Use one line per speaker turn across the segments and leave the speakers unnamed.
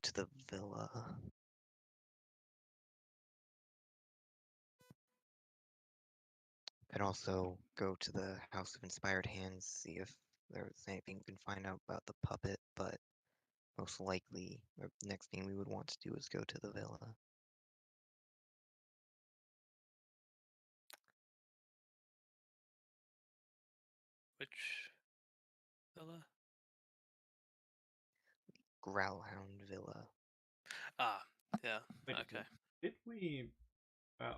to the villa. Could also go to the House of Inspired Hands, see if there's anything we can find out about the puppet, but most likely, the next thing we would want to do is go to the villa.
Which villa?
Growlhound Villa.
Ah, yeah.
Wait a
Okay.
minute. Did we,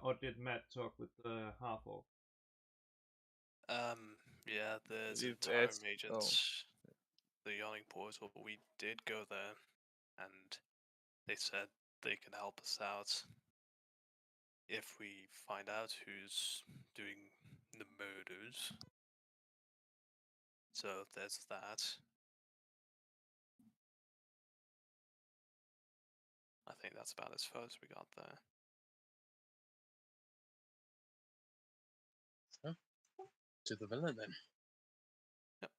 or did Matt talk with the half orc?
Yeah. There's a
We've
time
asked-
agents. The Yawning Portal. We did go there, and they said they can help us out if we find out who's doing the murders. So there's that. I think that's about as far as we got there.
So, to the villa then.
Yep.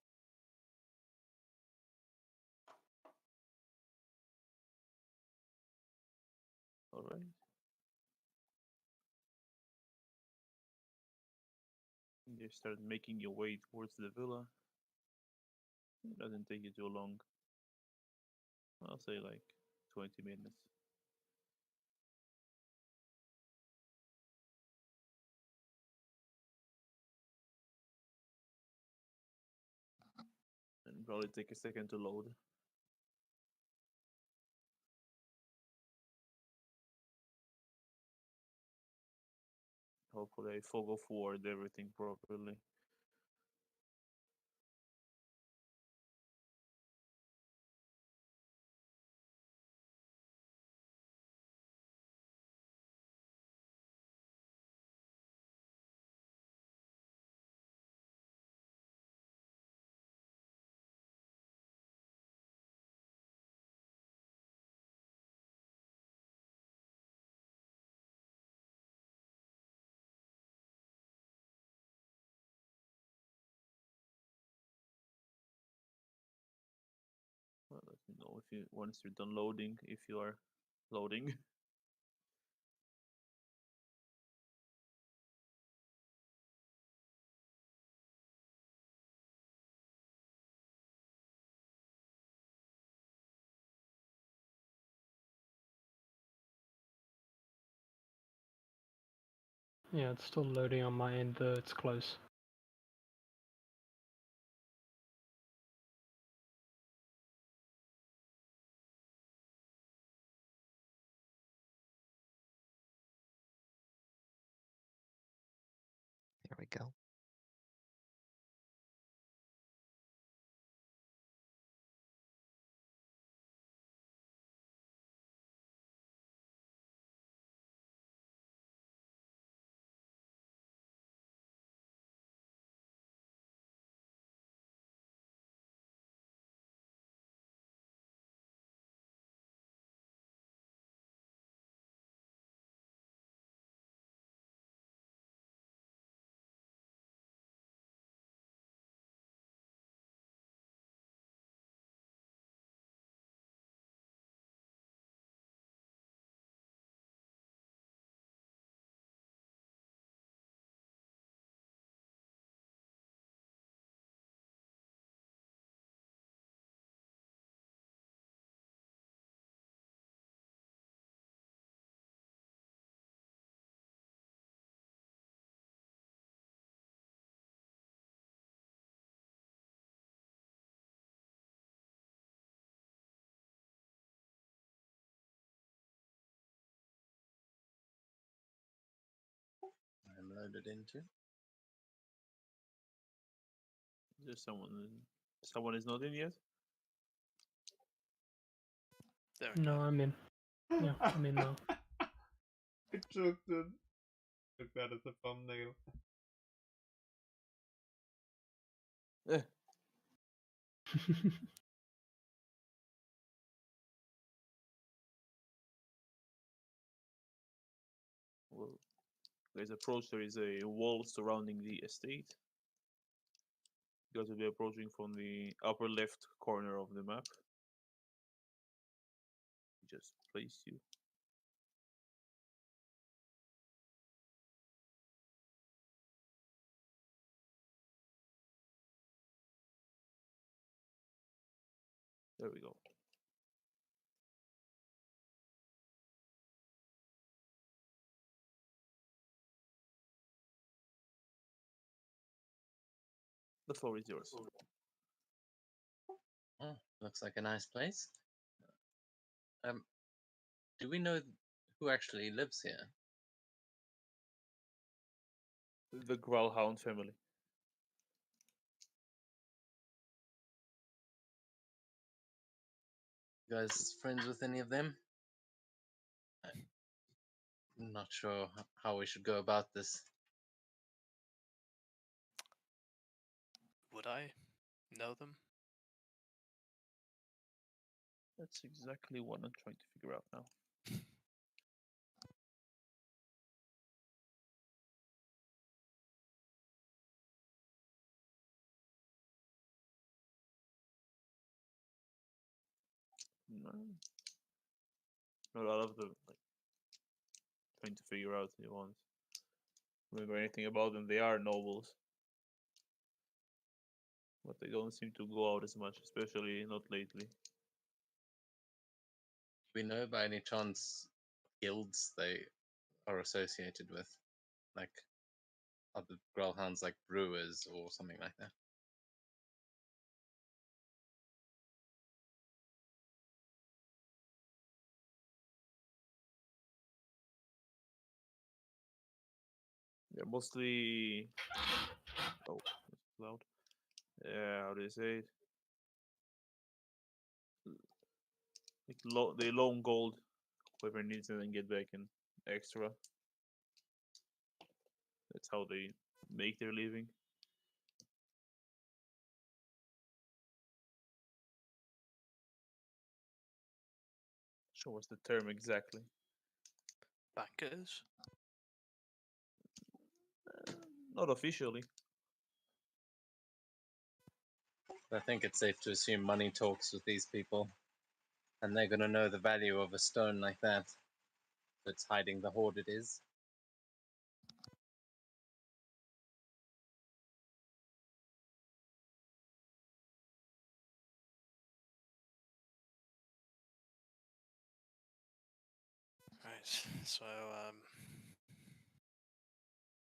All right. You start making your way towards the villa. It doesn't take you too long. I'll say like 20 minutes. And probably take a second to load. Hopefully I fog forward everything properly. Well, let me know if you once you're done loading, if you are loading.
Yeah, it's still loading on my end, it's close.
There we go.
I'm loaded into.
There's someone is not in yet.
There we
No,
go.
I'm in. Yeah, I'm in now.
I took that as a thumbnail.
Eh, well, guys approach. There is a wall surrounding the estate. You guys will be approaching from the upper left corner of the map. just placed you. There we go. The floor is yours.
Oh, looks like a nice place. Do we know who actually lives here?
The Growlhound family.
You guys friends with any of them? I'm not sure how we should go about this.
Would I know them?
That's exactly what I'm trying to figure out now. No. Not all of them. Like, trying to figure out the ones. Remember anything about them? They are nobles. But they don't seem to go out as much, especially not lately.
Do we know by any chance guilds they are associated with? Like other Growlhounds, like brewers or something like that?
They're mostly. Oh, it's loud. Yeah, how do you say it? Like they loan gold, whoever needs it, and get back in extra. That's how they make their living. Sure, what's the term exactly?
Bankers?
Not officially.
I think it's safe to assume money talks with these people, and they're gonna know the value of a stone like that. That's hiding the hoard it is.
Right, so,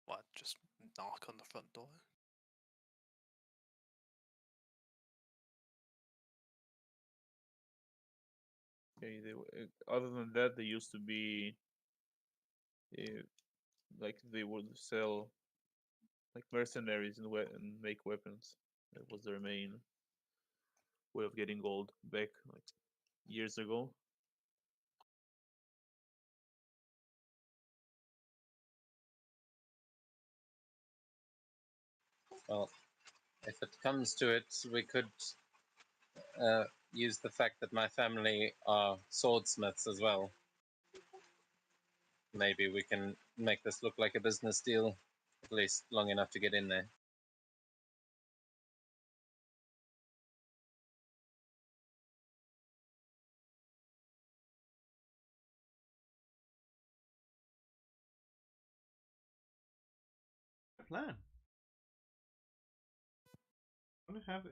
what, just knock on the front door?
Okay, other than that, they used to be like they would sell like mercenaries and make weapons. That was their main way of getting gold back like years ago.
Well, if it comes to it, we could use the fact that my family are swordsmiths as well. Maybe we can make this look like a business deal, at least long enough to get in there.
Plan. I'm happy.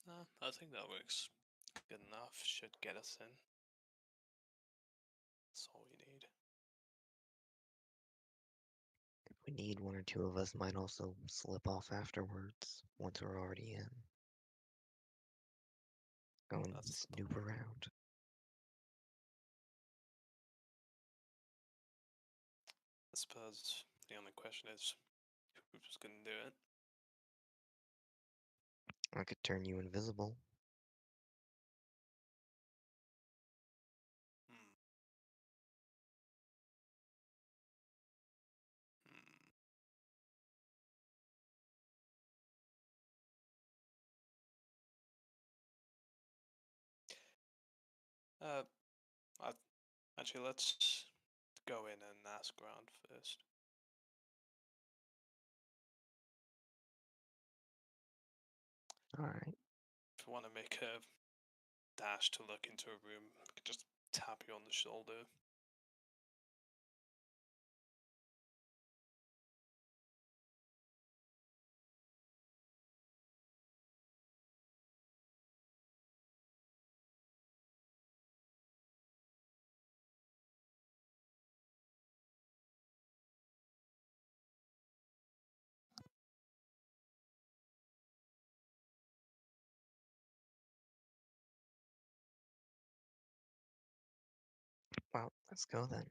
No, I think that works good enough. Should get us in. That's all we need.
If we need, one or two of us might also slip off afterwards once we're already in. Go and
That's the
snoop around.
I suppose the only question is who's gonna do it.
I could turn you invisible.
Hmm. Hmm. Uh, actually, let's go in and ask around first.
Alright.
If we want to make a dash to look into a room, I could just tap you on the shoulder.
Well, let's go then.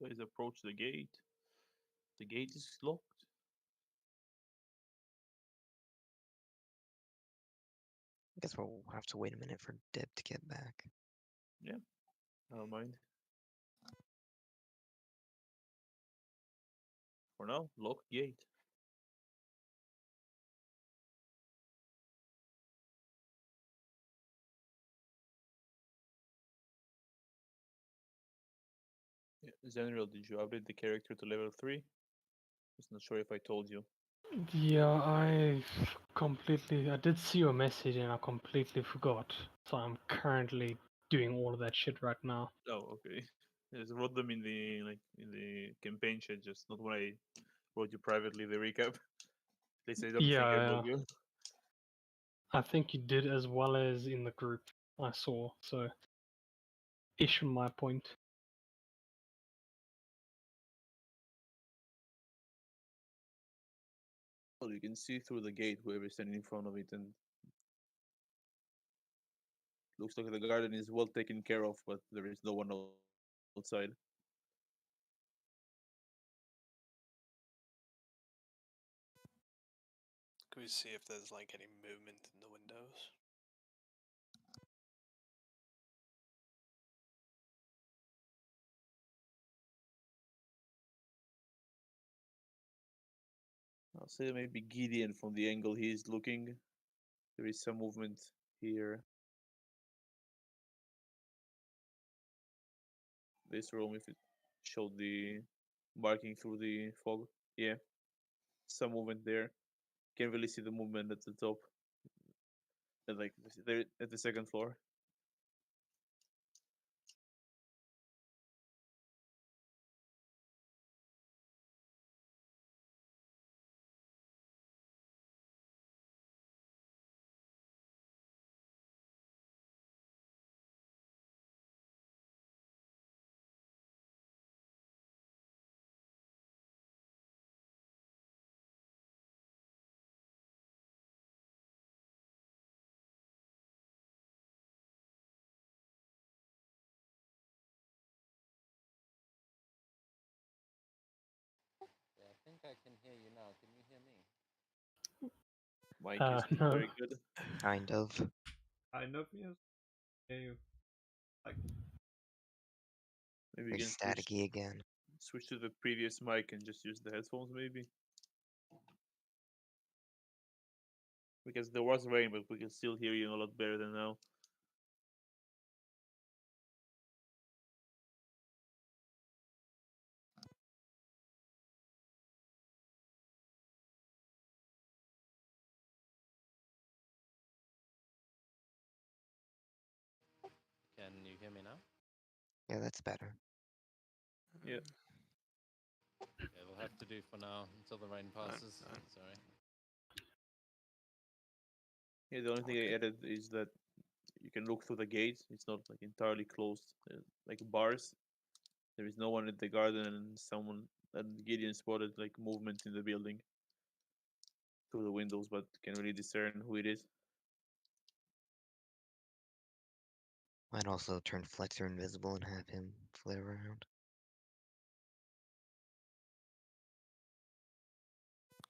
Guys approach the gate. The gate is locked.
I guess we'll have to wait a minute for Deb to get back.
I don't mind. For now, locked gate. Yeah, Zenreal, did you update the character to level 3? Just not sure if I told you.
Yeah, I did see your message and I completely forgot. So I'm currently doing all of that shit right now.
Oh, okay. I just wrote them in the campaign chat, just not when I wrote you privately the recap. At least I don't think I
Yeah,
told you.
I think you did as well as in the group I saw. So, ish from my point.
Well, you can see through the gate whoever is standing in front of it, and looks like the garden is well taken care of, but there is no one outside.
Can we see if there's like any movement in the windows?
I'll say maybe Gideon from the angle he is looking. There is some movement here. This room, if it showed the marking through the fog, yeah, some movement there. Can't really see the movement at the top. Like there at the second floor.
Yeah, I think I can hear you now. Can you hear me?
Mike is not
No.
very good.
Kind of.
Kind of, yes. Yeah, like,
Maybe you
Very
can
staticky again.
switch to the previous mic and just use the headphones, maybe. Because there was rain, but we can still hear you a lot better than now.
Can you hear me now?
Yeah, that's better.
Yeah.
Yeah, we'll have to do for now until the rain passes. Sorry.
Yeah, the only thing I added is that you can look through the gates. It's not like entirely closed, like bars. There is no one at the garden, and Gideon spotted like movement in the building through the windows, but can really discern who it is.
Might also turn Flexer invisible and have him flare around.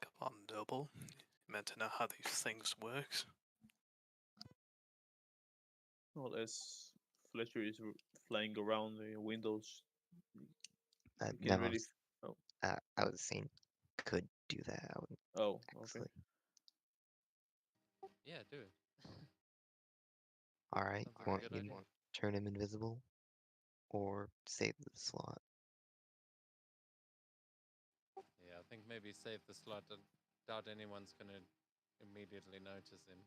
Come on, Double. You meant to know how these things works.
Well, as Fletcher is flying around the windows, you can
No,
really. Oh,
I was saying could do that. I would
oh, okay.
actually.
Yeah, do it.
All right,
Sounds like
you
a
want
good
me
idea.
to turn him invisible, or save the slot?
think maybe save the slot. I doubt anyone's gonna immediately notice him.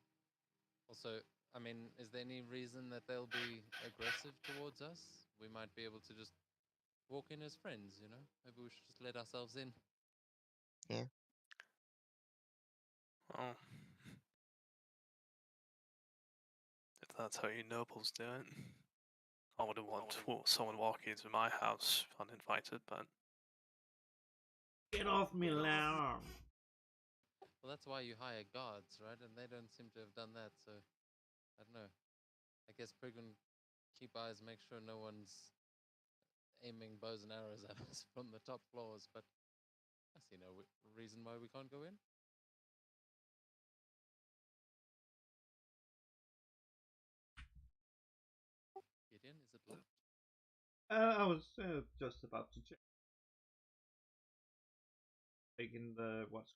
Also, I mean, is there any reason that they'll be aggressive towards us? We might be able to just walk in as friends, you know? Maybe we should just let ourselves in.
Well, if that's how you nobles do it, I wouldn't want someone walking into my house uninvited, but
Get off me, lawn!
Well, that's why you hire guards, right? And they don't seem to have done that, so I don't know. I guess Prigun keep eyes, make sure no one's aiming bows and arrows at us from the top floors, but I see no reason why we can't go in. Gideon, is it locked?
I was just about to check. Taking the what's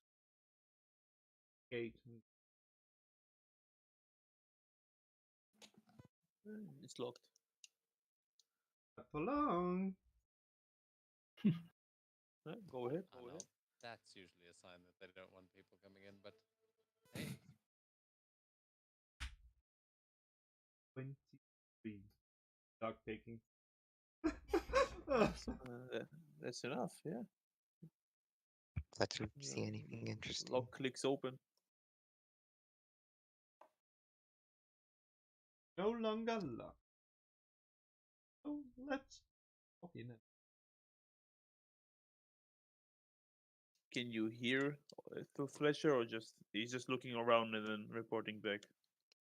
gate.
It's locked.
Not for long.
Go ahead.
I know. That's usually a sign that they don't want people coming in, but hey,
23. Dog taking.
That's enough. Yeah.
Let's see
Yeah.
anything interesting.
Lock clicks open.
No longer locked. So let's walk in.
Can you hear through Fletcher, or just he's just looking around and then reporting back?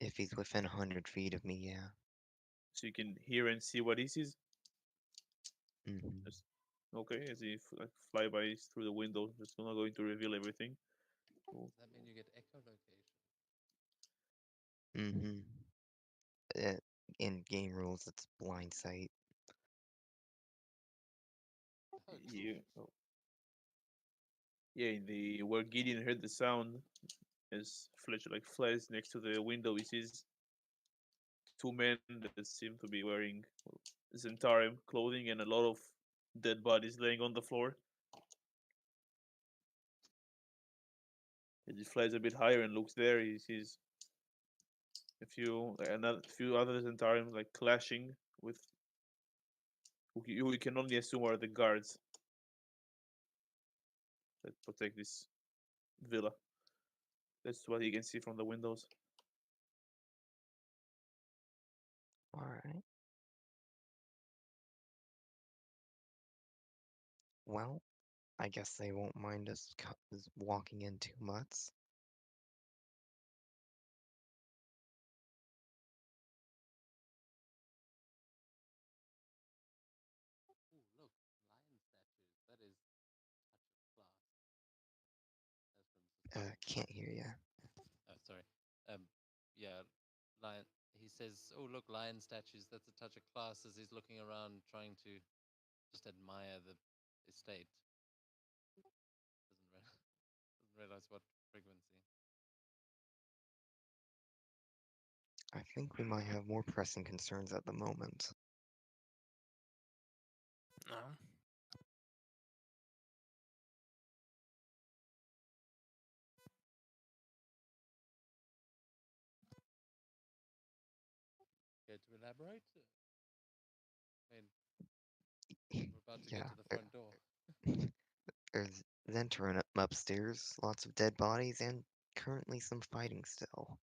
If he's within 100 feet of me, yeah.
So you can hear and see what he sees.
Hmm.
Just, okay, as if like flybys through the window. Just not going to reveal everything. Cool.
does that mean you get echolocation?
Hmm. In game rules, it's blind sight.
Oh, cool.
Yeah, in the where Gideon heard the sound, as Fletcher like flies next to the window, he sees two men that seem to be wearing Zentarim clothing and a lot of dead bodies laying on the floor. As he flies a bit higher and looks there, he sees a few other Zentarim like clashing with who you can only assume are the guards that protect this villa. That's what you can see from the windows.
Alright. Well, I guess they won't mind us walking in too much.
Ooh, look, lion statues. That is touch of class. As from
Can't hear ya.
Oh, sorry. Yeah, lion. He says, "Oh, look, lion statues. That's a touch of class." As he's looking around, trying to just admire the estate. Doesn't realize what frequency.
I think we might have more pressing concerns at the moment.
no.
Care to elaborate? I mean, we're about to get
Yeah,
to the front door.
there's Zentarin upstairs, lots of dead bodies, and currently some fighting still.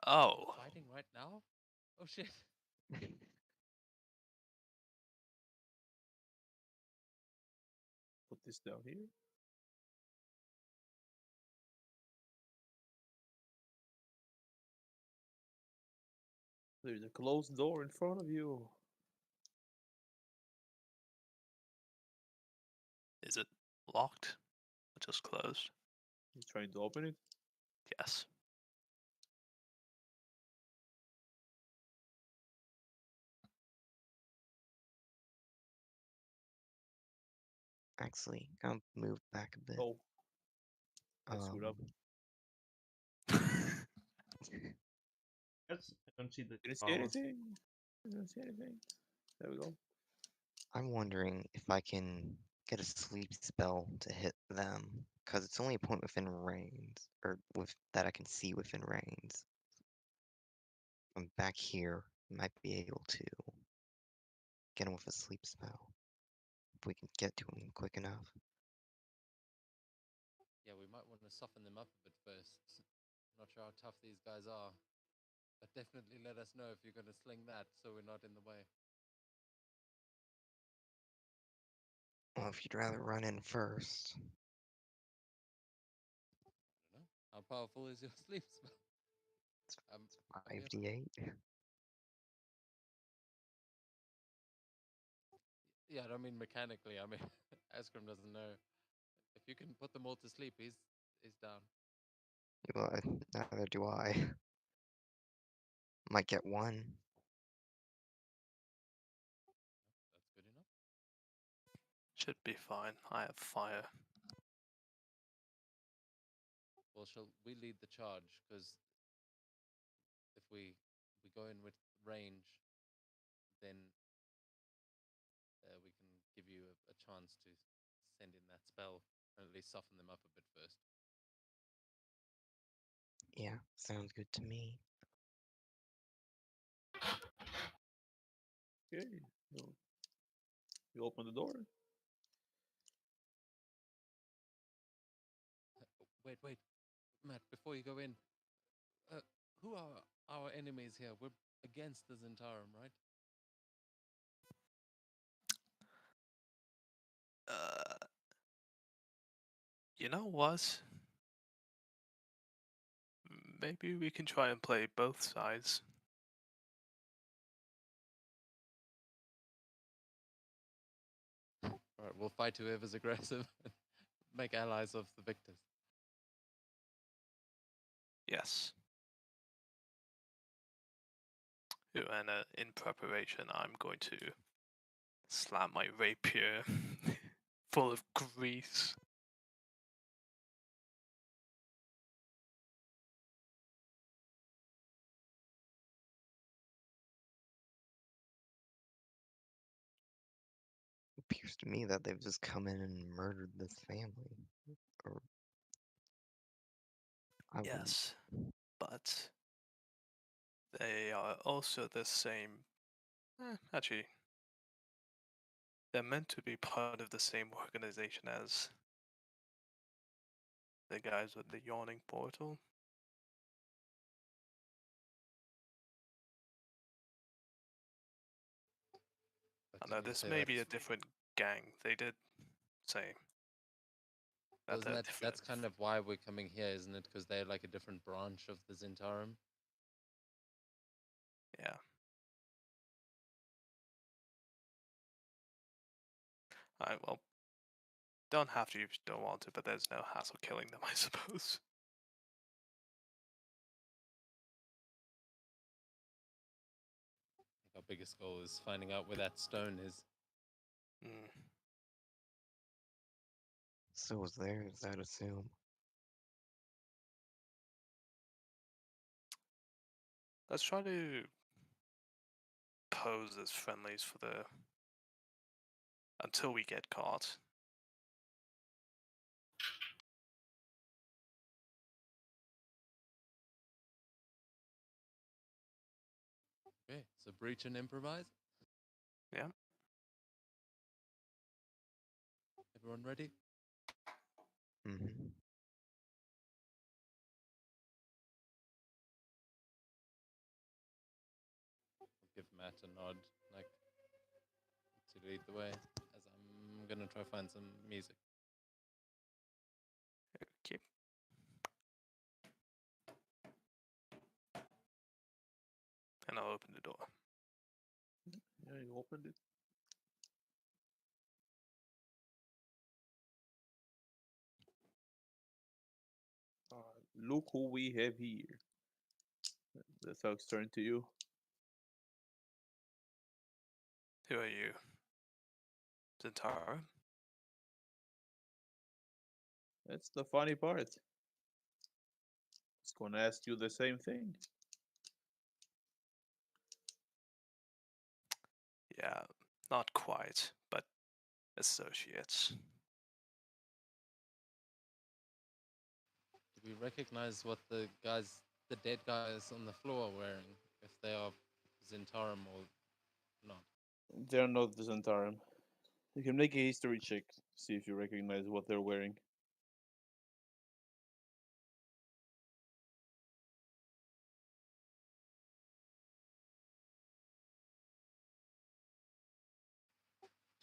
Oh,
Fighting right now? Oh shit!
Put this down here. There's a closed door in front of you.
is it locked? Or just closed?
He's trying to open it.
Yes.
Actually, I'll move back a bit.
Oh, I screwed up.
Yes, I don't see the.
Didn't see anything. I don't see anything. There we go.
I'm wondering if I can get a sleep spell to hit them, because it's only a point within range, or with that I can see within range. From back here, might be able to get him with a sleep spell if we can get to him quick enough.
Yeah, we might want to soften them up a bit first. Not sure how tough these guys are, but definitely let us know if you're going to sling that so we're not in the way.
Well, if you'd rather run in first,
I don't know. How powerful is your sleep spell? Help me out.
5d8.
Yeah, I don't mean mechanically. I mean, Askrim doesn't know. If you can put them all to sleep, he's down.
Well, neither do I. Might get one.
That's good enough.
Should be fine. I have fire.
Well, shall we lead the charge? Because if we go in with range, then we can give you a chance to send in that spell and at least soften them up a bit first.
Yeah, sounds good to me.
Okay. So you open the door.
Wait, Matt. Before you go in, who are our enemies here? We're against the Zentarum, right?
You know what? Maybe we can try and play both sides.
All right, we'll fight whoever's aggressive. Make allies of the victors.
Yes. Ooh, and in preparation, I'm going to slam my rapier full of grease.
It appears to me that they've just come in and murdered this family. Or I wouldn't.
Yes, but they are also the same. Actually, they're meant to be part of the same organization as the guys with the yawning portal.
But
I
did
know
you
this
say
may be a
that's-
different gang. They did say that
Isn't
they're
that
different.
that's kind of why we're coming here, isn't it? Because they're like a different branch of the Zentarum.
Yeah. Alright, well, don't have to if you don't want to, but there's no hassle killing them, I suppose.
I think our biggest goal is finding out where that stone is.
Mm.
So is theirs, I'd assume.
Let's try to pose as friendlies for the until we get caught.
Okay, so breach and improvise.
Yeah.
Everyone ready?
Mm-hmm.
Give Matt a nod, like to lead the way, as I'm gonna try find some music.
Okay. And I'll open the door.
Yeah, you opened it. Look who we have here. The thugs turn to you.
Who are you? Zentara?
That's the funny part. It's gonna ask you the same thing.
Yeah, not quite, but associates.
Do we recognize what the dead guys on the floor are wearing? If they are Zentarum or not?
They're not the Zentarum. You can make a history check, see if you recognize what they're wearing.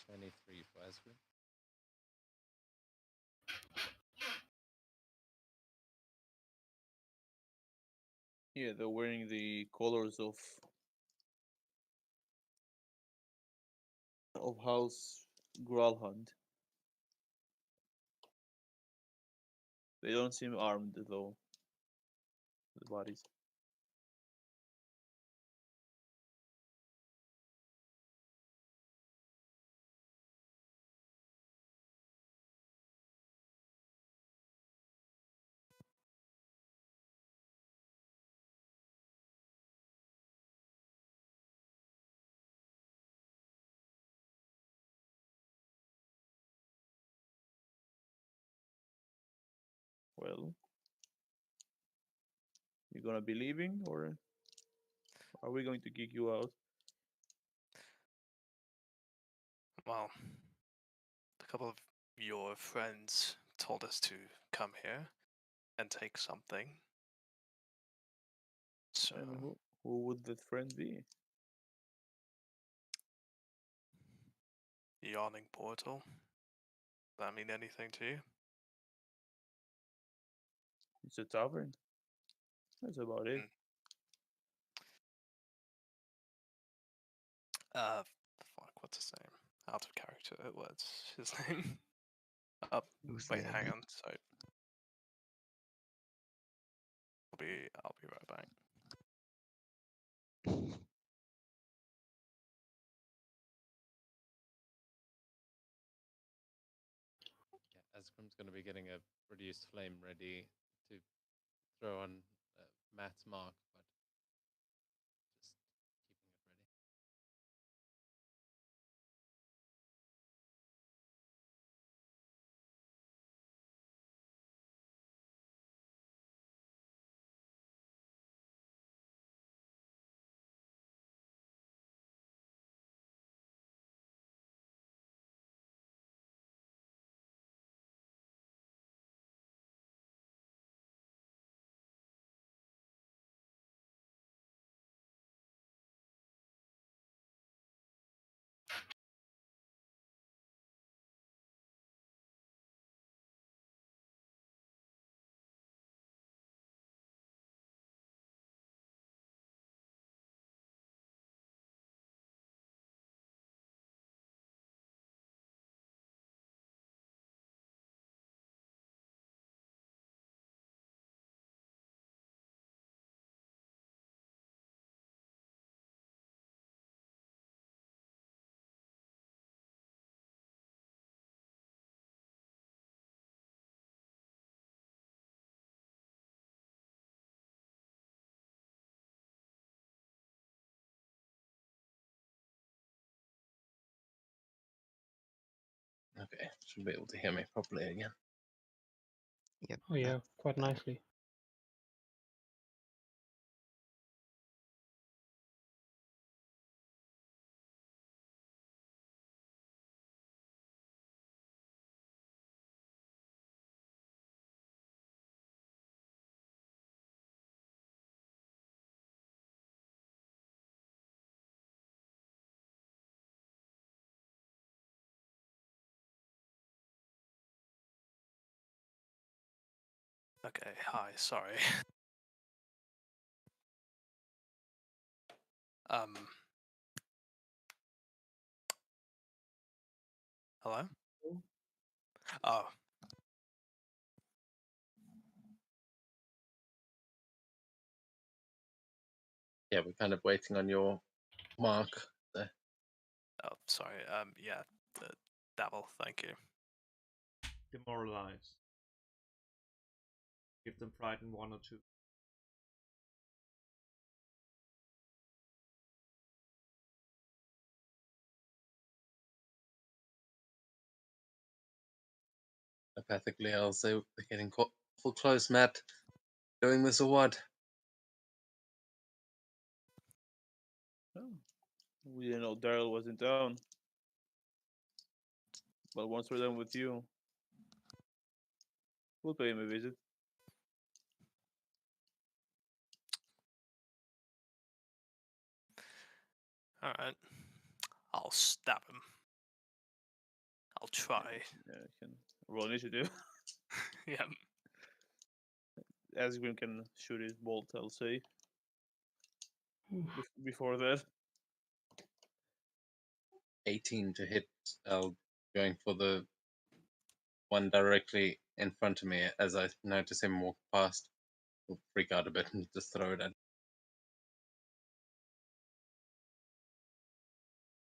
$23 for Asgrim.
Yeah, they're wearing the colors of House Gralhund. They don't seem armed though. The bodies. Well, you gonna be leaving, or are we going to kick you out?
Well, a couple of your friends told us to come here and take something. So,
And who would that friend be?
yawning portal. That mean anything to you?
It's a tavern. That's about it.
Fuck, what's his name? Out of character. What's his name?
Who's
Wait,
name?
hang on. Sorry. I'll be right back.
Yeah, Asgrim's going to be getting a reduced flame ready to throw on Matt's mark, but just keeping it ready.
Okay, should be able to hear me properly again.
Yep.
Oh yeah,
that's
quite
better.
nicely.
Okay, hi, sorry. Hello? Oh,
Yeah, we're kind of waiting on your mark there.
oh, sorry. Yeah, the devil, thank you.
Demoralize. Give them frighten 1 or 2.
telepathically, I'll say we're getting full close, Matt. Doing this or what?
Oh, we didn't know Daryl was in town. But once we're done with you, we'll pay him a visit.
Alright. I'll stab him. I'll try.
Yeah, you can roll initiative.
Yeah.
Asgrim can shoot his bolt, I'll say.
Oof.
Before that.
18 to hit. I'll going for the one directly in front of me as I notice him walk past. Will freak out a bit and just throw it at.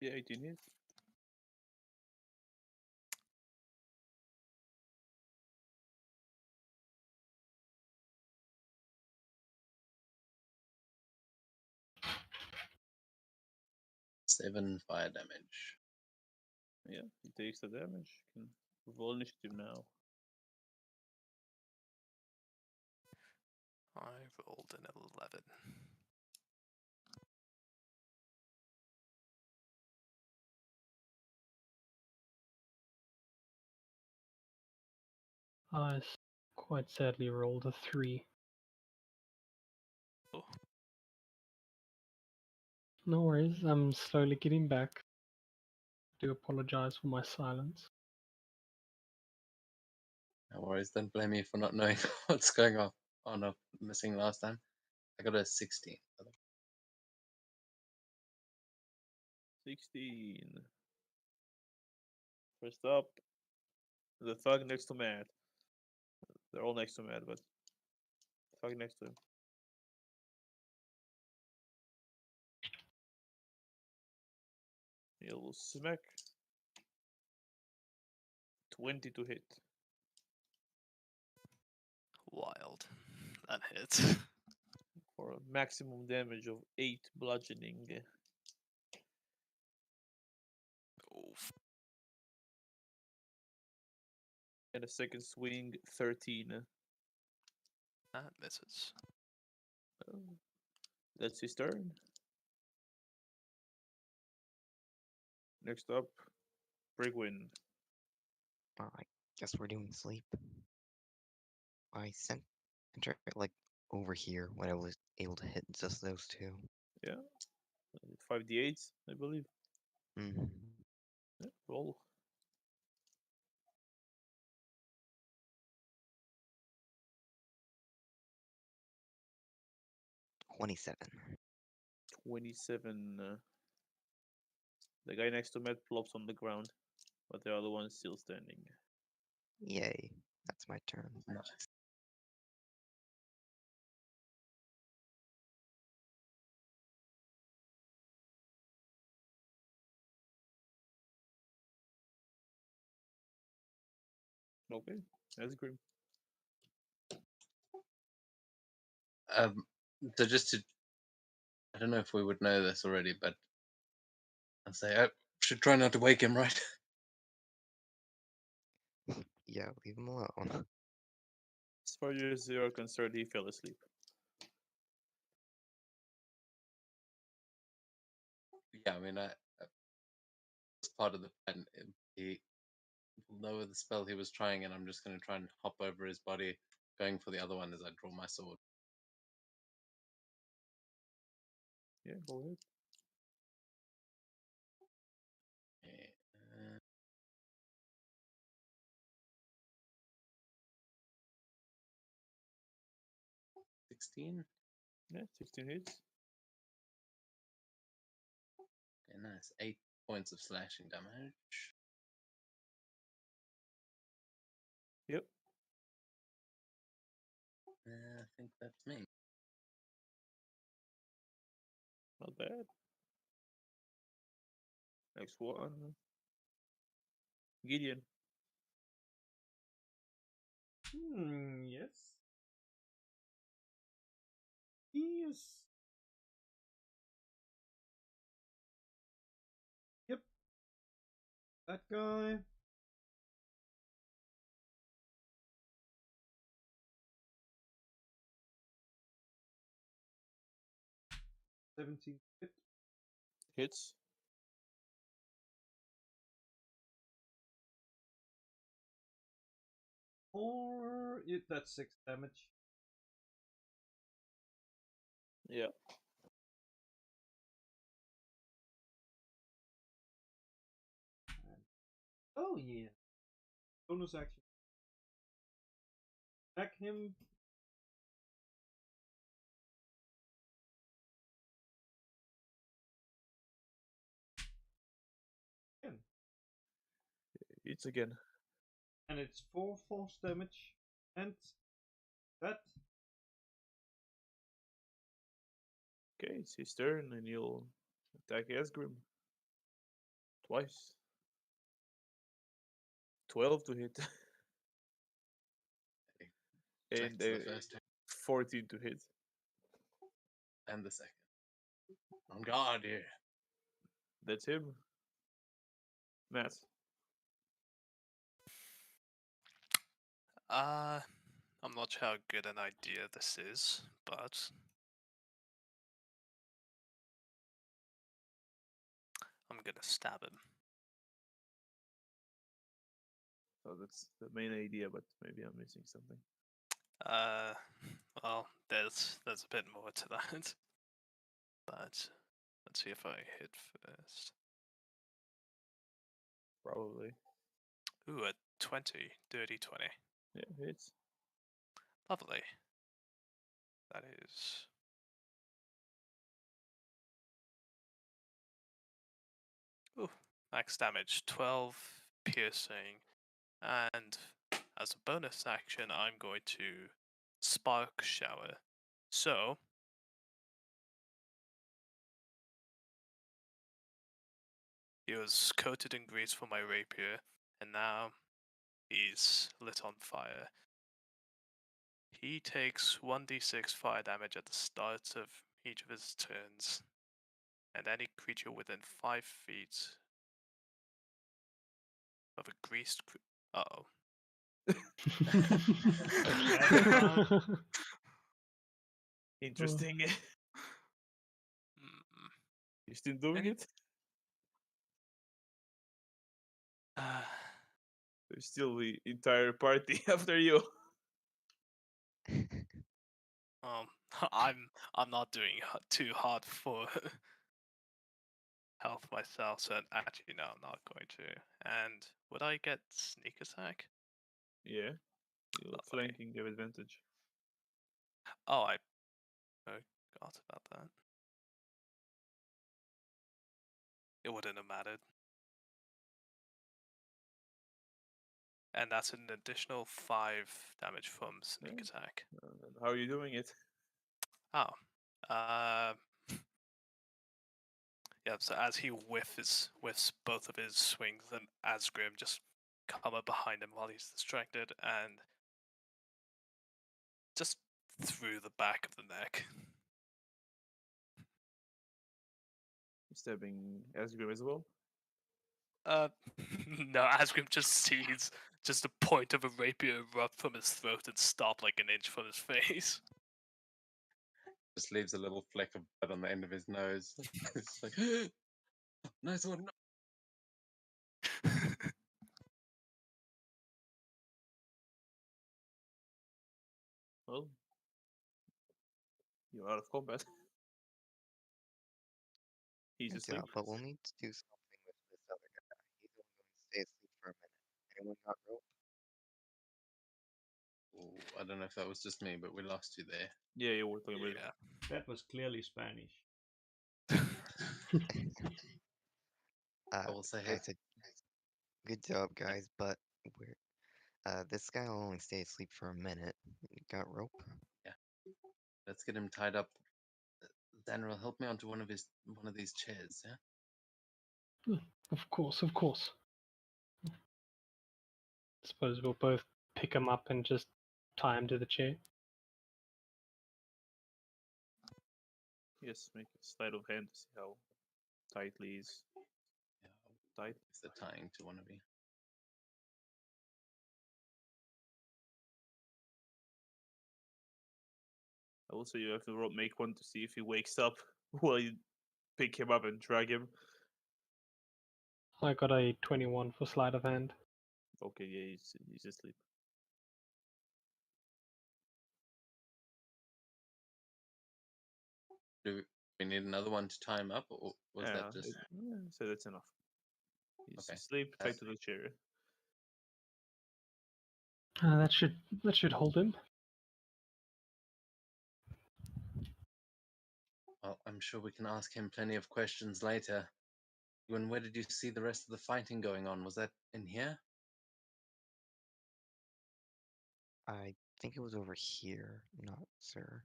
Yeah, 18 hits.
Seven fire damage.
Yeah, he takes the damage. You can roll initiative now.
I rolled an 11.
I quite sadly rolled a 3.
Oh.
No worries, I'm slowly getting back. I do apologize for my silence.
No worries, don't blame me for not knowing what's going on. Oh no, missing last time. I got a 16.
16. First up, the thug next to Matt. They're all next to Matt, but thug next to him. He'll smack. 20 to hit.
Wild. That hits.
For a maximum damage of 8 bludgeoning.
Oof.
And a second swing, 13.
That misses.
Oh, that's his turn. Next up, Brigwin.
I guess we're doing sleep. I sent it like over here when I was able to hit just those two.
Yeah. 5d8s, I believe.
Mm-hmm.
Yeah, roll.
27.
27. The guy next to Matt plops on the ground, but the other one's still standing.
Yay. That's my turn.
Nice.
Okay, that's grim.
So just to, I don't know if we would know this already, but I'll say I should try not to wake him, right?
Yeah, leave him alone.
As far as you're concerned, he fell asleep.
Yeah, I mean, as part of the plan, he will lower the spell he was trying, and I'm just going to try and hop over his body, going for the other one as I draw my sword.
Yeah, go ahead.
Yeah, 16.
Yeah, 16 hits.
Okay, nice. 8 points of slashing damage.
Yep.
I think that's me.
Not bad. Next one. Gideon.
Yes. Yes. Yep. That guy. 17 hit.
Hits.
Or that's 6 damage.
Yeah.
Oh yeah. Bonus action. Attack him. Again.
Hits again.
And it's 4 force damage. And that.
Okay, it's his turn, and you'll attack Asgrim. Twice. 12 to hit.
Check
And
the first hit
14 to hit.
and the second. On guard here.
That's him. Matt.
I'm not sure how good an idea this is, but I'm gonna stab him.
So that's the main idea, but maybe I'm missing something.
Uh, well, there's a bit more to that, but let's see if I hit first.
Probably.
Ooh, a 20, dirty 20.
Yeah, hits.
Lovely. That is. Ooh, max damage 12 piercing, and as a bonus action, I'm going to spark shower. So he was coated in grease for my rapier, and now he's lit on fire. He takes 1d6 fire damage at the start of each of his turns, and any creature within 5 feet of a greased. Uh-oh.
Interesting.
Mm.
You still doing
Any-
it? There's still the entire party after you.
I'm not doing too hard for health myself, so actually no, I'm not going to. And would I get sneak attack?
Yeah. You're
Lovely.
flanking, give advantage.
Oh, I forgot about that. It wouldn't have mattered. And that's an additional 5 damage from sneak
Yeah.
attack.
And how are you doing it?
Oh. Yeah, so as he whiffs both of his swings, and Asgrim just come up behind him while he's distracted and just through the back of the neck.
Stabbing Asgrim as well?
No, Asgrim just sees just the point of a rapier erupt from his throat and stop like an inch from his face.
Just leaves a little fleck of blood on the end of his nose. It's like, nice one.
Well, you're out of combat. He's
Good
asleep.
job, but we'll need to do something with this other guy. He's only going to stay asleep for a minute. Anyone got rope?
Ooh, I don't know if that was just me, but we lost you there.
Yeah, you were talking about it.
Yeah.
That was clearly Spanish.
I will say,
I said, good job, guys, but we're this guy will only stay asleep for a minute. You got rope?
let's get him tied up. Zanril, help me onto one of these chairs, yeah?
Of course, of course. Suppose we'll both pick him up and just tie him to the chair.
Yes, make a sleight of hand to see how tightly he's
Yeah,
tight.
if they're tying to one of you.
Also, you have to make one to see if he wakes up Well, you pick him up and drag him.
I got a 21 for sleight of hand.
Okay, yeah, he's asleep.
Do we need another one to tie him up, or was
Yeah,
that just
so that's enough. He's
Okay.
asleep, tied to the chair.
That should hold him.
Well, I'm sure we can ask him plenty of questions later. Where did you see the rest of the fighting going on? Was that in here?
I think it was over here, not sir.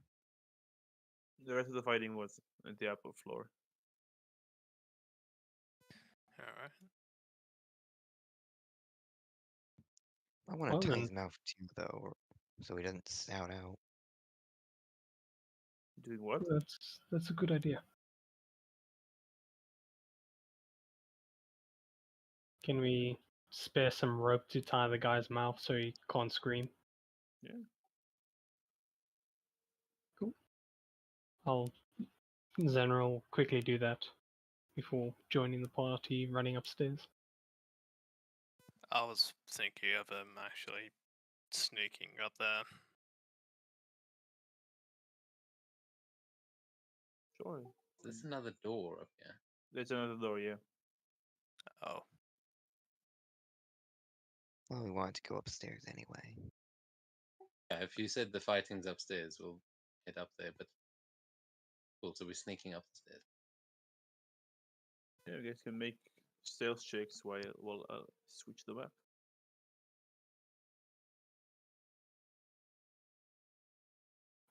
The rest of the fighting was at the upper floor.
Alright.
I want
Well
to tie
then.
his mouth too, though, so he doesn't shout out.
Doing what?
That's a good idea. Can we spare some rope to tie the guy's mouth so he can't scream?
Yeah.
Cool. Zenra will quickly do that before joining the party running upstairs.
I was thinking of him actually sneaking up there.
Sure.
There's another door up here.
There's another door, yeah.
Oh,
Well, we wanted to go upstairs anyway.
Yeah, if you said the fighting's upstairs, we'll head up there. But cool, so we're sneaking up the stairs.
Yeah, you guys can make stealth checks while switch the map.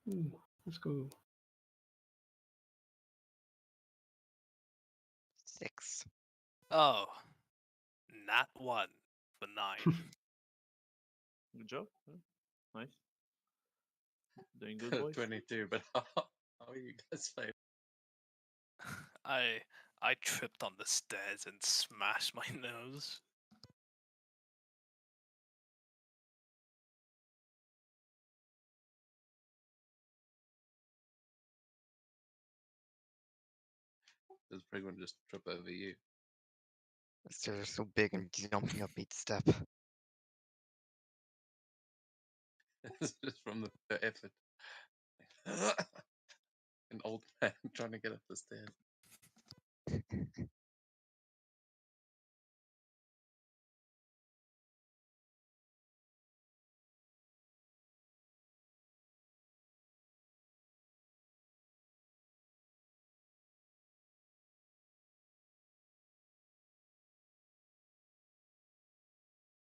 Ooh, let's go.
6.
oh, not 1 for 9.
Good job. Yeah. Nice. Doing good, boys.
22, but how are you guys failing?
I tripped on the stairs and smashed my nose.
Does Pregwan just trip over you?
The stairs are so big and jumping up each step.
It's just from the effort. An old man trying to get up the stairs.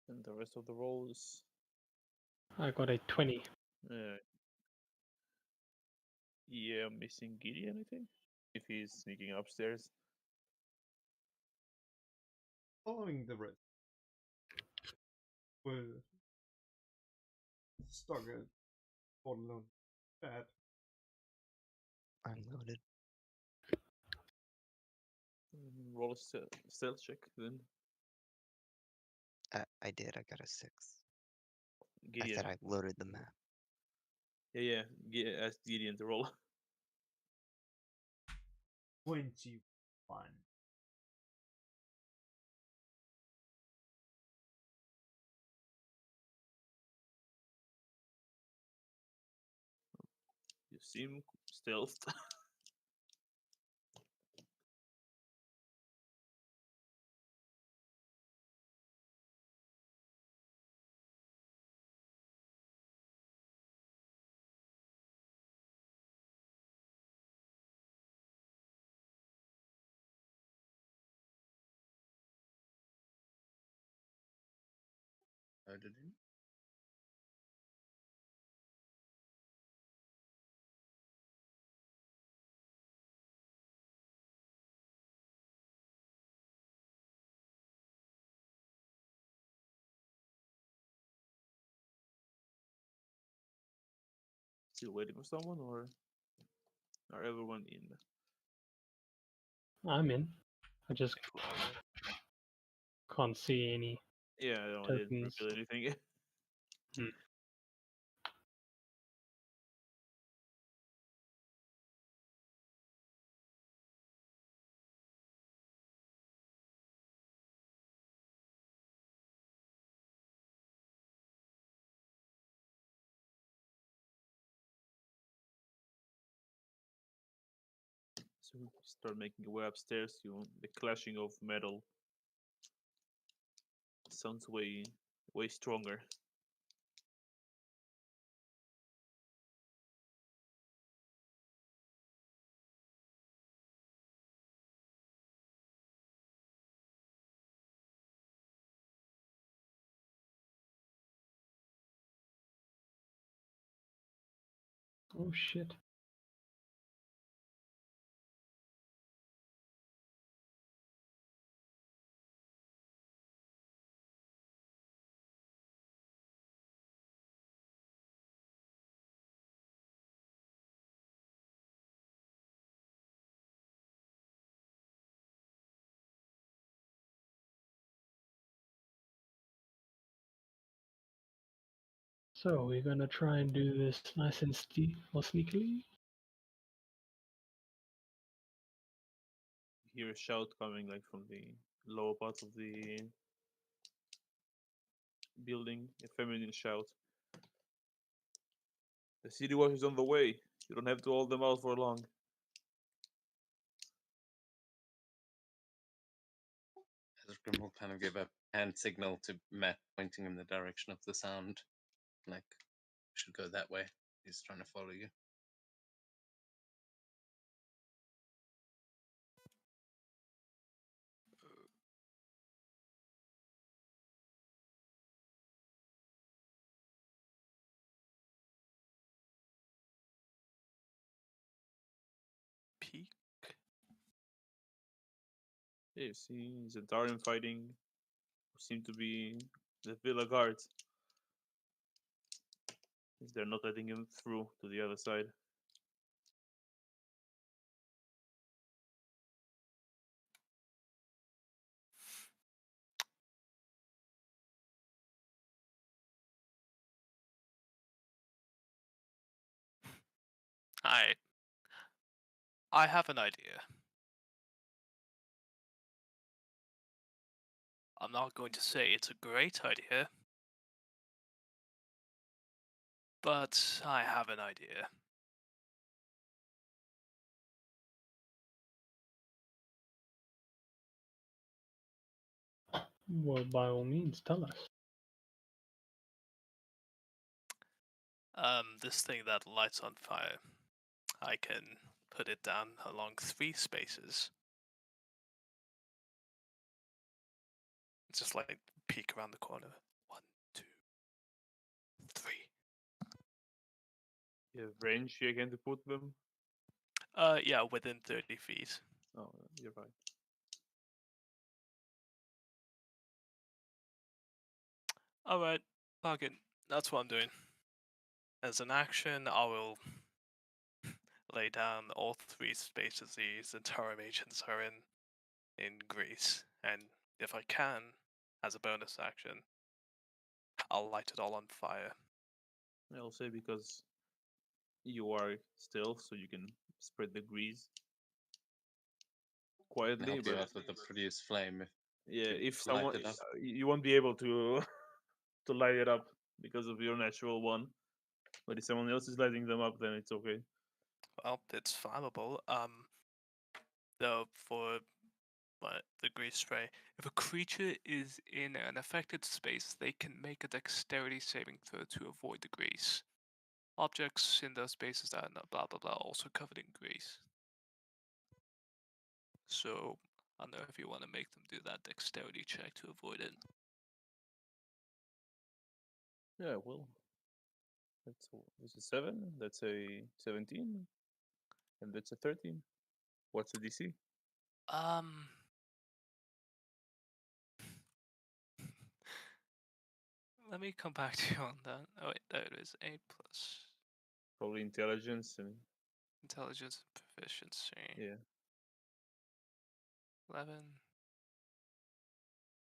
And the rest of the rolls.
I got a 20.
Yeah, I'm missing Gideon, I think. If he's sneaking upstairs.
Following the rest. Well, Stogger, Borderlund, bad.
Unloaded.
Roll a stealth check then.
I did. I got a 6.
Gideon.
I said I loaded the map.
Yeah. Ask Gideon to roll.
21.
You seem stealthed.
Loaded in.
Still waiting for someone, or are everyone in?
I'm in. I just can't see any
Yeah, I didn't
tokens.
reveal anything. So we start making your way upstairs. The clashing of metal sounds way stronger.
Oh shit. So we're gonna try and do this nice and sneakily.
You hear a shout coming like from the lower part of the building, a feminine shout. The city watch is on the way. You don't have to hold them out for long.
Asgrim will kind of give a hand signal to Matt, pointing in the direction of the sound. Like, should go that way. He's trying to follow you.
Peak.
Yeah, you see Zentarim fighting who seem to be the Villa guards. As they're not letting him through to the other side.
I have an idea. I'm not going to say it's a great idea, but I have an idea.
Well, by all means, tell us.
This thing that lights on fire, I can put it down along 3 spaces. Just like peek around the corner. 1, 2, 3.
You have range again to put them?
Yeah, within 30 feet.
Oh, you're right.
Alright, bargain. That's what I'm doing. As an action, I will lay down all 3 spaces these Zentarum agents are in Greece. And if I can, as a bonus action, I'll light it all on fire.
I'll say because you are still, so you can spread the grease
And
quietly.
help you
But
out with the produce flame.
yeah,
to
if
light
someone,
it up.
you won't be able to to light it up because of your natural one. But if someone else is lighting them up, then it's okay.
Well, it's flammable. Though for the grease spray, if a creature is in an affected space, they can make a dexterity saving throw to avoid the grease. Objects in those spaces that are not blah blah blah also covered in grease. So I don't know if you want to make them do that dexterity check to avoid it.
Yeah, well, that's a 7. That's a 17, and that's a 13. What's the DC?
Um. Let me come back to you on that. Oh wait, there it is. 8 plus
Probably intelligence and
intelligence and proficiency.
yeah.
11.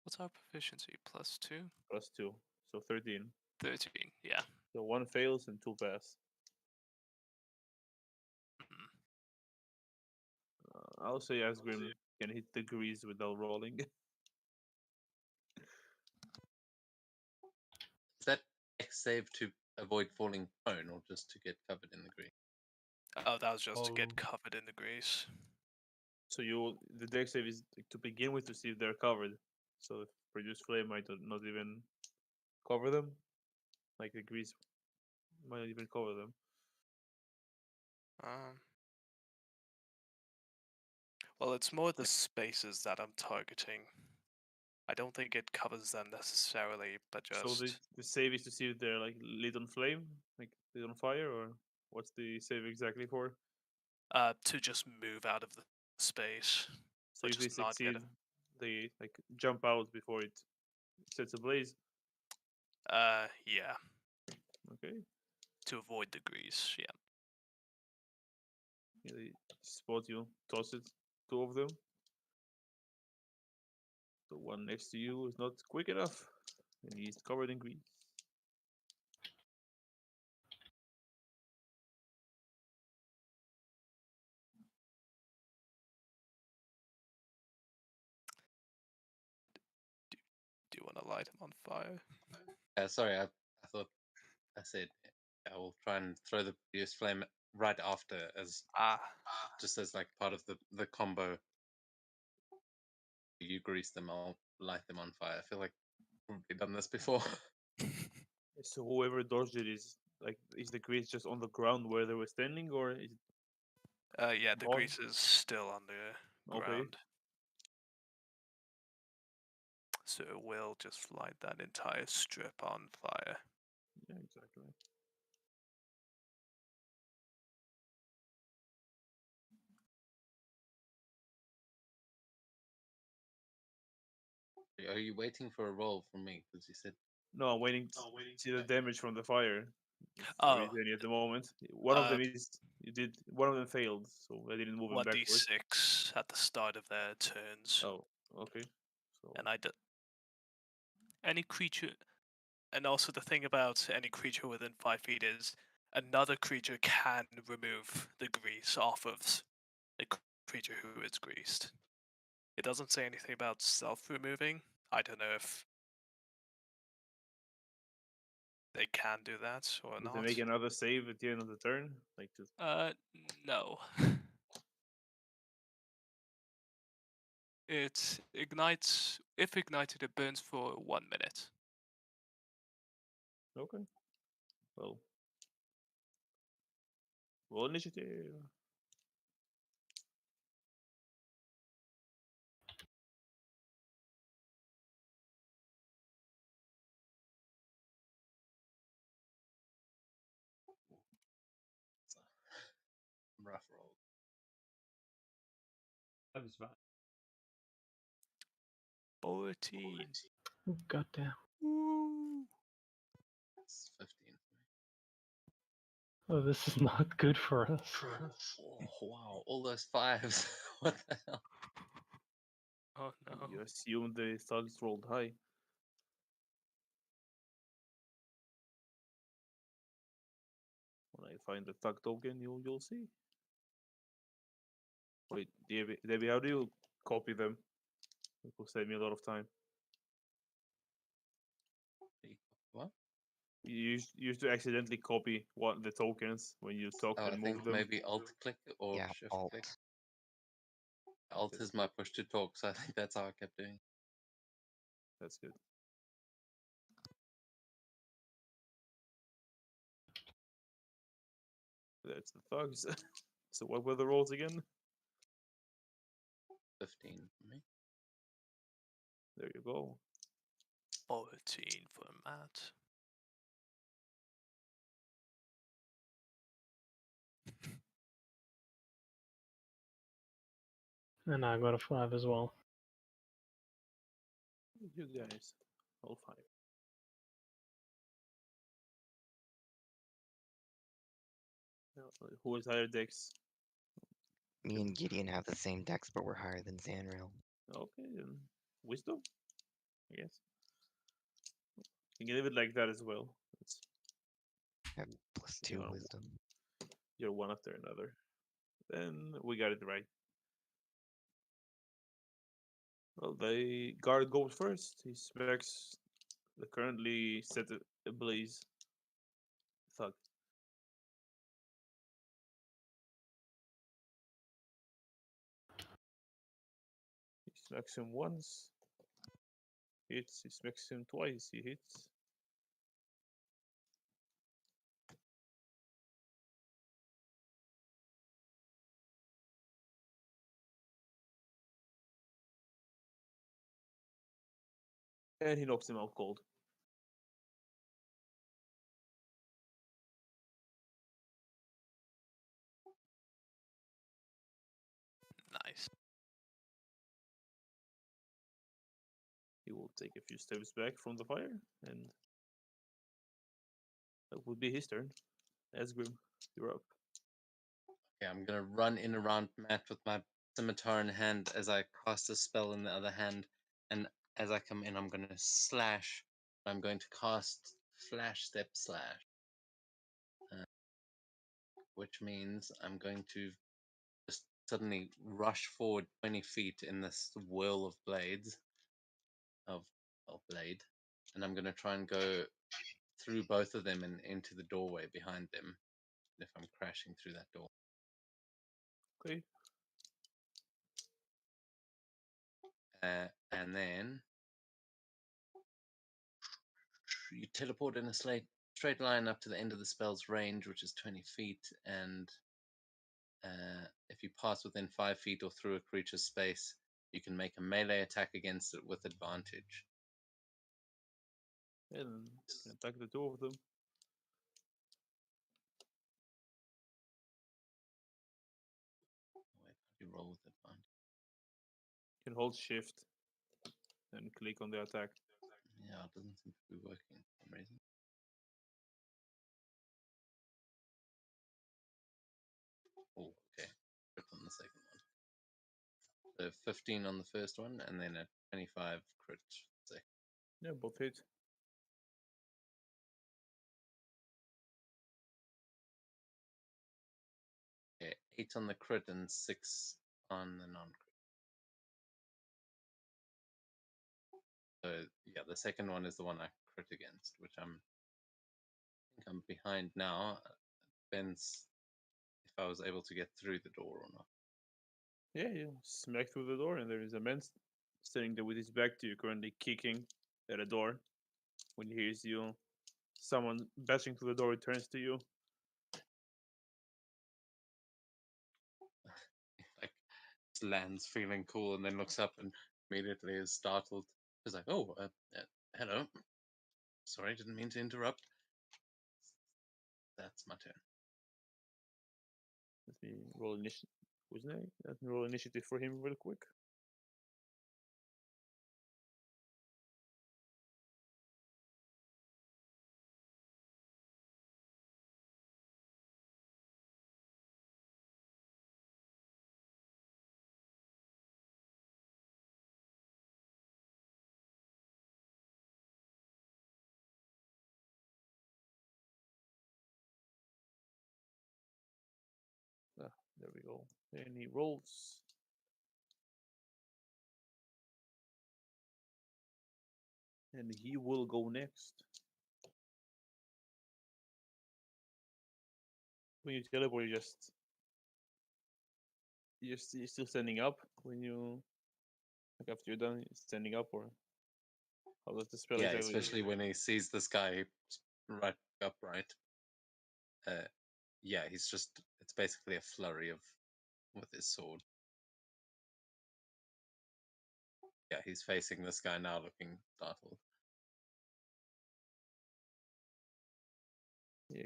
What's our proficiency? Plus 2?
+2, so 13.
13, yeah.
So 1 fails and 2 pass.
Mhm.
I'll say Asgrim can hit the grease without rolling.
Is that X save to avoid falling prone or just to get covered in the grease?
Oh, that was just to
Oh.
get covered in the grease.
So the dex save is to begin with to see if they're covered. So if produce flame might not even cover them, like the grease might not even cover them.
Well, it's more the spaces that I'm targeting. I don't think it covers them necessarily, but
So
just
the save is to see if they're like lit on flame, like lit on fire, or what's the save exactly for?
to just move out of the space.
So
Or
if they
just not get
succeed, they like jump out before it sets ablaze.
yeah,
Okay.
to avoid the grease. Yeah.
Yeah, they spot you, toss it, two of them. The one next to you is not quick enough, and he's covered in grease.
Do you want to light him on fire?
Sorry, I thought I said I will try and throw the produce flame right after, as just as like part of the combo. You grease them, I'll light them on fire. I feel like we've done this before.
So whoever dodged it is like, is the grease just on the ground where they were standing, or is it
Yeah, the
on?
grease is still on the
Okay.
ground. So it will just light that entire strip on fire.
Yeah, exactly.
Are you waiting for a roll from me? Because you said
No, I'm waiting to see the damage from the fire. If there
Oh,
is any at the moment. One of them is one of them failed, so I didn't move him backwards.
1d6 at the start of their turns.
Oh, okay. So
And any creature, and also the thing about any creature within 5 feet is another creature can remove the grease off of the creature who is greased. It doesn't say anything about self-removing. I don't know if they can do that or
do
not.
they make another save at the end of the turn? Like just
No. It ignites. If ignited, it burns for 1 minute.
okay. Well, roll initiative.
it's a rough roll.
That was fine.
14.
Goddamn.
Woo.
It's 15
Oh, this is not good for us.
Oh, wow, all those fives. What the hell?
Oh no.
You assume the thugs rolled high. When I find the thug token, you'll see. Wait, Debbie, how do you copy them? It will save me a lot of time.
What?
You used to accidentally copy the tokens when you talk
Oh, I
and
think
move them.
maybe Alt click or
Yeah,
Shift
alt.
click. Alt is my push to talk, so I think that's how I kept doing.
That's good. That's the thugs. So what were the rolls again?
15 for me.
There you go.
14 for Matt.
And I got a 5 as well.
You guys, all 5. Who is higher dex?
Me and Gideon have the same dex, but we're higher than Zanriel.
Okay, then wisdom, I guess. You can leave it like that as well. It's
I have +2
know,
wisdom.
you're one after another. Then we got it right. Well, the guard goes first. He smacks the currently set ablaze thug. Smacks him once. Hits. He smacks him twice. He hits. And he knocks him out cold.
Nice.
He will take a few steps back from the fire, and that would be his turn. Asgrim, you're up.
Okay, I'm gonna run in around Matt with my scimitar in hand as I cast a spell in the other hand, and as I come in, I'm gonna slash. I'm going to cast Flash Step Slash, uh, which means I'm going to just suddenly rush forward 20 feet in this whirl of blades of blade, and I'm gonna try and go through both of them and into the doorway behind them. If I'm crashing through that door.
Okay.
And then you teleport in a straight line up to the end of the spell's range, which is 20 feet, and if you pass within 5 feet or through a creature's space, you can make a melee attack against it with advantage.
And can attack the two of them.
Wait, how do you roll with advantage?
You can hold shift and click on the attack.
Yeah, it doesn't seem to be working for some reason. Oh, okay. Crit on the second one. So 15 on the first one, and then a 25 crit second.
Yeah, both hit.
Okay, 8 on the crit and 6 on the non-crit. So yeah, the second one is the one I crit against, which I think I'm behind now. Depends if I was able to get through the door or not.
Yeah, you smack through the door, and there is a man standing there with his back to you, currently kicking at a door. When he hears you, someone bashing through the door, he turns to you.
Like lands feeling cool and then looks up and immediately is startled. He's like, "Oh, hello. Sorry, didn't mean to interrupt." That's my turn.
Let me roll initiative. Who's name? Let me roll initiative for him real quick. Ah, there we go. And he rolls. And he will go next. When you teleport, you're still standing up when you, like, after you're done standing up, or how does the spell
Yeah,
exactly?
especially when he sees this guy right upright. Yeah, it's basically a flurry of with his sword. Yeah, he's facing this guy now looking startled.
Yeah,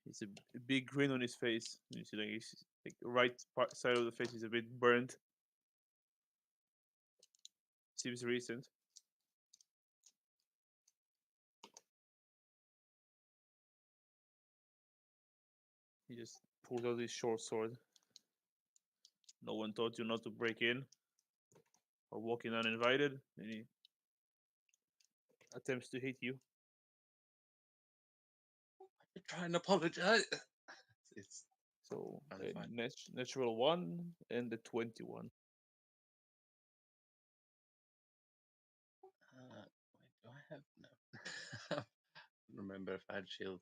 he's a big grin on his face. You see, like, he's like the right side of the face is a bit burnt. Seems recent. He just pulls out his short sword. No one taught you not to break in or walk in uninvited. And he attempts to hit you.
I try and apologize. It's
So
Totally
a
fine.
natural 1 and a 21.
Wait, do I have no? Remember if I had shield.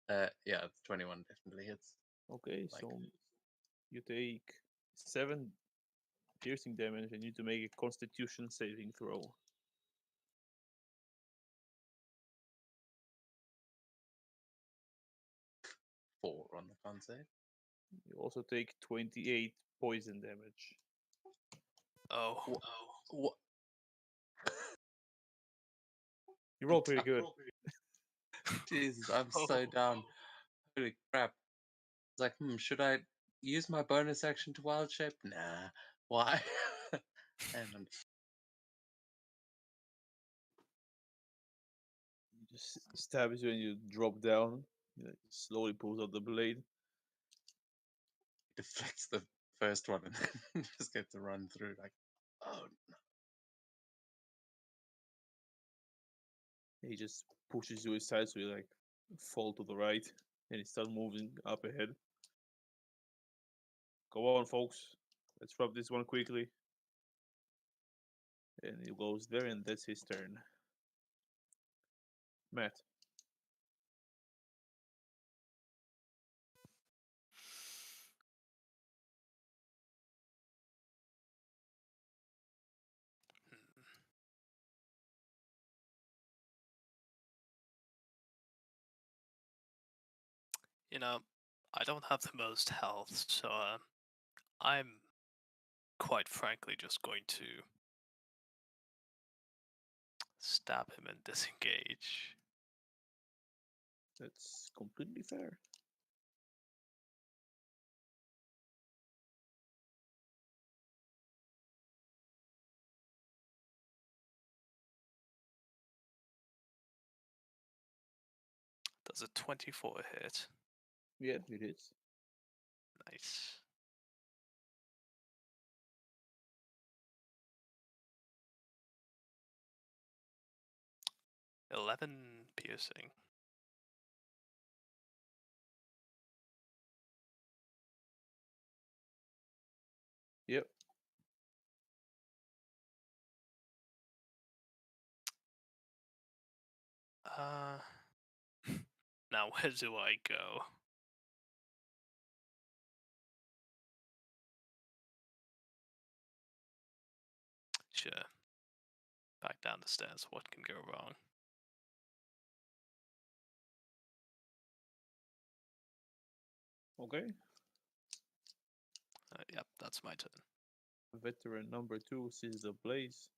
Yeah, it's 21 definitely hits.
Okay,
Like,
so you take 7 piercing damage, and you need to make a Constitution saving throw.
4 on the con save.
You also take 28 poison damage.
Oh,
What?
You roll pretty good.
Jesus, I'm so down. Holy crap. It's like, should I use my bonus action to wild shape? Nah. Why? And
He just stabs you and you drop down. He like, slowly pulls out the blade.
deflects the first one and then just gets to run through like, oh no.
He just pushes you aside so you like fall to the right and he starts moving up ahead. Go on, folks. Let's drop this one quickly. And he goes there, and that's his turn. Matt.
you know, I don't have the most health, so I'm quite frankly just going to stab him and disengage.
That's completely fair.
Does a 24 hit?
Yeah, it is.
Nice. $11 piercing.
Yep.
Now where do I go? Sure. Back down the stairs. What can go wrong?
Okay.
Yep, that's my turn.
Veteran number 2 sees the blaze.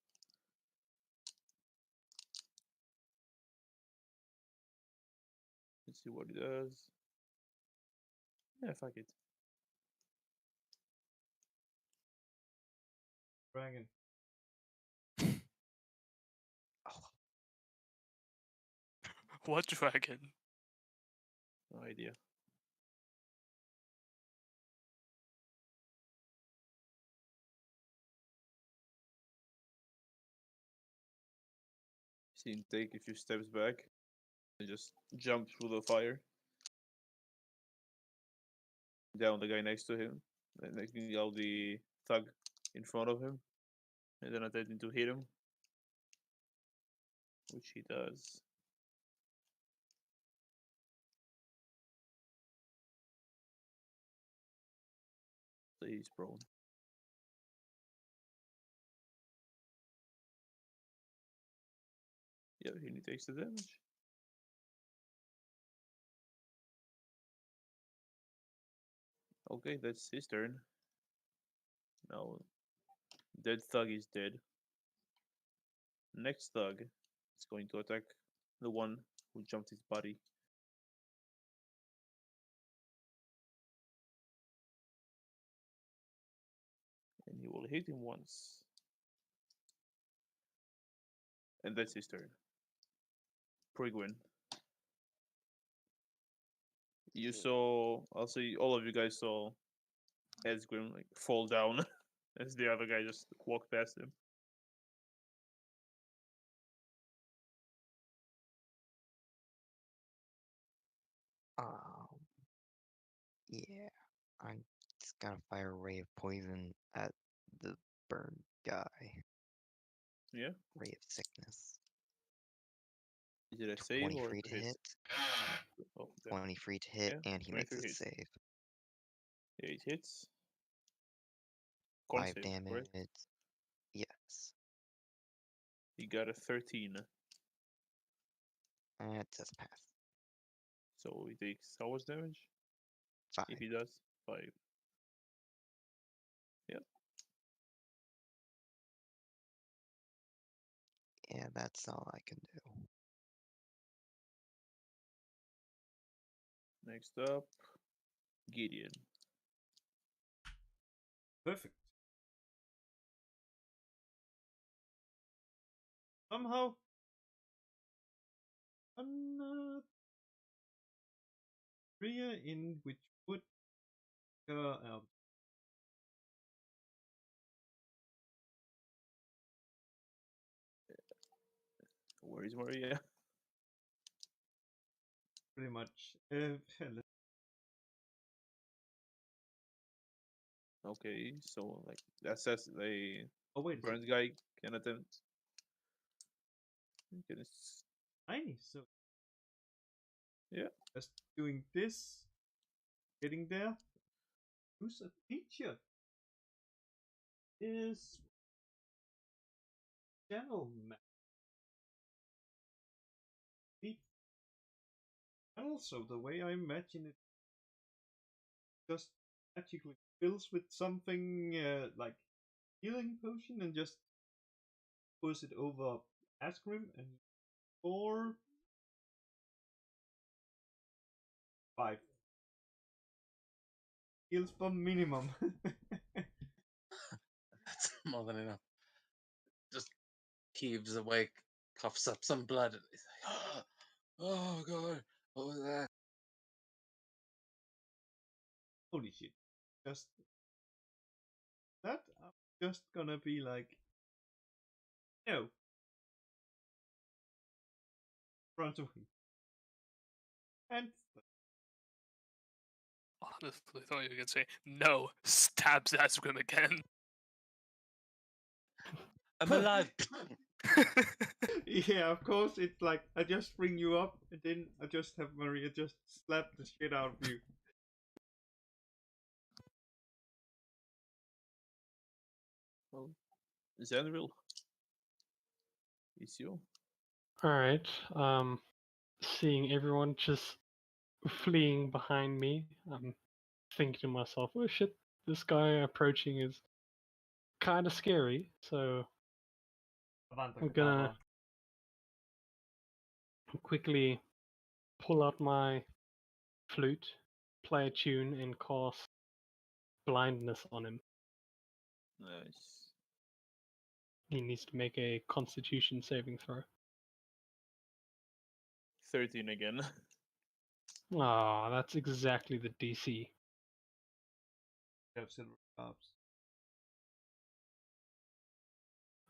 Let's see what it does. Yeah, fuck it.
Dragon.
What dragon?
No idea. See him take a few steps back and just jump through the fire. Down the guy next to him, and taking out the thug in front of him, and then attempting to hit him, which he does. So he's prone. Yeah, he takes the damage. Okay, that's his turn. Now, dead thug is dead. Next thug is going to attack the one who jumped his body. And he will hit him once. And that's his turn. Prigwin. You saw, also all of you guys saw Esgrim like fall down as the other guy just walked past him.
Yeah, I'm just gonna fire a ray of poison at the burned guy.
Yeah.
Ray of sickness.
Is it a save
20
or
free
to
to hit.
Oh, damn.
20 free to hit,
Yeah,
and he makes a
23 hits.
save.
Yeah, it hits. Con
5
save,
damage.
correct?
Yes.
He got a 13,
It says pass.
so he takes how much damage?
5.
If he does, 5. Yep.
Yeah, that's all I can do.
Next up, Gideon.
Perfect. Somehow, an area in which would
Where is Maria?
pretty much.
Okay, so like that says the
Oh wait, a second.
burnt guy can attempt. Can
Tiny. So
Yeah.
just doing this, getting there. Use a feature. Is channel map. And also the way I imagine it, just magically fills with something like healing potion and just push it over Asgrim and 4, 5 heals per minimum.
That's more than enough. Just heaves awake, coughs up some blood, and he's like, "Oh god, what was that?"
Holy shit! Just that. I'm just gonna be like, no, front of him, and
Honestly, thought you were gonna say no. Stabs Asgrim again.
I'm alive.
yeah, of course. It's like I just bring you up, and then I just have Maria just slap the shit out of you.
Well, Zenril. It's you.
Alright. Seeing everyone just fleeing behind me, I'm thinking to myself, oh shit, this guy approaching is kind of scary. So
Avanta
I'm gonna
Kedavra.
quickly pull out my flute, play a tune, and cast blindness on him.
Nice.
He needs to make a Constitution saving throw.
13 again.
Ah, that's exactly the DC.
You have silver cups.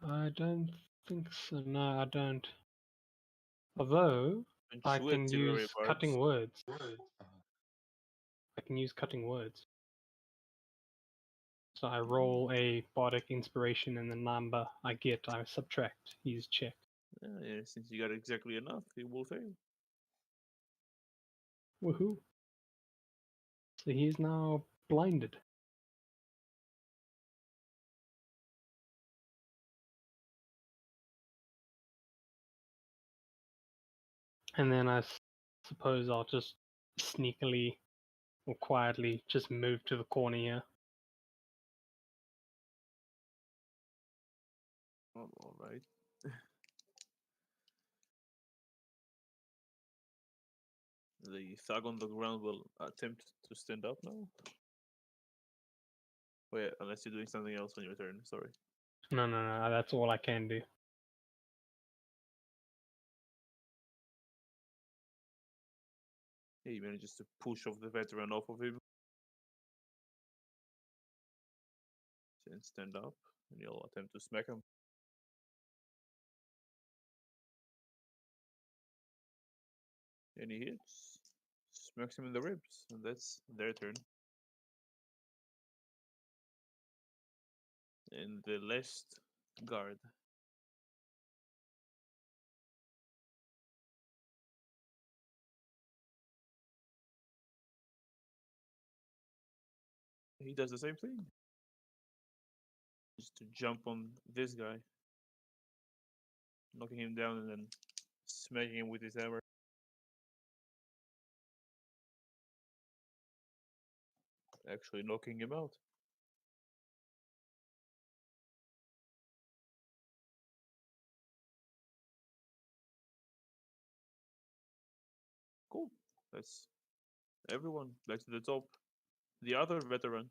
I don't think so. No, I don't. Although
And
I
shoot
can
silver
use
barbs.
cutting words. I can use cutting words. So I roll a bardic inspiration, and the number I get, I subtract his check.
Yeah, since you got exactly enough, he will fail.
Woohoo! So he's now blinded. And then I suppose I'll just sneakily or quietly just move to the corner here.
Oh, all right. The thug on the ground will attempt to stand up now. Wait, unless you're doing something else on your turn. Sorry.
No, that's all I can do.
Yeah, he manages to push off the veteran off of him. And stand up, and you'll attempt to smack him. And he hits. Smacks him in the ribs, and that's their turn. And the last guard. He does the same thing. just to jump on this guy, knocking him down and then smacking him with his hammer. Actually knocking him out. Cool. That's everyone back to the top. The other veteran,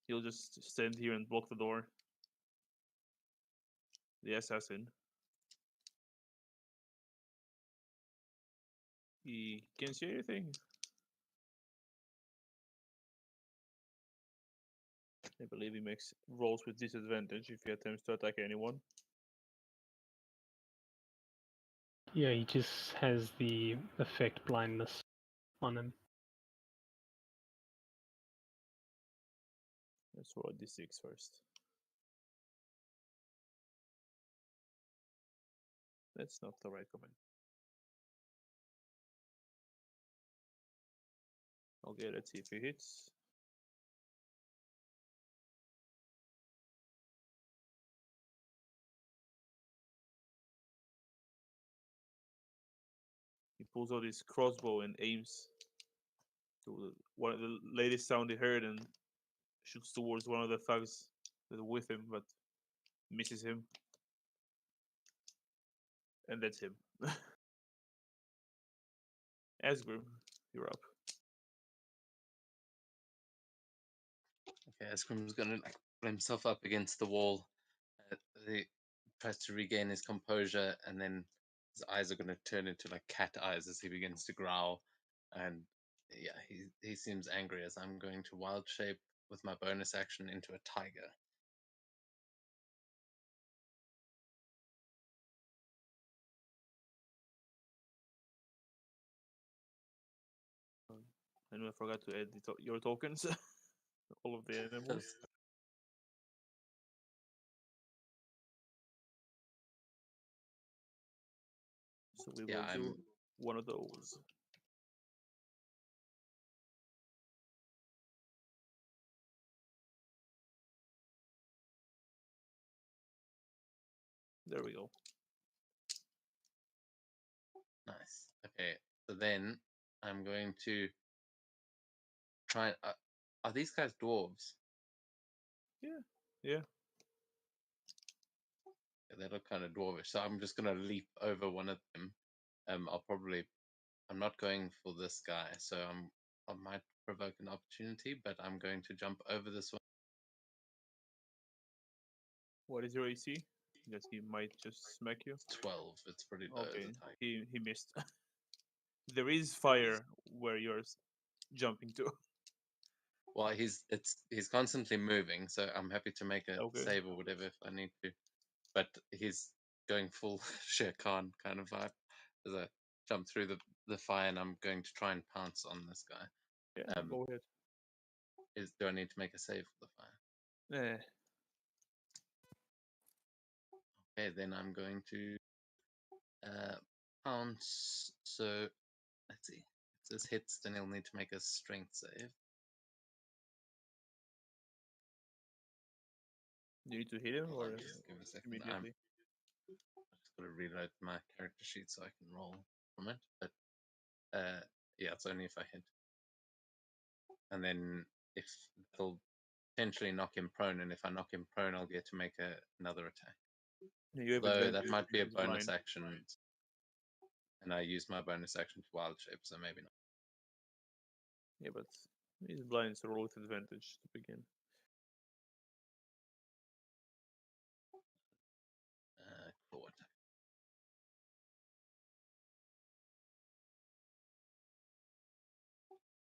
he'll just stand here and block the door. The assassin. He can't see anything. I believe he makes rolls with disadvantage if he attempts to attack anyone.
Yeah, he just has the effect blindness on him.
Let's roll a d6 first. That's not the right command. Okay, let's see if he hits. He pulls out his crossbow and aims to one of the latest sound he heard and shoots towards one of the thugs that are with him, but misses him. And that's him. Asgrim, you're up.
Okay, Asgrim's gonna like put himself up against the wall. He tries to regain his composure, and then his eyes are gonna turn into like cat eyes as he begins to growl. And yeah, he seems angry as I'm going to wild shape with my bonus action into a tiger.
And I forgot to add your tokens. All of the animals. So we
Yeah,
will do one of those. There we go.
Nice. Okay, so then I'm going to try. Are these guys dwarves?
Yeah.
Yeah, they look kind of dwarvish. So I'm just gonna leap over one of them. I'm not going for this guy, so I might provoke an opportunity, but I'm going to jump over this one.
What is your AC? That he might just smack you.
12. It's pretty low.
Okay,
As a tiger.
he missed. There is fire where you're jumping to.
Well, he's constantly moving, so I'm happy to make a
Okay.
save or whatever if I need to. But he's going full Shere Khan kind of vibe as I jump through the fire, and I'm going to try and pounce on this guy.
Yeah, go ahead.
Do I need to make a save for the fire?
Eh,
Okay, then I'm going to pounce. So let's see. If this hits, then he'll need to make a strength save.
you need to hit him
Hold
or
on, just give me a second. I'm
immediately?
just going to reload my character sheet so I can roll from it. But yeah, it's only if I hit. And then if it'll potentially knock him prone, and if I knock him prone, I'll get to make another attack.
You have
Though
advantage
that might be a
because he's
bonus
blind.
action, and I use my bonus action to wild shape, so maybe not.
Yeah, but he's blind, so roll with advantage to begin.
Claw attack.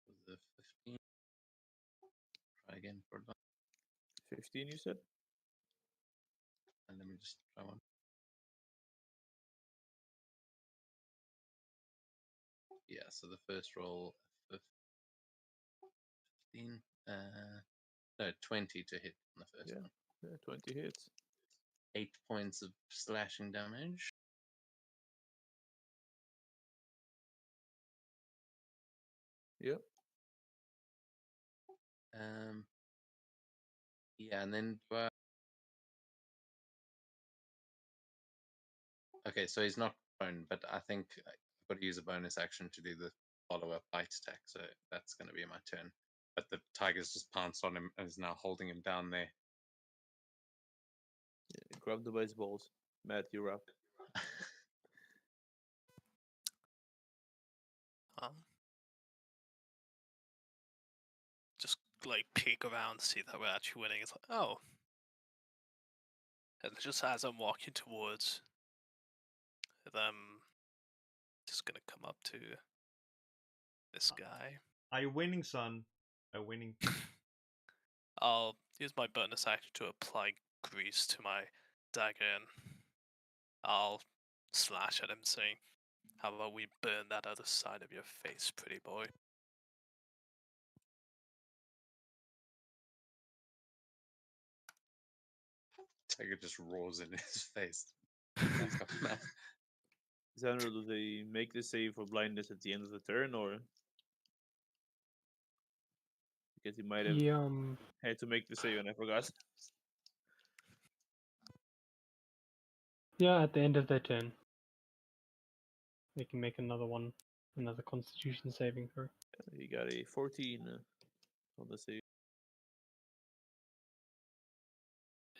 Was the 15? Try again for advantage.
15, you said?
And let me just try one. Yeah, so the first roll, 15. No, 20 to hit on the first
Yeah.
one.
Yeah, 20 hits.
8 points of slashing damage.
Yeah.
Yeah, and then okay, so he's not prone, but I think I've got to use a bonus action to do the follow-up bite attack, so that's going to be my turn. But the tiger's just pounced on him and is now holding him down there.
Grab the baseballs. Matt, you're up.
Just like peek around, see that we're actually winning. It's like, oh. And just as I'm walking towards them, just gonna come up to this guy.
Are you winning, son? Are you winning?
I'll use my bonus action to apply grease to my dagger and I'll slash at him saying, how about we burn that other side of your face, pretty boy?
Tiger just roars in his face.
Xander, do they make the save for blindness at the end of the turn, or because he might have
Yeah,
had to make the save and I forgot?
yeah, at the end of their turn, they can make another one, another Constitution saving throw.
He got a 14 on the save.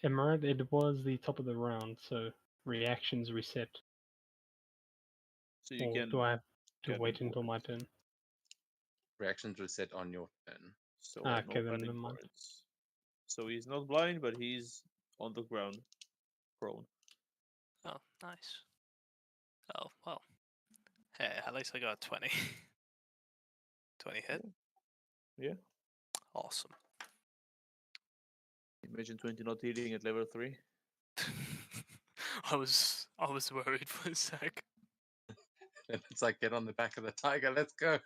Emerald, it was the top of the round, so reactions reset.
So you
Or
can.
do I have to
get
wait until
important.
my turn?
Reactions reset on your turn.
So
Okay,
no
then
cunning
never mind.
points. So he's not blind, but he's on the ground, prone.
Oh, nice. Oh, well. Hey, at least I got 20. 20 hit?
Yeah.
Awesome.
Imagine 20 not hitting at level 3.
I was worried for a sec.
And it's like, get on the back of the tiger, let's go.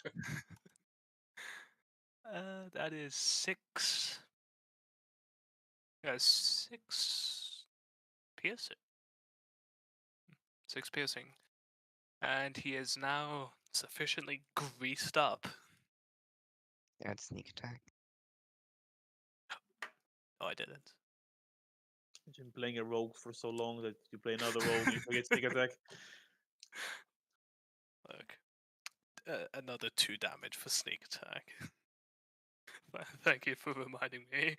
That is 6. Yeah, 6 piercing. 6 piercing. And he is now sufficiently greased up.
Add sneak attack.
Oh, I didn't.
Imagine playing a rogue for so long that you play another rogue, you forget sneak attack.
Look. Another 2 damage for sneak attack. Thank you for reminding me.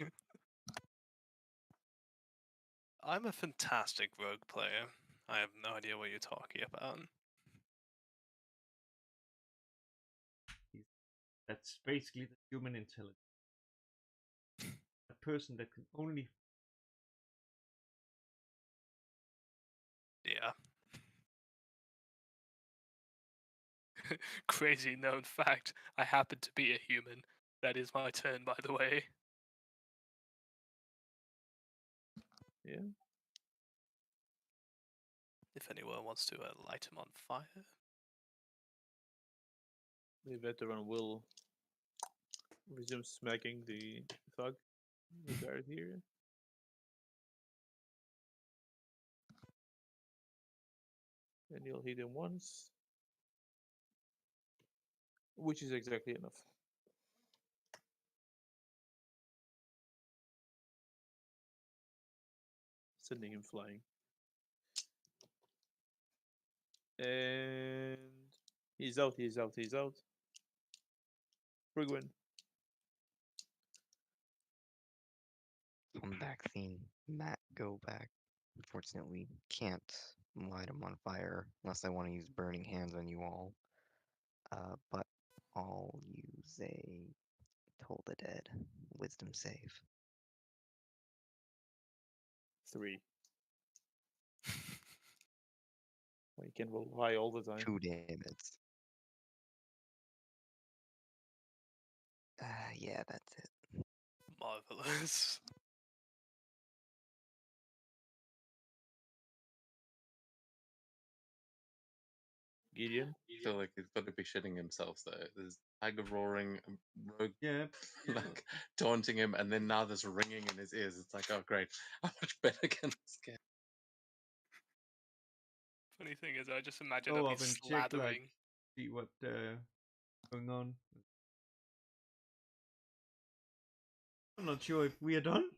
I'm a fantastic rogue player. I have no idea what you're talking about.
That's basically the human intelligence. A person that can only
Yeah. Crazy known fact. I happen to be a human. That is my turn, by the way.
Yeah.
If anyone wants to light him on fire.
The veteran will resume smacking the thug. The guard here. And you'll hit him once. Which is exactly enough. Sending him flying. And he's out, he's out, he's out. Brigwin.
Come back, Theme. Matt, go back. Unfortunately, can't light him on fire unless I want to use burning hands on you all. But I'll use a Toll the Dead wisdom save.
3. You can roll high all the time.
2 damage. Yeah, that's it.
Marvelous.
Gideon.
I feel like he's got to be shitting himself though. There's tiger roaring, rogue
yeah.
like taunting him, and then now there's ringing in his ears. It's like, oh great, how much better can this get?
Funny thing is, I just imagine
Go
him
up and check,
slathering.
like, see what going on. I'm not sure if we are done.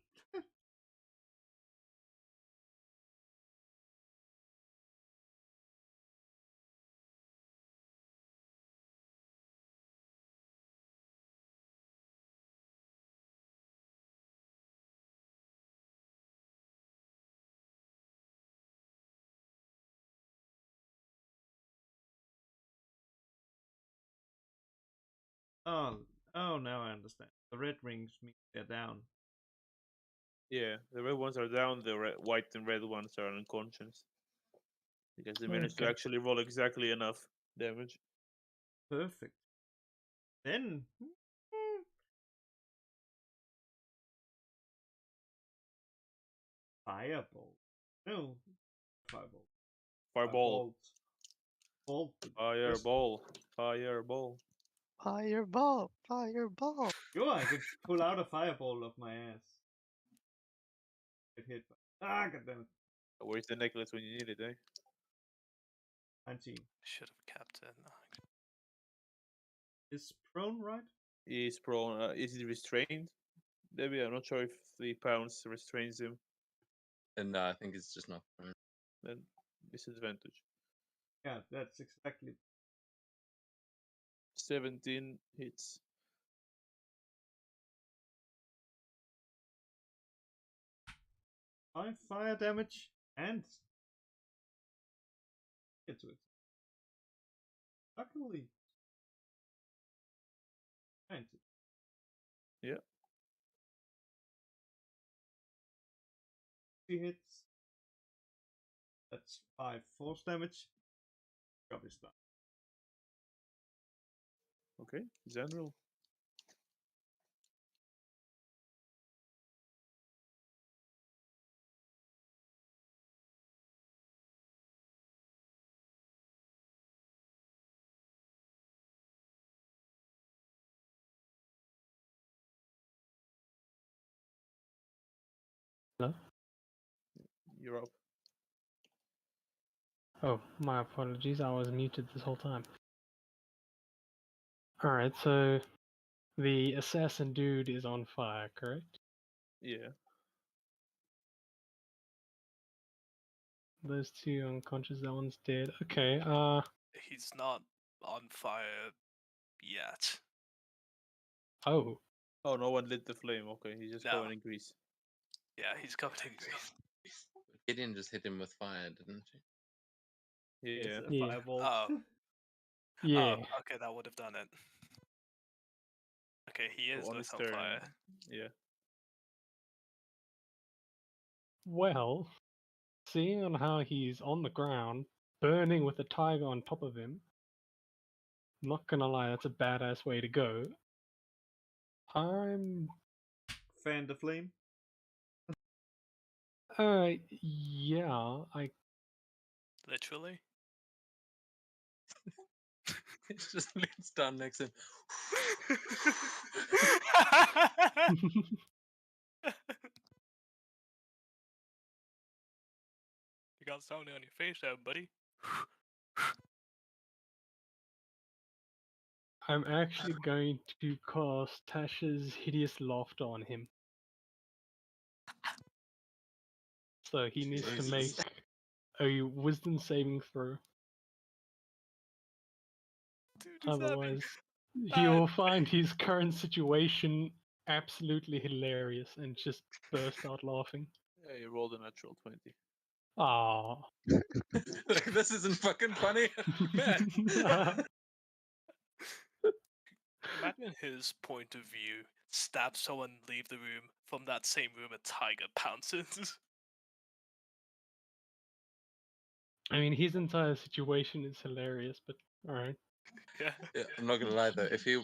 Oh, now I understand. The red rings mean they're down.
Yeah, the red ones are down. The white and red ones are unconscious because they managed to
Okay.
actually roll exactly enough damage.
Perfect. Then. Fireball. No. Fireball.
Fireball,
Bolt.
fireball, fireball.
Fireball! Fireball!
Sure, I could pull out a fireball of my ass. Get hit by. Goddammit.
Where's the necklace when you need it, eh?
19.
Should have kept it.
Is prone, right?
He is prone. Is he restrained? Maybe I'm not sure if 3 pounds restrains him.
And I think it's just not.
Then disadvantage.
Yeah, that's exactly.
17 hits.
5 fire damage and. Get to it. Luckily. 90.
Yeah.
3 hits. That's 5 force damage. Job is done.
Okay, general.
Hello?
You're up.
Oh, my apologies. I was muted this whole time. Alright, so the assassin dude is on fire, correct?
Yeah.
Those two unconscious, that one's dead. Okay,
He's not on fire yet.
oh.
Oh, no one lit the flame. Okay, he's just
No.
covered in grease.
Yeah, he's covered in grease.
Gideon just hit him with fire, didn't she?
Yeah.
It's a
Yeah.
fireball.
Oh.
Yeah.
Oh, okay, that would have done it. Okay, he is
On
lit
his
on
turn.
fire.
Yeah.
Well, seeing on how he's on the ground, burning with a tiger on top of him, not gonna lie, that's a badass way to go. I'm
Fan the flame.
yeah, I
Literally.
It just leans down next to him.
You got something on your face there, buddy.
I'm actually going to cast Tasha's Hideous Laughter on him. So he needs to make
Jesus.
a wisdom saving throw.
Dude, is that
Otherwise, he will find his current situation absolutely hilarious and just burst out laughing.
Yeah, you rolled a natural 20.
Ah.
Like, this isn't fucking funny. Man.
Imagine his point of view. Stab someone, leave the room. From that same room, a tiger pounces.
I mean, his entire situation is hilarious, but alright.
Yeah.
Yeah, I'm not gonna lie though. If he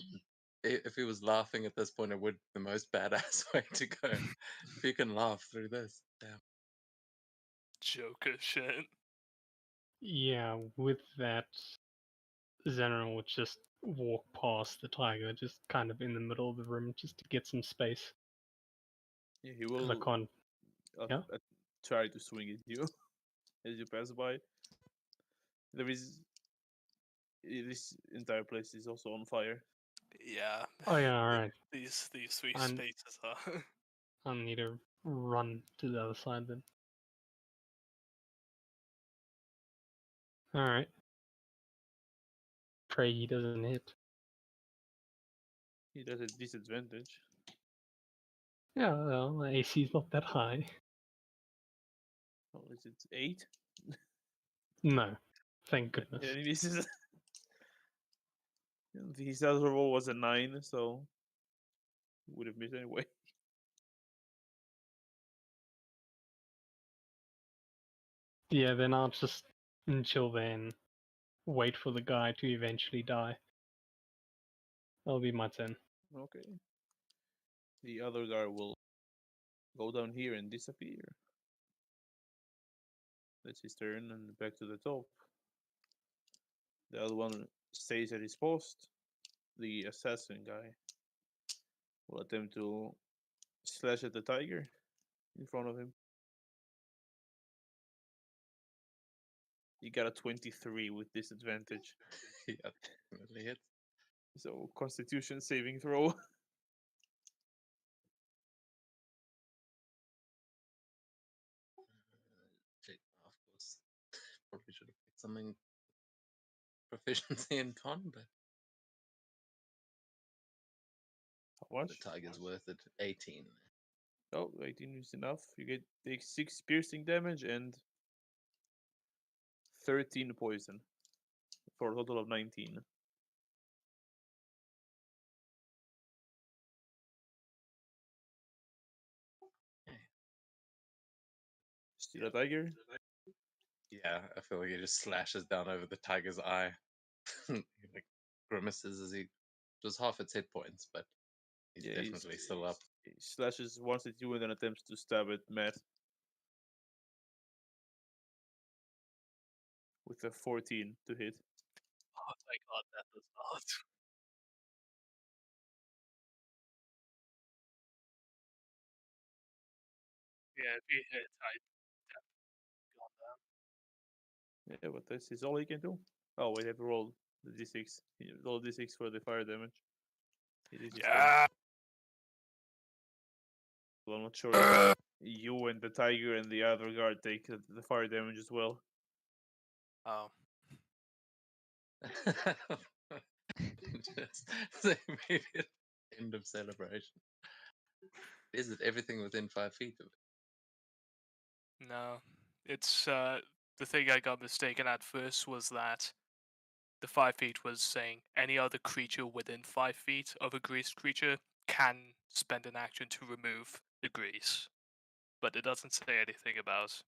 was laughing at this point, it would be the most badass way to go. If you can laugh through this, damn.
Joker shit.
Yeah, with that, Zenon would just walk past the tiger, just kind of in the middle of the room, just to get some space.
Yeah, he
'Cause I
will
can't. Yeah?
try to swing at you as you pass by. There is. This entire place is also on fire.
Yeah.
Oh yeah, alright.
These three
And-
spaces are.
I'll need to run to the other side then. Alright. Pray he doesn't hit.
He does a disadvantage.
Yeah, well, my AC's not that high.
Oh, is it 8?
No. Thank
Yeah,
goodness.
he misses. Yeah, His other roll was a 9, so would have missed anyway.
Yeah, then I'll just until then wait for the guy to eventually die. That'll be my turn.
Okay. The other guy will go down here and disappear. That's his turn, and back to the top. The other one stays at his post. The assassin guy will attempt to slash at the tiger in front of him. He got a 23 with disadvantage.
Yeah, definitely hits.
So Constitution saving throw.
Shit, of course, probably should have picked something proficiency in con, but
How much?
the tiger's worth it. 18.
Oh, 18 is enough. You take 6 piercing damage and 13 poison for a total of 19. Still a tiger?
Yeah, I feel like he just slashes down over the tiger's eye. He like grimaces as he does half its hit points, but he's
Yeah,
definitely still up.
He slashes once at you and then attempts to stab at Matt. With a 14 to hit.
Oh my god, that does not. Yeah, if he hit, I'd definitely gone down.
Yeah, but this is all he can do. Oh, wait, I have to roll the d6. Roll d6 for the fire damage. It is his turn.
Yeah.
Well, I'm not sure if you and the tiger and the other guard take the fire damage as well.
Oh.
Just the immediate end of celebration. Is it everything within 5 feet of it?
No. It's the thing I got mistaken at first was that the 5 feet was saying any other creature within 5 feet of a greased creature can spend an action to remove the grease. But it doesn't say anything about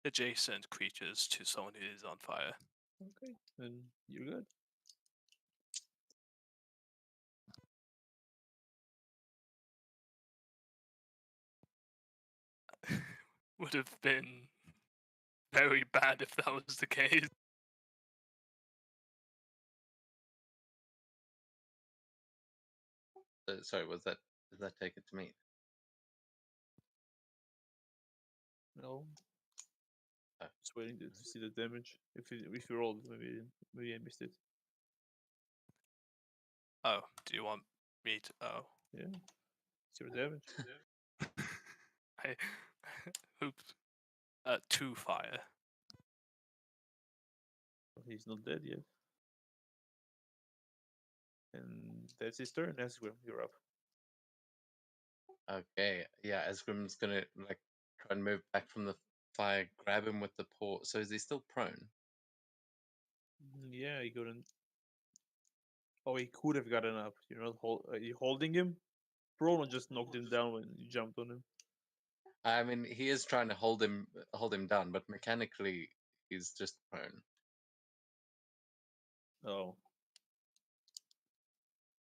adjacent creatures to someone who is on fire.
Okay, then you're good.
Would have been very bad if that was the case.
Sorry, does that take it to me?
No.
Oh.
Just waiting to see the damage. If you rolled, maybe I missed it.
Oh, do you want me to? Oh.
Yeah. It's your damage.
I oops. 2 fire.
He's not dead yet. And that's his turn. Asgrim, you're up.
Okay, yeah, Esgrim's gonna like try and move back from the fire, grab him with the paw. So is he still prone?
Yeah, he couldn't. Oh, he could have gotten up. You're not are you holding him? Prone just knocked him down when you jumped on him.
I mean, he is trying to hold him down, but mechanically he's just prone.
Oh.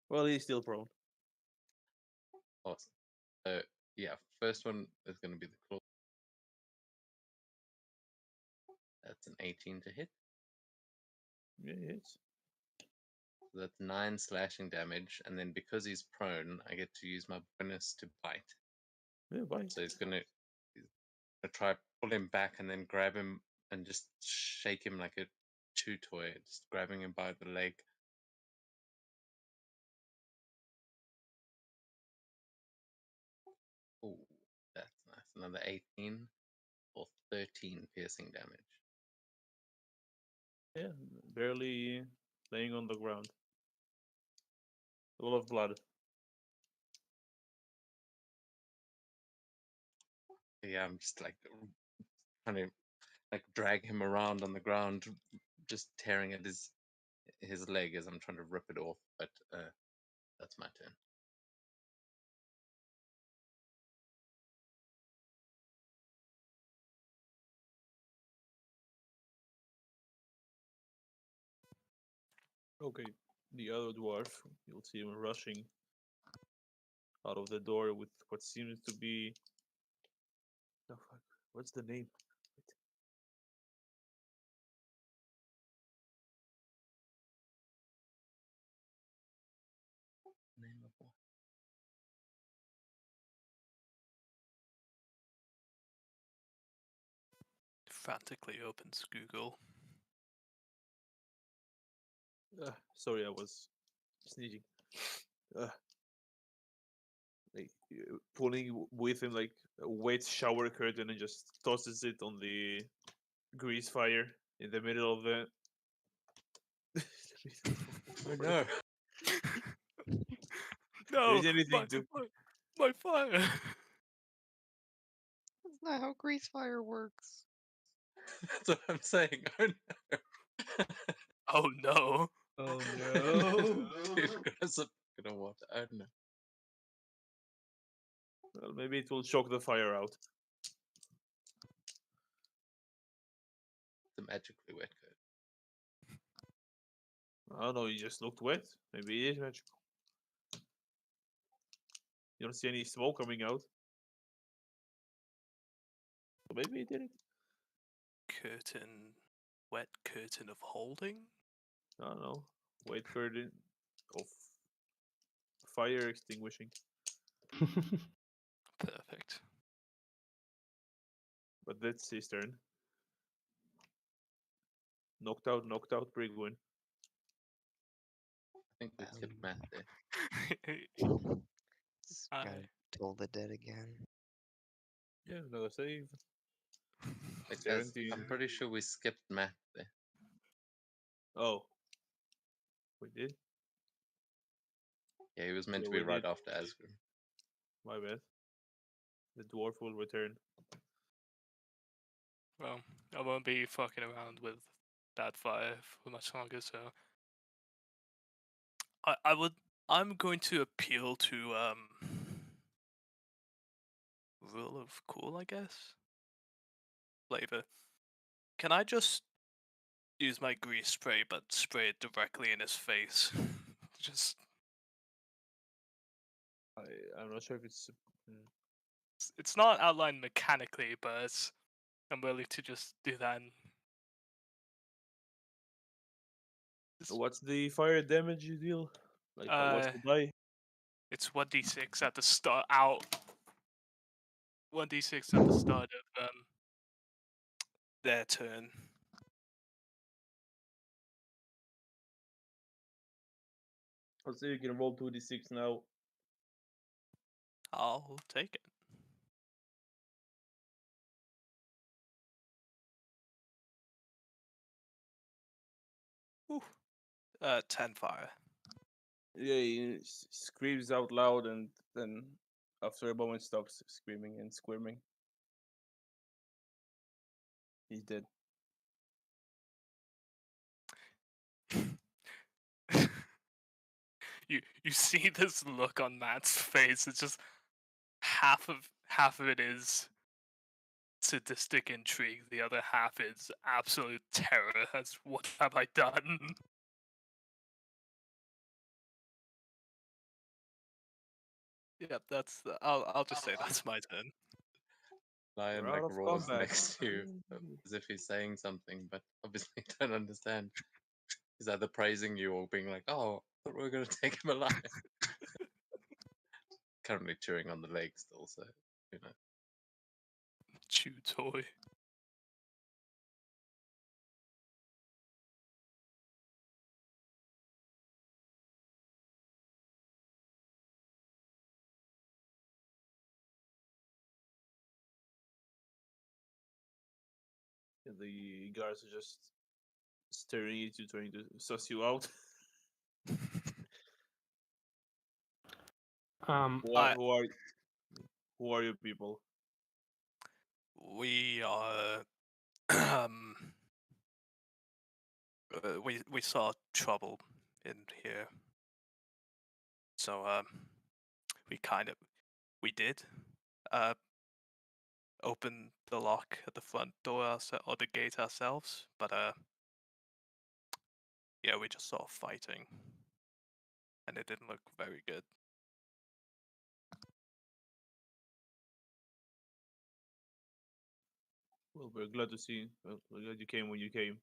Well, he's still prone.
Awesome. So yeah, first one is going to be the claw. That's an 18 to hit.
Yeah, he hits.
So that's 9 slashing damage, and then because he's prone, I get to use my bonus to bite.
Yeah, bite.
So he's gonna try pull him back and then grab him and just shake him like a chew toy, just grabbing him by the leg. Oh, that's nice. Another 18 or 13 piercing damage.
Yeah, barely laying on the ground. A lot of blood.
Yeah, I'm just like trying to like drag him around on the ground, just tearing at his his leg as I'm trying to rip it off, but that's my turn.
Okay, the other dwarf, you'll see him rushing out of the door with what seems to be. Oh, fuck. What's the name? Wait.
Name of what?
Frantically opens Google.
Sorry, I was sneezing. Like pulling with him like a wet shower curtain and just tosses it on the grease fire in the middle of the.
Oh no!
No,
Is anything to?
my fire.
That's not how grease fire works.
That's what I'm saying. Oh no!
Oh no.
Oh no!
You've got some fucking water. Oh no!
Well, maybe it will choke the fire out.
It's a magically wet curtain.
I don't know. He just looked wet. Maybe it is magical. You don't see any smoke coming out. So maybe he did it.
Curtain, wet curtain of holding.
I don't know. Wet curtain of fire extinguishing.
Perfect.
But that's his turn. Knocked out, Brigwin.
I think we skipped Matt there.
Just
I-
gonna toll the dead again.
Yeah, another save.
Like, guys,
17.
I'm pretty sure we skipped Matt there.
Oh. We did?
Yeah, he was meant
Yeah,
to be
we
right
did.
after Asgrim.
My bad. The dwarf will return.
Well, I won't be fucking around with that fire for much longer, so I'm going to appeal to rule of cool, I guess. Flavor. Can I just use my grease spray but spray it directly in his face? Just
I'm not sure if it's.
it's not outlined mechanically, but I'm willing to just do that.
What's the fire damage you deal? Like, what's the die?
It's 1d6 at the start. 1d6 at the start of their turn.
I'll say you can roll 2d6 now.
I'll take it. Whew. 10 fire.
Yeah, he screams out loud and then after a moment stops screaming and squirming. He's dead.
You see this look on Matt's face. It's just half of it is sadistic intrigue. The other half is absolute terror. As what have I done? Yep, that's. I'll just say that's my turn.
Lion
You're out
like
of
roars
combat.
next to you as if he's saying something, but obviously don't understand. He's either praising you or being like, "Oh, I thought we were gonna take him alive." Currently chewing on the leg still, so you know.
Chew toy.
And the guards are just staring at you, trying to suss you out.
I-
Who are you people?
We are we saw trouble in here, so we did uh open the lock at the front door or the gate ourselves, but yeah, we just saw fighting, and it didn't look very good.
Well, we're glad to see. Well, we're glad you came when you came.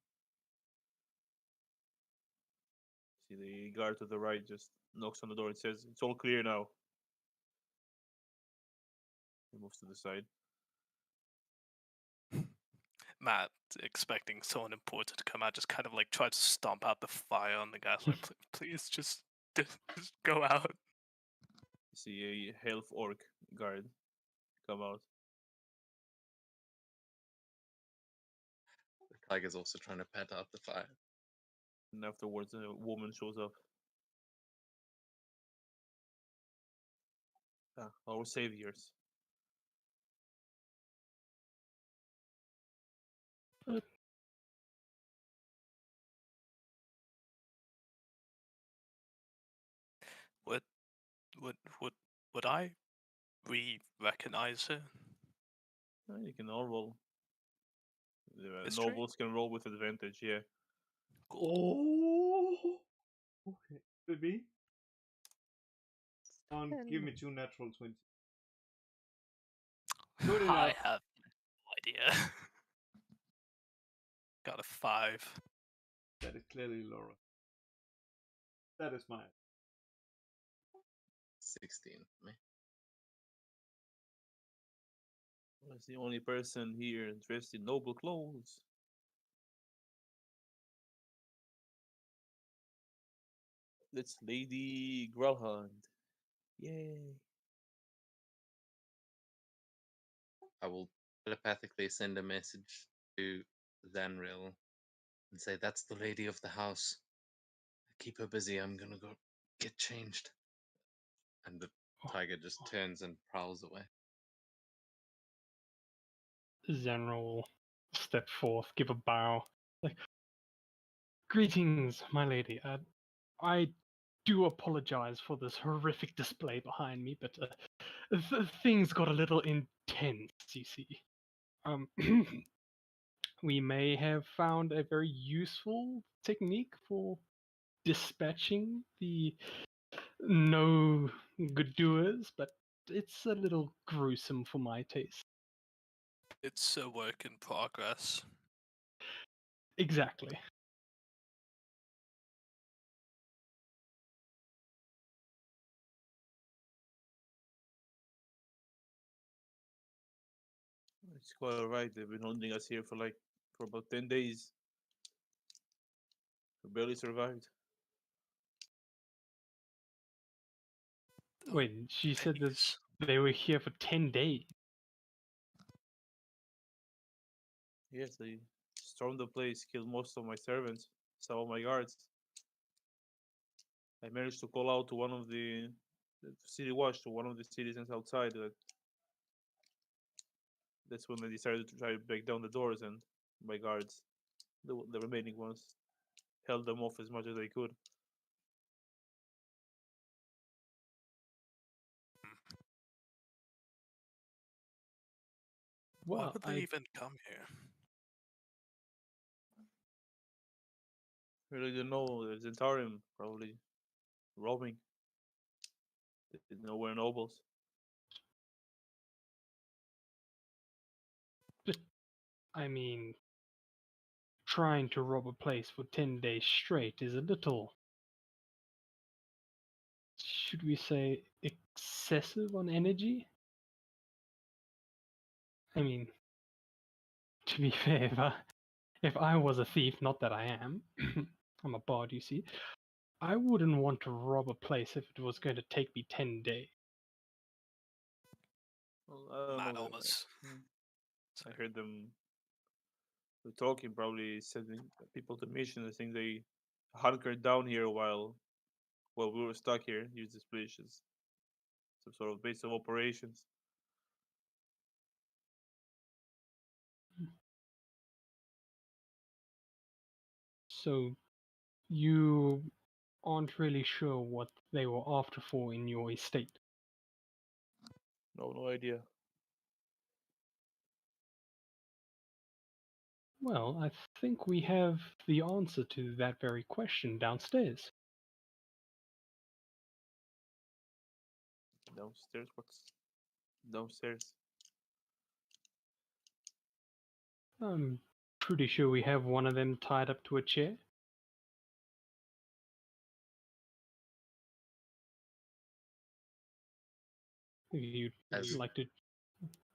See the guard to the right just knocks on the door and says, "It's all clear now." He moves to the side.
Matt, expecting someone important to come out, just kind of like tried to stomp out the fire on the guys. Like, please, just go out.
You see a half orc guard come out.
The tiger's also trying to pat out the fire.
And afterwards, a woman shows up. Our saviors.
Would would I recognize her?
You can all roll. The
History?
nobles can roll with advantage, yeah.
Oh. Okay. Could be. Give me 2 natural 20. Good
I
enough.
have no idea. Got a 5.
That is clearly Laura. That is mine.
16 for me.
That's the only person here dressed in noble clothes. That's Lady Gralhand. Yay.
I will telepathically send a message to Zanril and say, "That's the lady of the house. Keep her busy. I'm gonna go get changed." And the tiger just turns and prowls away.
Zenra will step forth, give a bow. Like, greetings, my lady. I do apologize for this horrific display behind me, but things got a little intense, you see. We may have found a very useful technique for dispatching the no good doers, but it's a little gruesome for my taste.
It's a work in progress.
Exactly.
It's quite alright. They've been holding us here for about 10 days. We barely survived.
Wait, she said that
Days.
they were here for 10 days.
Yes, they stormed the place, killed most of my servants, some of my guards. I managed to call out to one of the city watch, to one of the citizens outside. That's when they decided to try to break down the doors, and my guards, the remaining ones, held them off as much as they could.
Why
Well,
would they even come here?
Really don't know. There's Zentarim probably roaming. They didn't know we're nobles.
I mean, trying to rob a place for 10 days straight is a little, should we say, excessive on energy? I mean, to be fair, if I was a thief, not that I am, I'm a bard, you see, I wouldn't want to rob a place if it was going to take me 10 days.
Well, I don't
Mad
know.
almost.
I heard them talking, probably sending people to mission. I think they hunkered down here while we were stuck here. Used this place as some sort of base of operations.
So you aren't really sure what they were after for in your estate.
No idea.
Well, I think we have the answer to that very question downstairs.
Downstairs? What's downstairs?
I'm pretty sure we have one of them tied up to a chair. If you'd
As-
like to.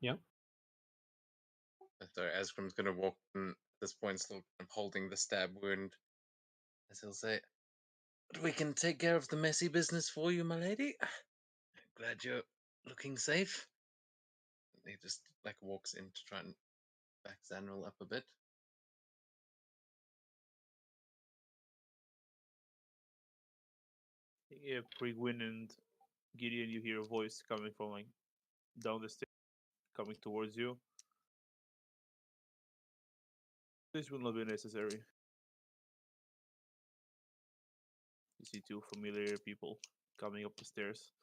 Yep.
Sorry, Asgrim's going to walk in at this point, still kind of holding the stab wound, as he'll say, "But we can take care of the messy business for you, my lady. Glad you're looking safe." He just like walks in to try and back Zanril up a bit.
Yeah, Prigwin and Gideon, you hear a voice coming from like down the stairs, coming towards you. This will not be necessary. You see two familiar people coming up the stairs.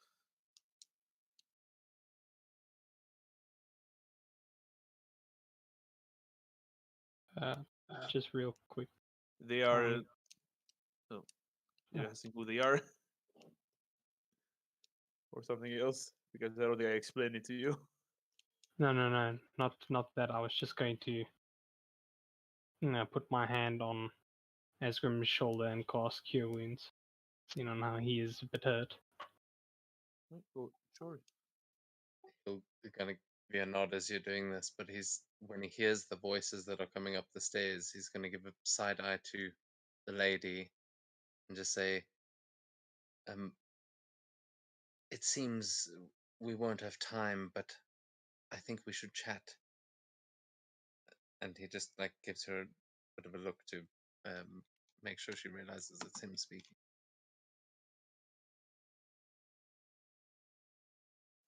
Just real quick.
They are.
Um,
Oh, you're asking who they are, or something else? Because I don't think I explained it to you.
No, not that. I was just going to, put my hand on Asgrim's shoulder and cast Cure Wounds. Now he is a bit hurt.
Oh, sure.
He'll kind of give you a nod as you're doing this, but when he hears the voices that are coming up the stairs, he's going to give a side eye to the lady and just say, "It seems we won't have time, but I think we should chat." And he just like gives her a bit of a look to make sure she realizes it's him speaking.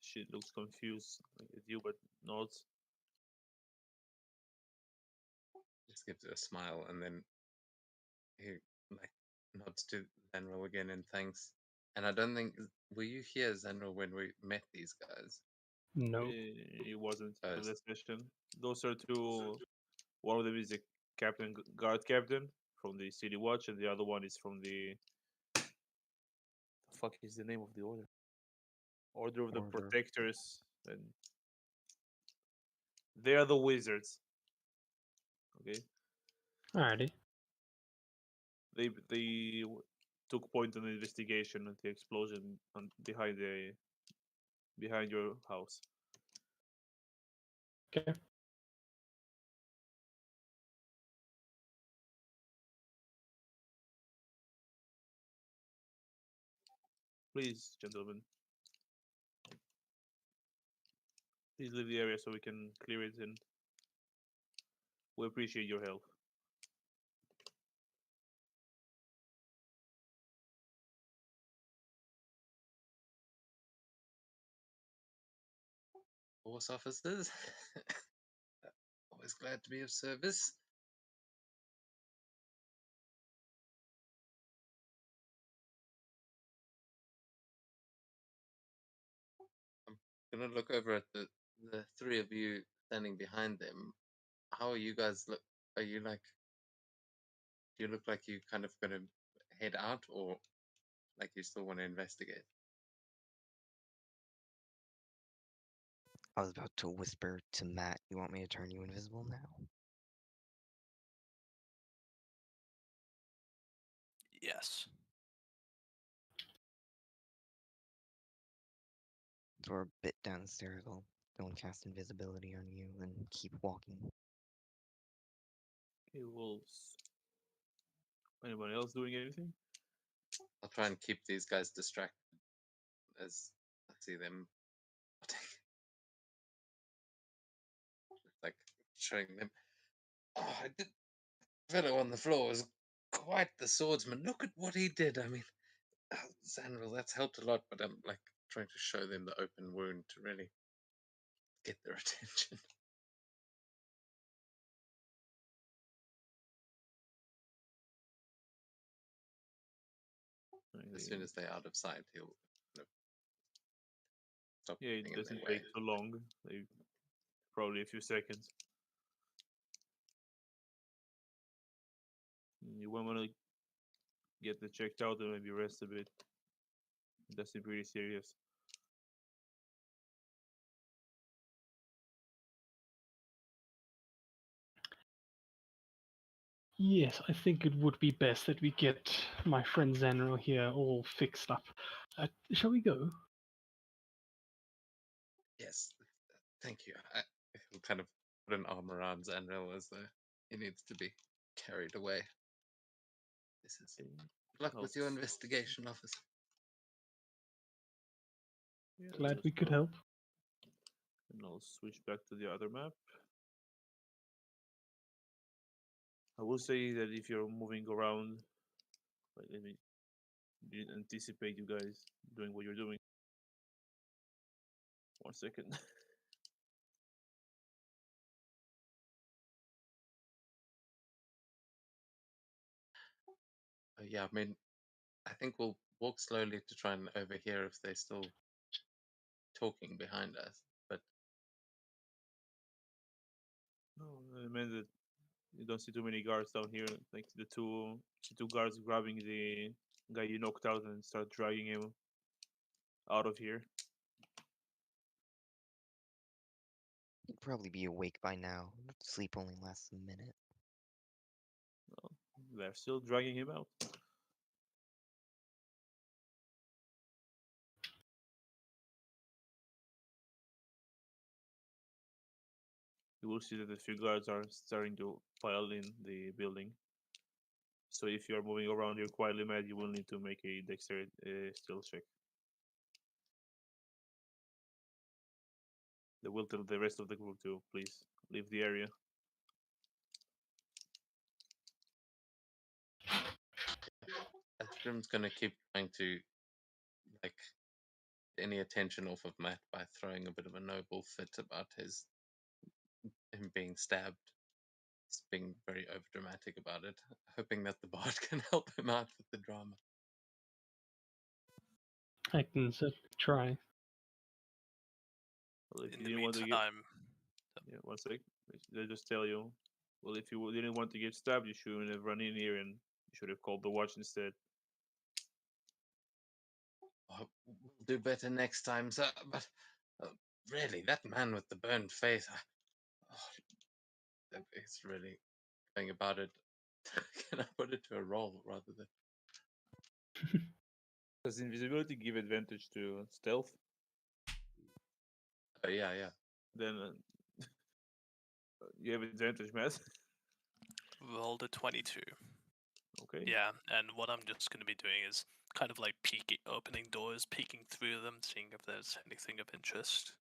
She looks confused at you, but nods.
Just gives her a smile, and then he like nods to Zenril again and thanks. And I don't think were you here, Zenril, when we met these guys?
No.
He wasn't in
Guys.
that session. Those are two. One of them is the captain, guard captain from the city watch, and the other one is from the fuck is the name of the order? Order of the
Order.
Protectors, and they are the wizards. Okay,
Alrighty.
they took point in the investigation at the explosion behind your house.
Okay.
Please, gentlemen, please leave the area so we can clear it, and we appreciate your help.
Force officers. Always glad to be of service. I'm gonna look over at the three of you standing behind them. How are you guys look? Are you like? Do you look like you kind of gonna head out, or like you still want to investigate?
I was about to whisper to Matt, "You want me to turn you invisible now?"
Yes.
So we're a bit downstairs. I'll go and cast invisibility on you and keep walking.
Okay, wolves. Anyone else doing anything?
I'll try and keep these guys distracted as I see them like showing them. Oh, I did. Fellow on the floor is quite the swordsman. Look at what he did. I mean, Zanril, that's helped a lot, but I'm like trying to show them the open wound to really get their attention. as soon as they're out of sight, he'll kind of stop
Yeah,
getting
it
in
doesn't
their way.
take too long. Like, probably a few seconds. You want to get the checked out and maybe rest a bit. That's pretty serious.
Yes, I think it would be best that we get my friend Zenro here all fixed up. Shall we go?
Yes, thank you. He'll kind of put an arm around Zanril as he needs to be carried away. This is
Okay.
good luck
I'll
with your
s-
investigation, officer.
Yeah,
Glad
let's
we could
go.
help.
And I'll switch back to the other map. I will say that if you're moving around, like, let me didn't anticipate you guys doing what you're doing. 1 second.
Yeah, I mean, I think we'll walk slowly to try and overhear if they're still talking behind us. But
No, I meant that you don't see too many guards down here. Like the two guards grabbing the guy you knocked out and start dragging him out of here.
He'd probably be awake by now. Sleep only lasts a minute.
Well, they're still dragging him out. You will see that a few guards are starting to pile in the building. So if you are moving around, you're quietly mad, you will need to make a dexterity skill check. They will tell the rest of the group to please leave the area.
Astrim's gonna keep trying to like any attention off of Matt by throwing a bit of a noble fit about him being stabbed. He's being very overdramatic about it, hoping that the bard can help him out with the drama.
I can certainly try.
Well, if
In
you
the
didn't want to get,
meantime,
yeah, 1 sec. They just tell you, well, if you didn't want to get stabbed, you shouldn't have run in here and you should have called the watch instead.
Oh, we'll do better next time, sir. But really, that man with the burned face, it's really going about it. Can I put it to a roll rather than?
Does invisibility give advantage to stealth?
Oh yeah, yeah.
Then you have advantage, Matt.
rolled a 22.
Okay.
Yeah, and what I'm just going to be doing is kind of like opening doors, peeking through them, seeing if there's anything of interest.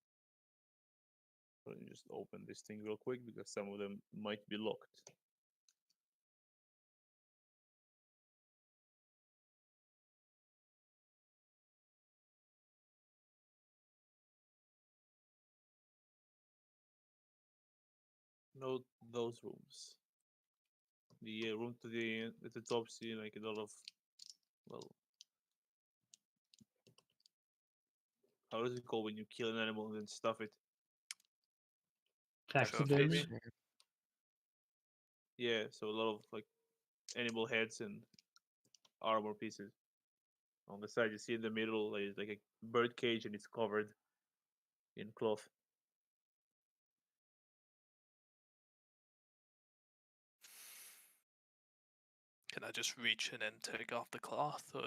Let me just open this thing real quick because some of them might be locked. Note those rooms. The room to the at the top see like a lot of, well, how is it called when you kill an animal and then stuff it?
Taxidermy.
Trophies.
Yeah, so a lot of like animal heads and armor pieces. On the side, you see in the middle is like a bird cage and it's covered in cloth.
Can I just reach in and take off the cloth, or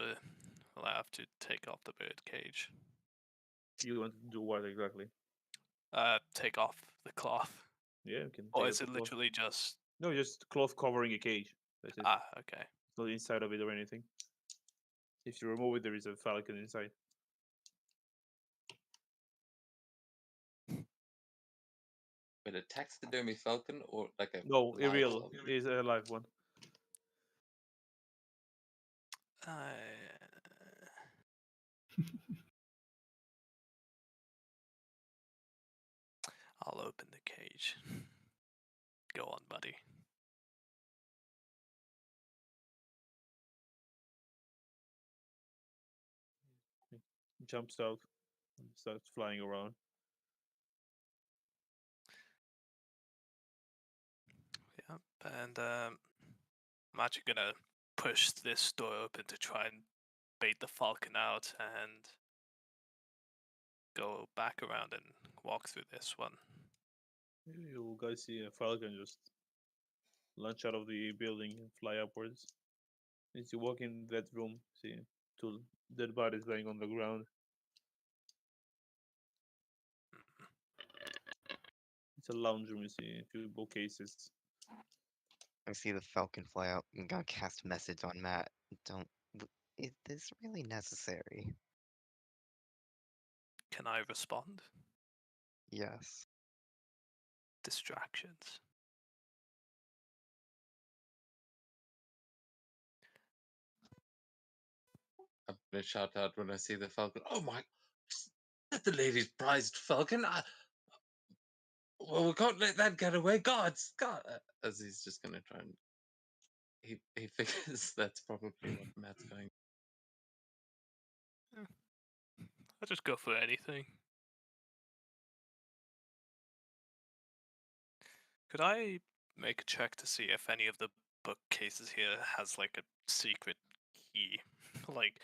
will I have to take off the bird cage?
You want to do what exactly?
Take off the cloth.
Yeah, you can.
Or
take
is
off
it
the cloth.
literally just...
No, just cloth covering a cage. That's it.
okay.
It's not inside of it or anything. If you remove it, there is a falcon inside.
But a taxidermy falcon or like a
No, a
live
real
falcon?
is a live one.
I'll open the cage. Go on, buddy.
jumps out and starts flying around.
Yep. And I'm actually gonna push this door open to try and bait the falcon out and go back around and walk through this one.
You guys see a falcon just launch out of the building and fly upwards. As you walk in that room, see two dead bodies lying on the ground. It's a lounge room. You see a few bookcases.
I see the falcon fly out. I'm gonna cast message on Matt. Don't. Is this really necessary?
Can I respond?
Yes.
Distractions.
I'm gonna shout out when I see the falcon. Oh my! Is that the lady's prized falcon? Well, we can't let that get away. Gods, God! As he's just gonna try and he figures that's probably what Matt's going.
I'll just go for anything. Could I make a check to see if any of the bookcases here has like a secret key? Like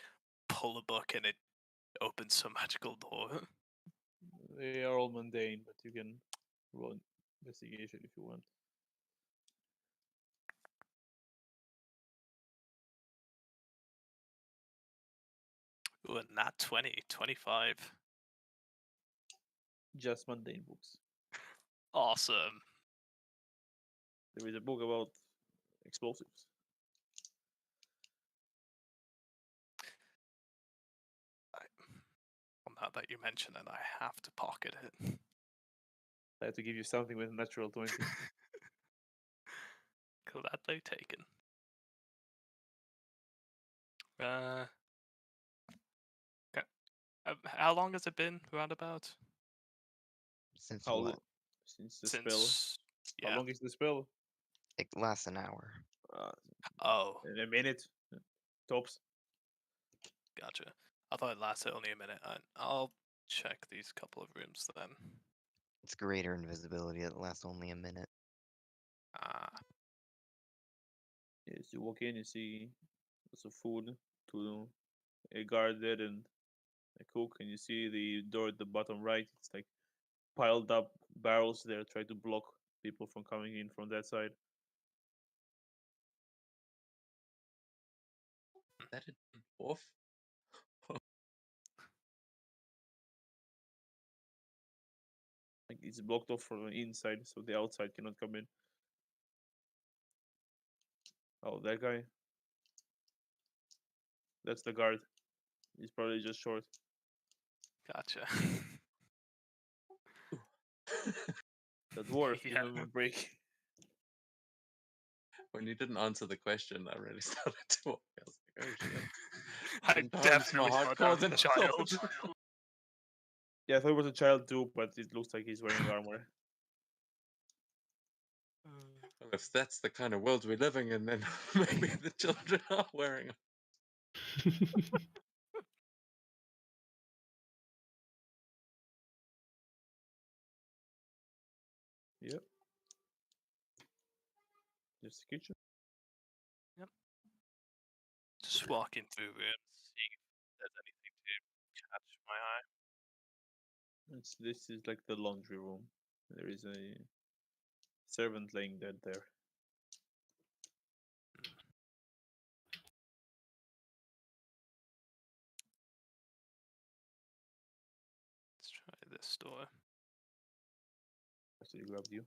pull a book and it opens some magical door.
They are all mundane, but you can roll investigation if you want.
Ooh, and that 20, 25.
Just mundane books.
Awesome.
There is a book about explosives.
Well, now that you mention it, I have to pocket it.
I have to give you something with a natural 20.
Gladly taken. Okay. How long has it been, roundabout?
Since
How
what?
lo- Since the spell?
Since
How
yeah.
long is the spell?
It lasts an hour.
Oh,
In a minute, tops.
gotcha. I thought it lasted only a minute. I'll check these couple of rooms then.
It's greater invisibility. It lasts only a minute.
Ah,
Yes, you walk in, you see lots of food, to a guard there and a cook, and you see the door at the bottom right. It's like piled up barrels there, try to block people from coming in from that side.
Is that a dwarf?
Like it's blocked off from the inside, so the outside cannot come in. Oh, that guy. That's the guard. He's probably just short.
gotcha.
The dwarf,
Yeah.
remember break.
When you didn't answer the question, I really started to walk. I was like, oh shit.
I
10 times
definitely
more
thought
hardcore
that was
than
a
I
child.
thought.
Yeah, I thought it was a child too, but it looks like he's wearing armor.
Well, if that's the kind of world we're living in, then maybe the children are wearing them.
Yep. Just the kitchen.
Just walking through rooms, seeing if there's anything to catch my eye.
This is like the laundry room. There is a servant laying dead there.
Let's try this door.
Actually grabbed you.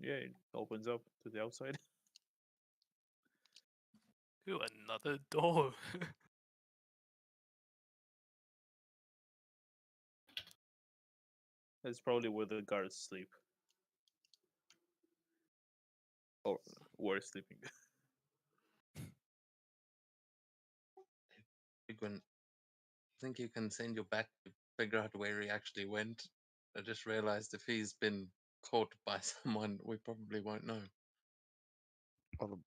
Yeah, it opens up to the outside.
Ooh, another door.
That's probably where the guards sleep. Or were sleeping.
Gwen, I think you can send your back to figure out where he actually went. I just realized if he's been caught by someone, we probably won't know.
Well,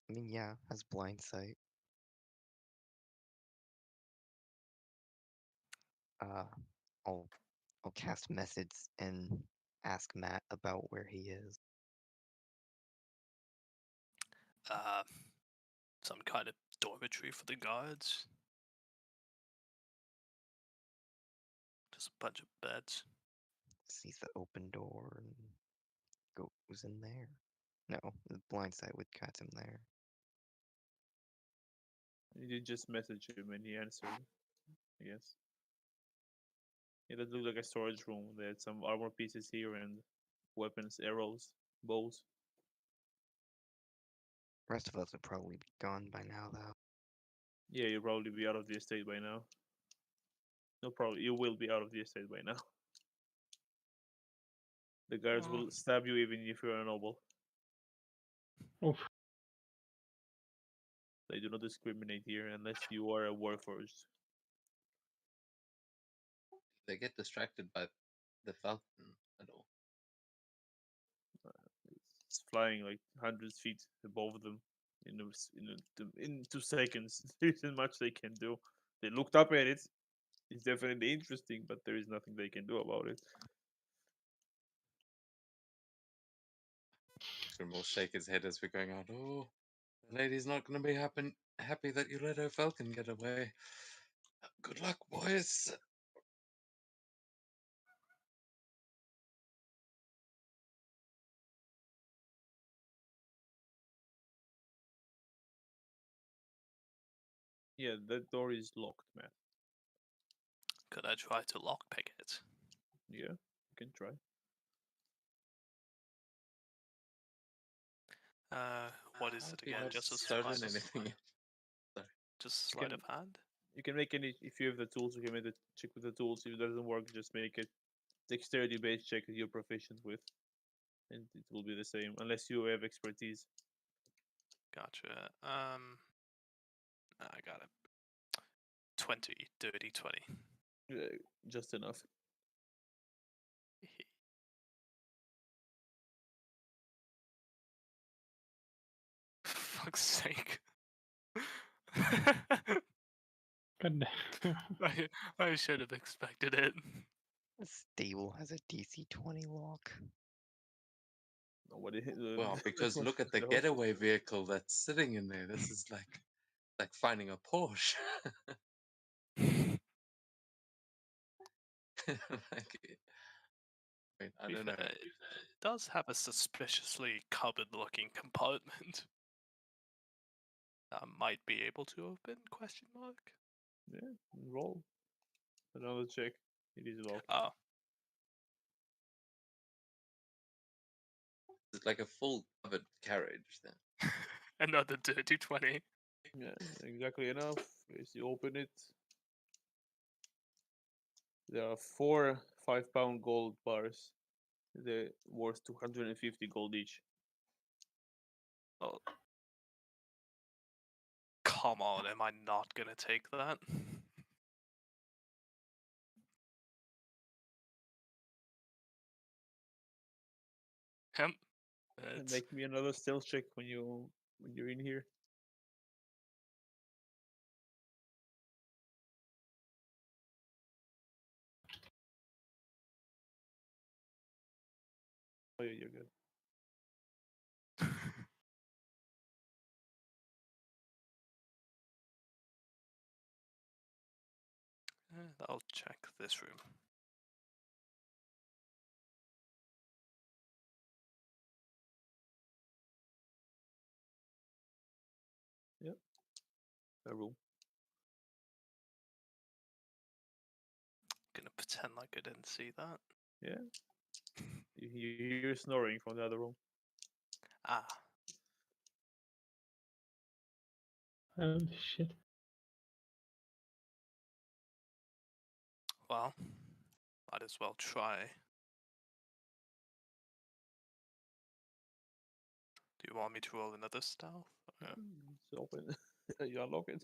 I mean, yeah, has blind sight. Uh, I'll I'll cast methods and ask Matt about where he is.
Some kind of dormitory for the guards. Just a bunch of beds.
Sees the open door and goes in there. No, the blind sight would catch him there.
You did just message him and he answered, I guess. It does look like a storage room. They had some armor pieces here and weapons, arrows, bows.
Rest of us would probably be gone by now, though.
Yeah, you'll probably be out of the estate by now. No problem. You will be out of the estate by now. The guards will stab you even if you're a noble.
Oof.
They do not discriminate here unless you are a warforged.
They get distracted by the falcon at all.
It's flying like hundreds feet above them in 2 seconds. There isn't much they can do. They looked up at it. It's definitely interesting, but there is nothing they can do about it.
Grim will shake his head as we're going out. Oh, the lady's not going to be happy that you let her falcon get away. Good luck, boys.
Yeah, that door is locked, man.
Could I try to lockpick it?
Yeah, you can try.
What is it
Be
again?
not
Just a
certain
sleight of,
anything.
just a
You
sleight
can-
of hand?
You can make any if you have the tools. You can make the check with the tools. If it doesn't work, just make a dexterity-based check that you're proficient with, and it will be the same unless you have expertise.
Gotcha. I got it. 20, dirty 20.
Just enough.
Fuck's sake.
God damn.
I should have expected it.
The stable has a DC 20 lock.
Nobody.
Well, because look at the
host-
getaway vehicle that's sitting in there. This is like finding a Porsche. Like, wait, I
To be
don't know.
fair, it does have a suspiciously cupboard-looking compartment. That might be able to have been, question mark?
Yeah, roll another check. It is locked.
Oh,
It's like a full covered carriage then.
another dirty 20.
Yeah, exactly enough. As you open it, there are 4 5-pound gold bars. They're worth 250 gold each.
Oh. Come on, am I not gonna take that? Yep.
And
It's,
make me another stealth check when you're in here. Oh yeah, you're good.
I'll check this room.
A room.
Gonna pretend like I didn't see that.
Yeah. You hear snoring from the other room.
Ah,
Holy shit.
well, might as well try. Do you want me to roll another stealth?
It's open. You unlock it.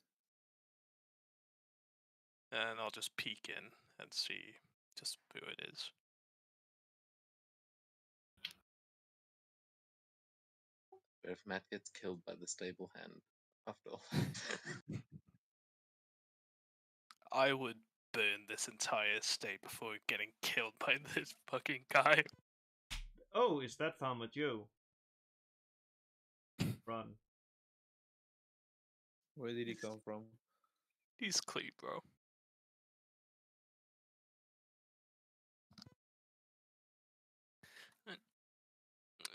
And I'll just peek in and see just who it is.
But if Matt gets killed by the stable hand, after all.
I would burn this entire estate before getting killed by this fucking guy.
Oh, is that Farmer Joe? Run.
Where did he come from?
He's clean, bro.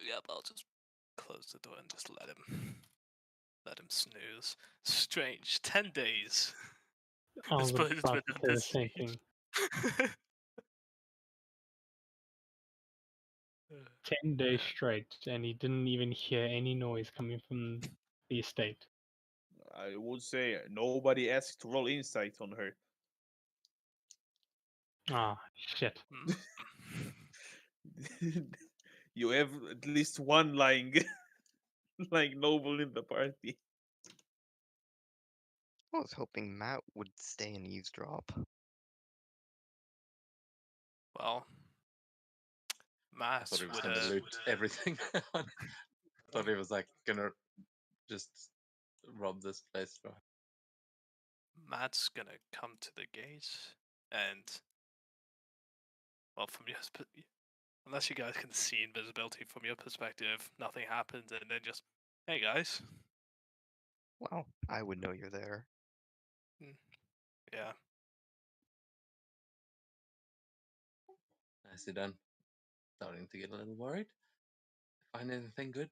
Yep, I'll just close the door and just let him snooze. Strange. 10 days.
I was
This place has
about
been
to
under
say the same
siege.
thing. 10 days straight, and he didn't even hear any noise coming from the estate.
I would say nobody asked to roll insight on her.
Ah, shit.
You have at least one lying lying noble in the party.
I was hoping Matt would stay and eavesdrop.
Well,
I
Matt
thought he was
would
gonna loot everything. I thought he was like gonna just rob this place.
Matt's gonna come to the gate and, well, from your unless you guys can see invisibility from your perspective, nothing happens, and then just, hey guys.
Well, I would know you're there.
Yeah.
Nicely done. Starting to get a little worried. Find anything good?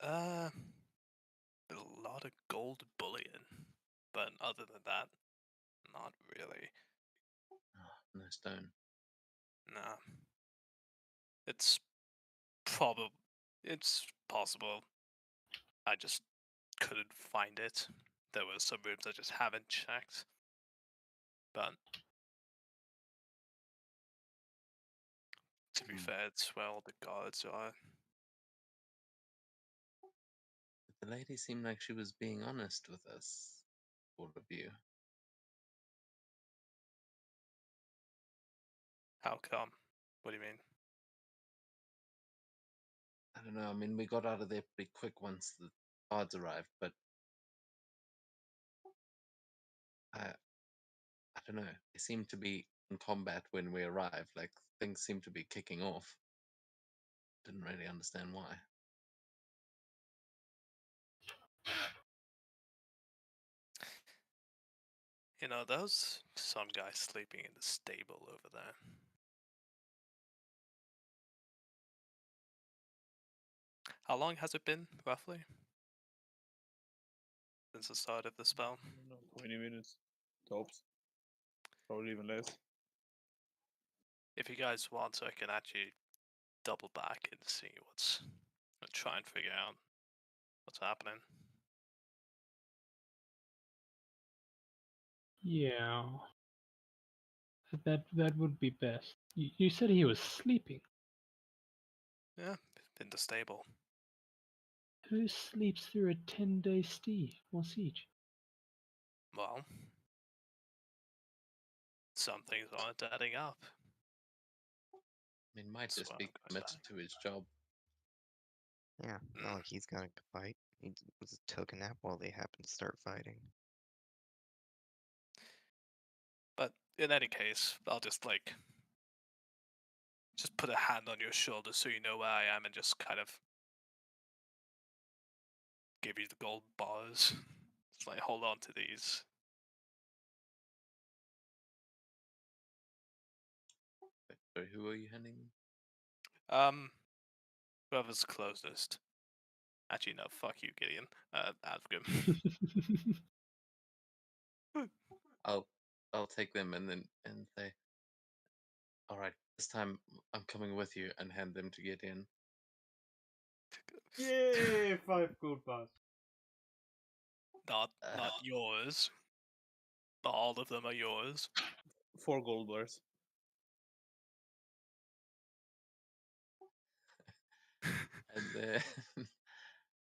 A lot of gold bullion, but other than that, not really.
Oh, no stone.
Nah. It's possible. I just couldn't find it. There were some rooms I just haven't checked. But to be fair, it's where all the guards are.
The lady seemed like she was being honest with us, all of you.
How come? What do you mean?
I don't know. I mean, we got out of there pretty quick once the guards arrived, but I don't know. They seemed to be in combat when we arrived. Like things seemed to be kicking off. Didn't really understand why.
You know, there's some guy sleeping in the stable over there. How long has it been, roughly? Since the start of the spell?
I don't know, 20 minutes tops. Probably even less.
If you guys want, I can actually double back and see try and figure out what's happening.
Yeah. That would be best. You said he was sleeping.
Yeah, in the stable.
Who sleeps through a 10-day siege?
Well, some things aren't adding up.
I mean, might
That's
just
why
be
I'm going
committed
back.
to his job.
Yeah, not like he's gonna fight. He was took a nap while they happened to start fighting.
But in any case, I'll just put a hand on your shoulder so you know where I am and just kind of give you the gold bars. It's like, hold on to these.
Wait, sorry, who are you handing?
Whoever's closest. Actually, no, fuck you, Gideon. Avgrim.
I'll take them and say, all right, this time I'm coming with you, and hand them to Gideon.
Yay! 5 gold bars.
Not yours. Not all of them are yours.
4 gold bars.
And then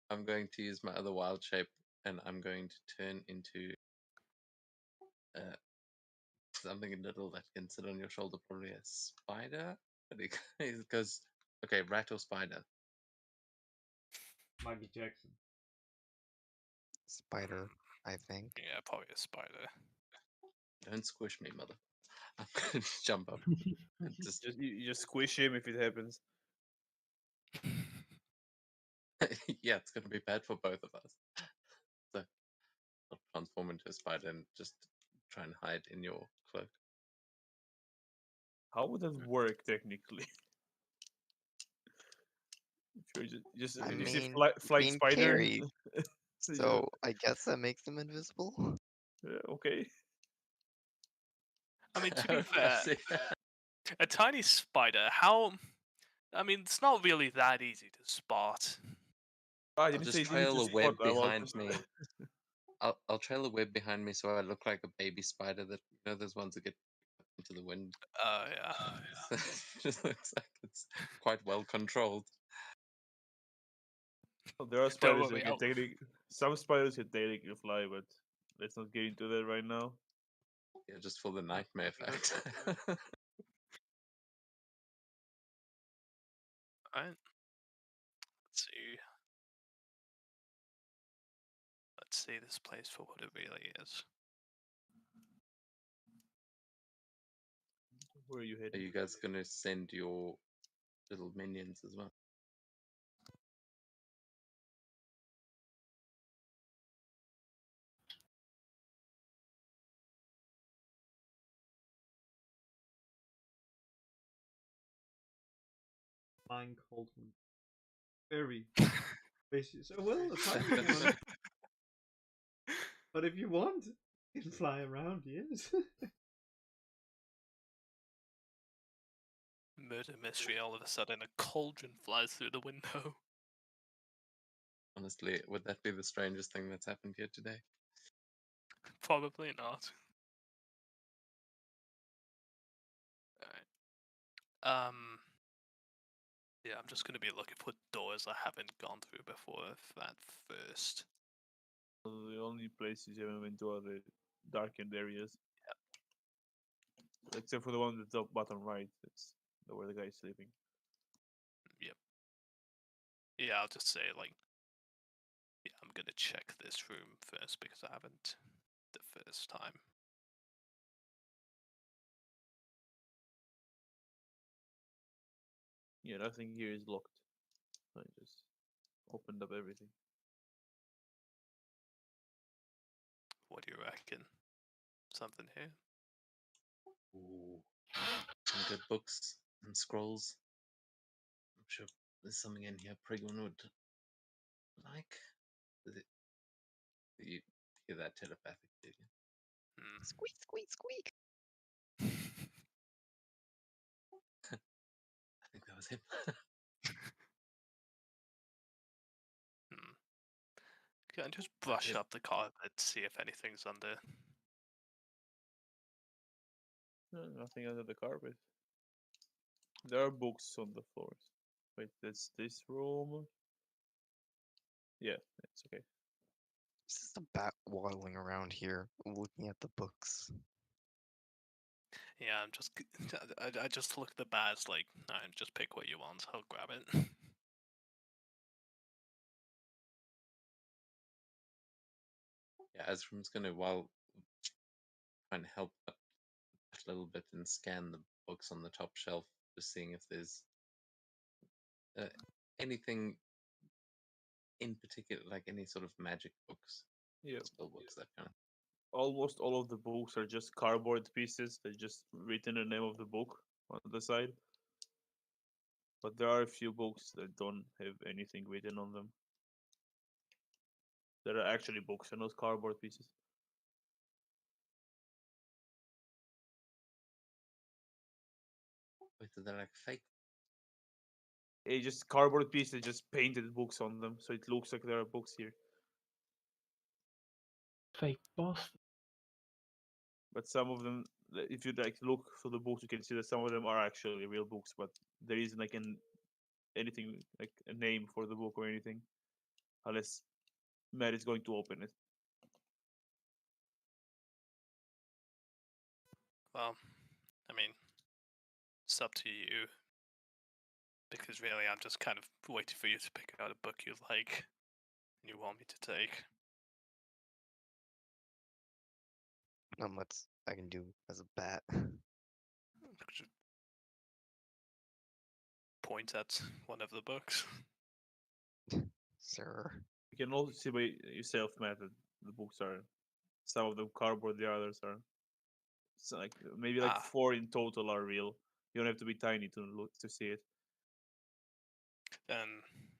I'm going to use my other wild shape, and I'm going to turn into something little that can sit on your shoulder, probably a spider. But it goes, okay, rat or spider.
Michael Jackson.
Spider, I think.
Yeah, probably a spider.
Don't squish me, mother. I'm gonna jump up and just
You just squish him if it happens.
yeah, it's gonna be bad for both of us. So I'll transform into a spider and just try and hide in your cloak.
How would that work technically? Sure, just
I
you see
mean,
flying
being
spider.
carried,
So you
so I guess that makes them invisible.
okay.
I mean, to
Oh,
be
I
fair,
see.
a tiny spider, how. I mean, it's not really that easy to spot.
I
I'll
didn't
just
say easy
trail
to
a
spot.
web
I was
behind
just
me. I'll trail a web behind me so I look like a baby spider that those ones that get into the wind.
Yeah.
So it just looks like it's quite well controlled.
there are
Don't
spiders
worry,
that can technically. Some spiders can technically fly, but let's not get into that right now.
Yeah, just for the nightmare effect.
Alright. Let's see. Let's see this place for what it really is.
Where are you
Are
heading?
you guys gonna send your little minions as well?
Mine called me very vicious. So well, a tiny one. But if you want, you can fly around. Yes.
Murder mystery, all of a sudden a cauldron flies through the window.
Honestly, would that be the strangest thing that's happened here today?
Probably not. Alright. Yeah, I'm just gonna be looking for doors I haven't gone through before at first.
The only places you haven't been to are the darkened areas. Except for the one at the top bottom right. That's where the guy's sleeping.
Yep. Yeah, I'll just say like, yeah, I'm gonna check this room first because I haven't the first time.
Yeah, nothing here is locked. I just opened up everything.
What do you reckon? Something here?
Ooh, some good books and scrolls. I'm sure there's something in here Prigon would like. Is it, you hear that telepathically?
Hmm.
Squeak, squeak, squeak.
I think that was him.
Hmm. Can I just brush
Yes.
up the carpet, see if anything's under?
Nothing under the carpet. There are books on the floors. Wait, that's this room. Yeah, it's okay.
It's just a bat waddling around here, looking at the books.
Yeah, I'm just. I just look at the bags like, alright, just pick what you want. I'll grab it.
Yeah, Azrim's gonna while try and help a little bit and scan the books on the top shelf, just seeing if there's anything in particular, like any sort of magic books,
Yeah,
spell books, that kind of.
almost all of the books are just cardboard pieces. They just written the name of the book on the side. But there are a few books that don't have anything written on them. There are actually books and not cardboard pieces.
Wait, so they're like fake.
It's just cardboard pieces, just painted books on them, so it looks like there are books here.
Fake bastard.
But some of them, if you like look through the books, you can see that some of them are actually real books, but there isn't like anything like a name for the book or anything, unless Matt is going to open it.
Well, I mean, it's up to you. Because really, I'm just kind of waiting for you to pick out a book you like and you want me to take.
Not much I can do as a bat.
Just point at one of the books.
Sir.
You can also see by yourself, Matt, that the books are some of them cardboard, the others are like maybe like
Ah.
4 in total are real. You don't have to be tiny to look to see it.
Then,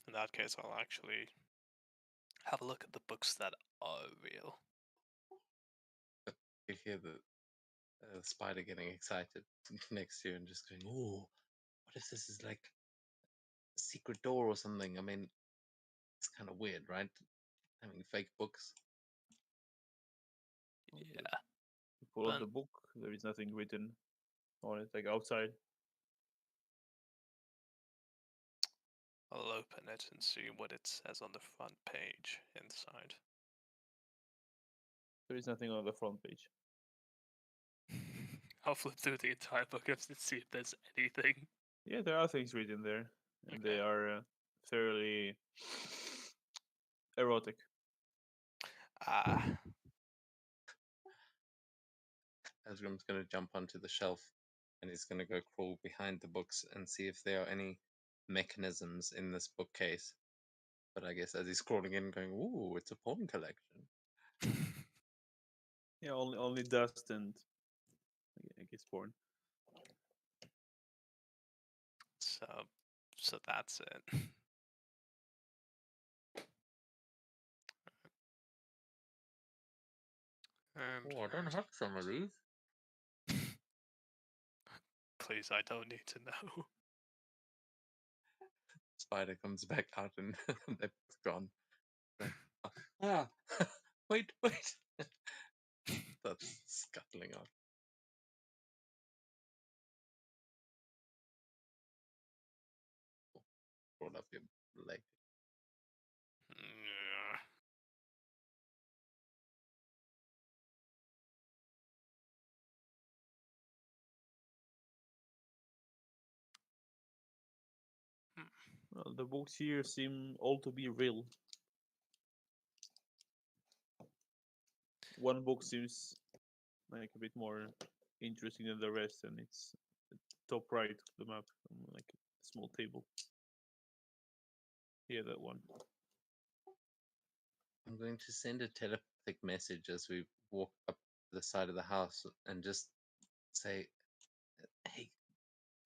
in that case, I'll actually have a look at the books that are real.
You hear the spider getting excited next to you and just going, "Oh, what if this is like a secret door or something?" I mean, it's kind of weird, right? Having fake books.
Yeah.
You pull out
Then-
the book, there is nothing written on it, like outside.
I'll open it and see what it says on the front page inside.
There is nothing on the front page.
I'll flip through the entire book to see if there's anything.
Yeah, there are things written there, and they
Okay.
are fairly erotic.
Ah,
Asgrim's going to jump onto the shelf and he's going to go crawl behind the books and see if there are any mechanisms in this bookcase. But I guess as he's crawling in, going, "Ooh, it's a porn collection."
Yeah, only dust and I guess porn.
so that's it. And
Oh, I don't have some of these.
please, I don't need to know.
Spider comes back out and they're gone. Like, ah, wait. That's scuttling off. Roll up your leg.
Yeah.
Well, the books here seem all to be real. One book seems like a bit more interesting than the rest, and it's the top right of the map, like a small table. Yeah, that one.
I'm going to send a telepathic message as we walk up the side of the house and just say, "Hey,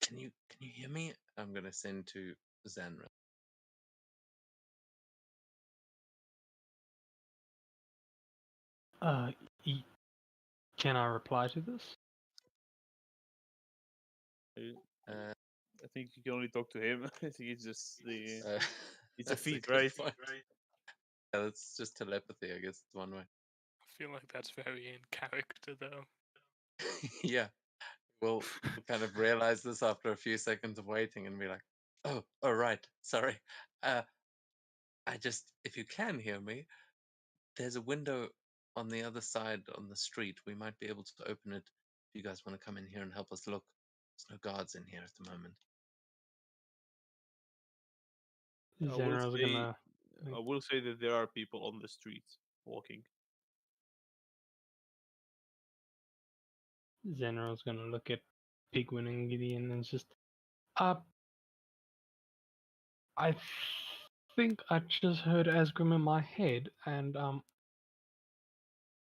can you hear me?" I'm going to send to Zanra.
E- Can I reply to this?
Uh,
I think you can only talk to him. I think it's just the.
uh,
It's a
that's
feat,
good
right?
point. Yeah, that's just telepathy, I guess. It's one way.
I feel like that's very in character, though.
Yeah. We'll kind of realize this after a few seconds of waiting and be like, "Oh, right. Sorry. I just, if you can hear me, there's a window on the other side on the street. We might be able to open it if you guys want to come in here and help us look. There's no guards in here at the moment."
I will
Zenra's
say,
gonna.
I will say that there are people on the streets walking.
Zenra's gonna look at Pigwin and Gideon and just. I think I just heard Asgrim in my head, and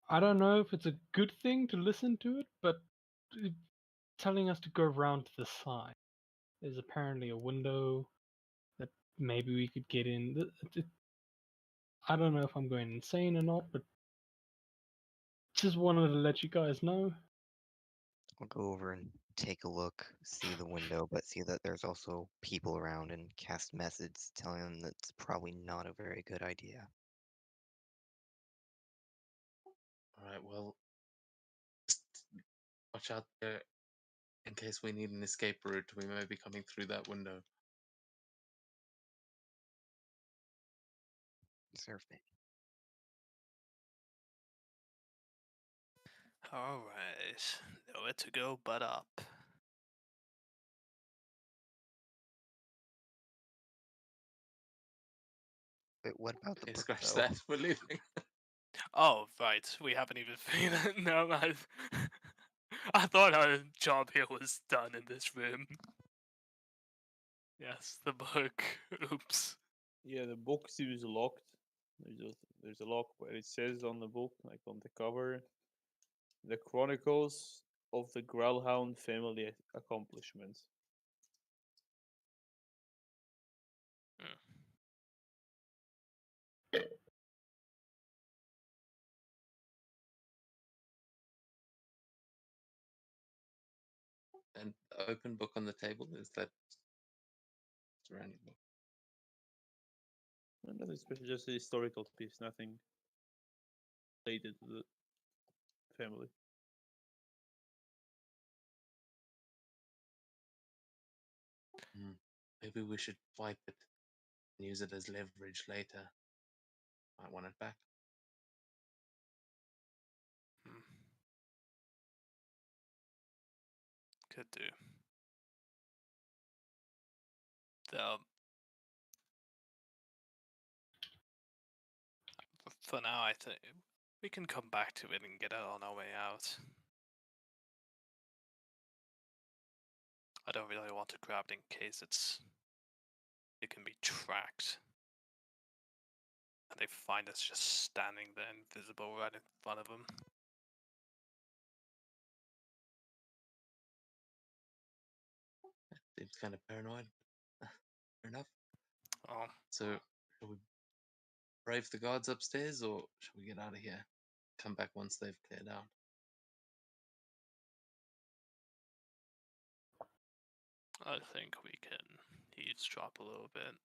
I don't know if it's a good thing to listen to it, but it's telling us to go around to the side. There's apparently a window that maybe we could get in. I don't know if I'm going insane or not, but just wanted to let you guys know.
I'll go over and take a look, see the window, but see that there's also people around and cast messages telling them that's probably not a very good idea.
All right, well, just watch out there in case we need an escape route. We may be coming through that window.
Serve me.
Alright, nowhere to go but up.
Wait, what about the
Okay,
book,
scratch
though?
that. We're leaving.
Oh, right. We haven't even figured. No, I thought our job here was done in this room. Yes, the book. Oops.
Yeah, the book seems locked. There's a lock where it says on the book, like on the cover, the Chronicles of the Growlhound Family Accomplishments.
Hmm.
And the open book on the table is that random book.
And that is just a historical piece, nothing related to the family.
Maybe we should wipe it and use it as leverage later. Might want it back.
Hmm. Could do. Though, for now, I think we can come back to it and get it on our way out. I don't really want to grab it in case it can be tracked. And they find us just standing there invisible right in front of them.
Seems kind of paranoid. Fair enough.
Oh,
So, shall we brave the guards upstairs, or shall we get out of here? Come back once they've cleared out.
I think we can eavesdrop a little bit.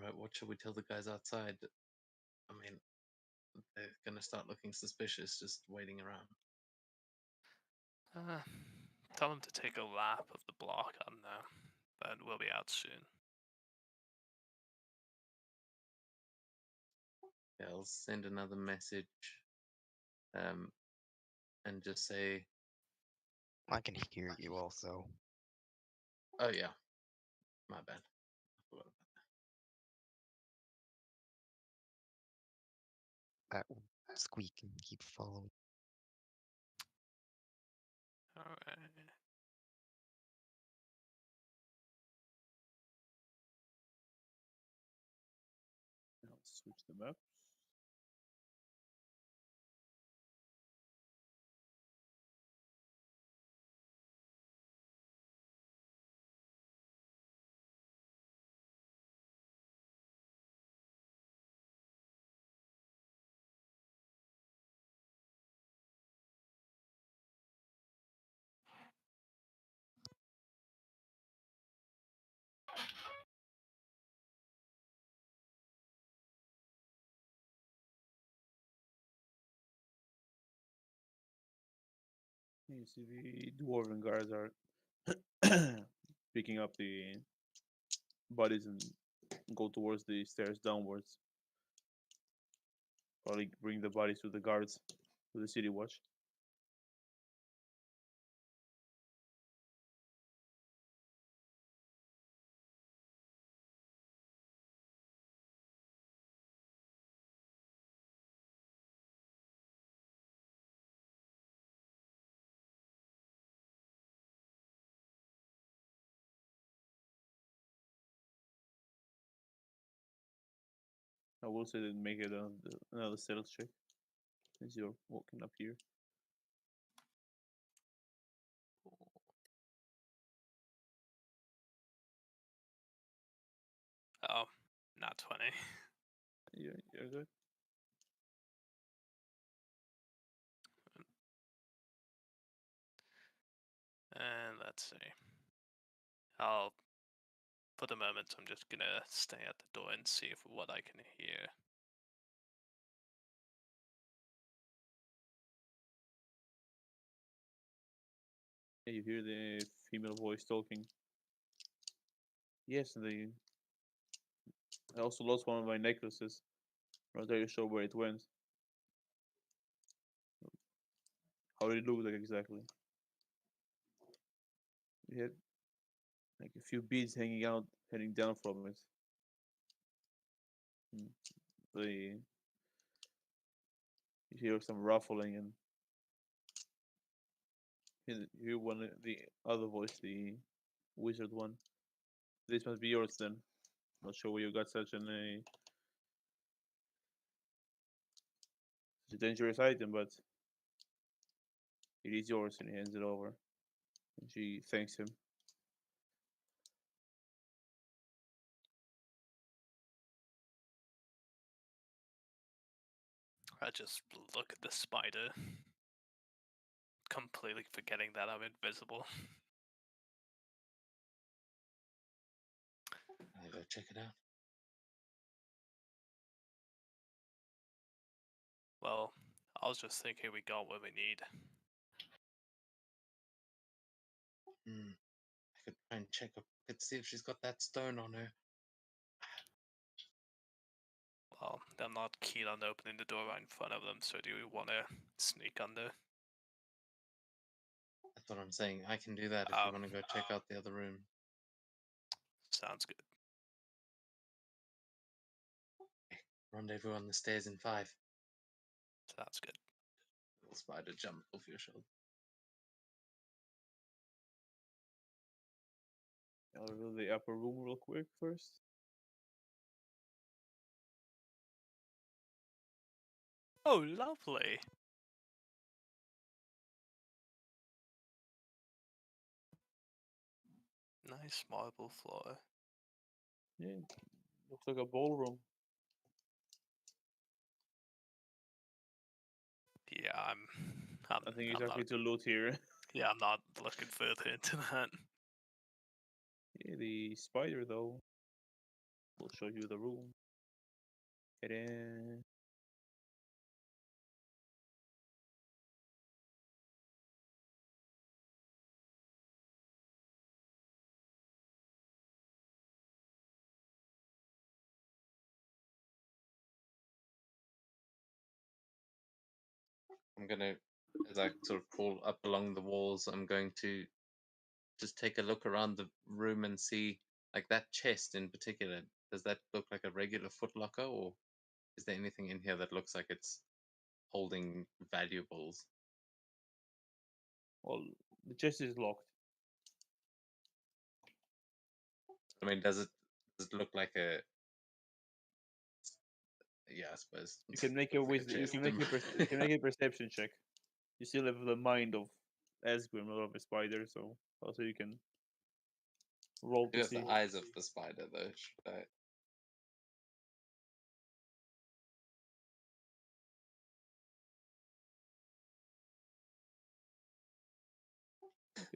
Right, what should we tell the guys outside? I mean, they're gonna start looking suspicious just waiting around.
Uh, tell them to take a lap of the block, I don't know. But we'll be out soon.
Yeah, I'll send another message, and just say,
I can hear you also.
"Oh yeah, my bad. I forgot about
That will squeak and keep following.
Alright.
I'll switch them up. You see the dwarven guards are picking up the bodies and go towards the stairs downwards. Probably bring the bodies to the guards, to the city watch. I will say that make it another stealth check since you're walking up here.
Oh, not 20.
You're good.
And let's see. I'll, for the moment, I'm just gonna stay at the door and see what I can hear.
You hear the female voice talking. Yes, I also lost one of my necklaces. I'm not really sure where it went. How did it look like exactly? You had like a few beads hanging out, heading down from it. Mm, The you hear some ruffling, and you hear the other voice, the wizard one. This must be yours then. Not sure where you got such a dangerous item, but it is yours, and he hands it over. And she thanks him.
I just look at the spider, completely forgetting that I'm invisible.
I'll go check it out.
Well, I was just thinking we got what we need.
I could try and check up. I could see if she's got that stone on her.
Well, I'm not keen on opening the door right in front of them, so do you want to sneak under?
That's what I'm saying. I can do that if you want to go check out the other room.
Sounds good.
Rendezvous on the stairs in 5.
Sounds good.
Little spider jump off your shoulder.
I'll reveal the upper room real quick first.
Oh, lovely. Nice marble floor.
Yeah, looks like a ballroom.
Yeah, I'm
Nothing
I'm
exactly
not,
to loot here.
yeah, I'm not looking further into that.
Yeah, the spider though. We'll show you the room. Get in.
I'm gonna, as I sort of crawl up along the walls, I'm going to just take a look around the room and see, like that chest in particular. Does that look like a regular footlocker, or is there anything in here that looks like it's holding valuables?
Well, the chest is locked.
I mean, does it look like a? Yeah, I suppose.
You can make a
Looks like
wisdom. You
chest.
can make you can make a perception check. You still have the mind of Asgrim, not of a spider, so also you can roll
You
to
have
see.
the eyes of the spider, though. Should I?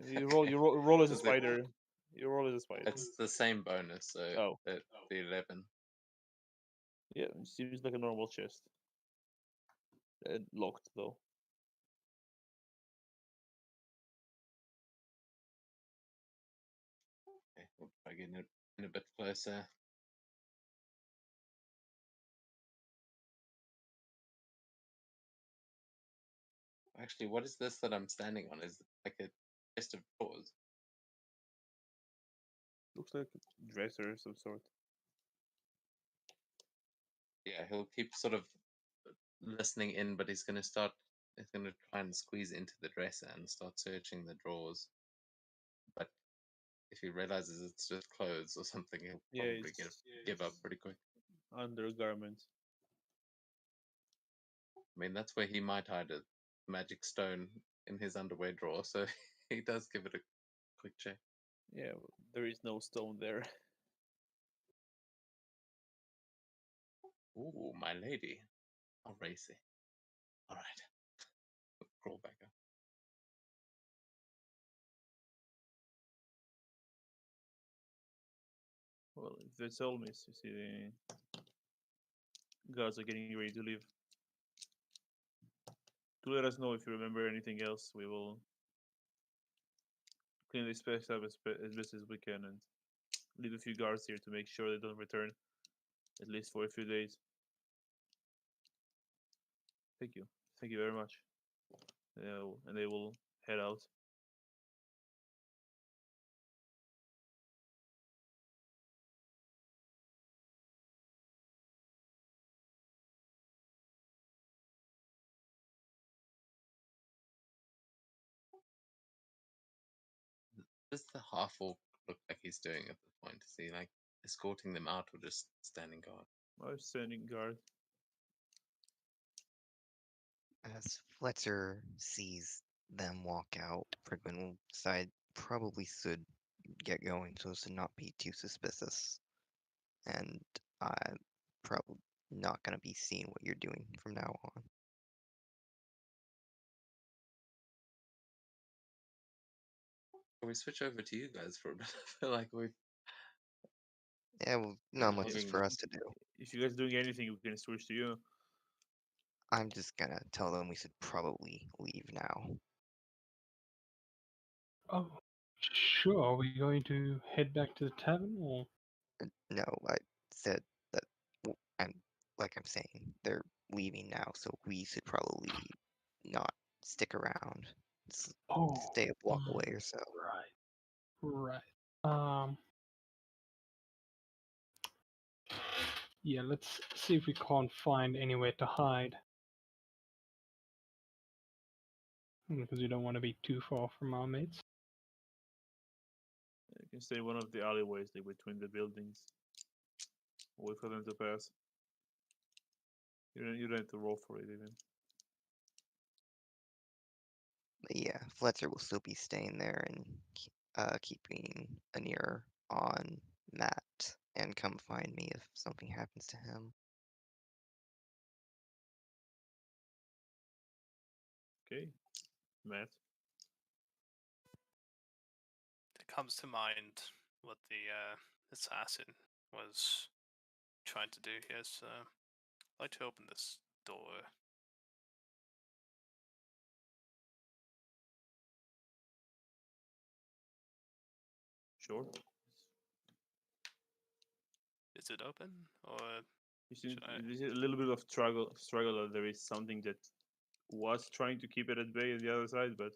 You roll. Roll as a
Does it-
spider. You roll as a spider.
It's the same bonus, so
Oh.
the 11.
Yeah, it seems like a normal chest. Locked though.
Okay, we'll try getting it in a bit closer. Actually, what is this that I'm standing on? Is it like a chest of drawers?
Looks like a dresser of some sort.
Yeah, he'll keep sort of listening in, but he's gonna start. He's gonna try and squeeze into the dresser and start searching the drawers. But if he realizes it's just clothes or something, he'll
Yeah,
probably give up pretty quick.
undergarments.
I mean, that's where he might hide a magic stone in his underwear drawer, so he does give it a quick check.
Yeah, there is no stone there.
Ooh, my lady. How racy. Alright. Crawl back up.
Well, if that's all, miss, you see the guards are getting ready to leave. Do let us know if you remember anything else. We will clean this place up as best as we can and leave a few guards here to make sure they don't return, at least for a few days. Thank you. Thank you very much. And they will head out.
does the half orc look like he's doing at this point? Is he like escorting them out or just standing guard?
I was standing guard.
As Fletcher sees them walk out, Prigman will decide probably should get going so as to not be too suspicious. And I'm probably not going to be seeing what you're doing from now on.
Can we switch over to you guys for a bit? I feel like we've
Yeah, well, not much is
logging.
for us to do.
If you guys doing anything, we can switch to you.
I'm just gonna tell them we should probably leave now.
Oh, sure. Are we going to head back to the tavern or?
No, I said that I'm like I'm saying they're leaving now, so we should probably not stick around.
Oh,
Stay a block away or so.
right. Yeah, let's see if we can't find anywhere to hide. Because we don't want to be too far from our mates.
You can stay in one of the alleyways like between the buildings. Wait for them to pass. You don't have to roll for it even.
But yeah, Fletcher will still be staying there and keeping an ear on Matt and come find me if something happens to him.
Okay, Matt.
It comes to mind what the assassin was trying to do here, so I'd like to open this door.
Sure.
Is it open, or
You see,
should I?
there's a little bit of struggle. There is something that was trying to keep it at bay on the other side, but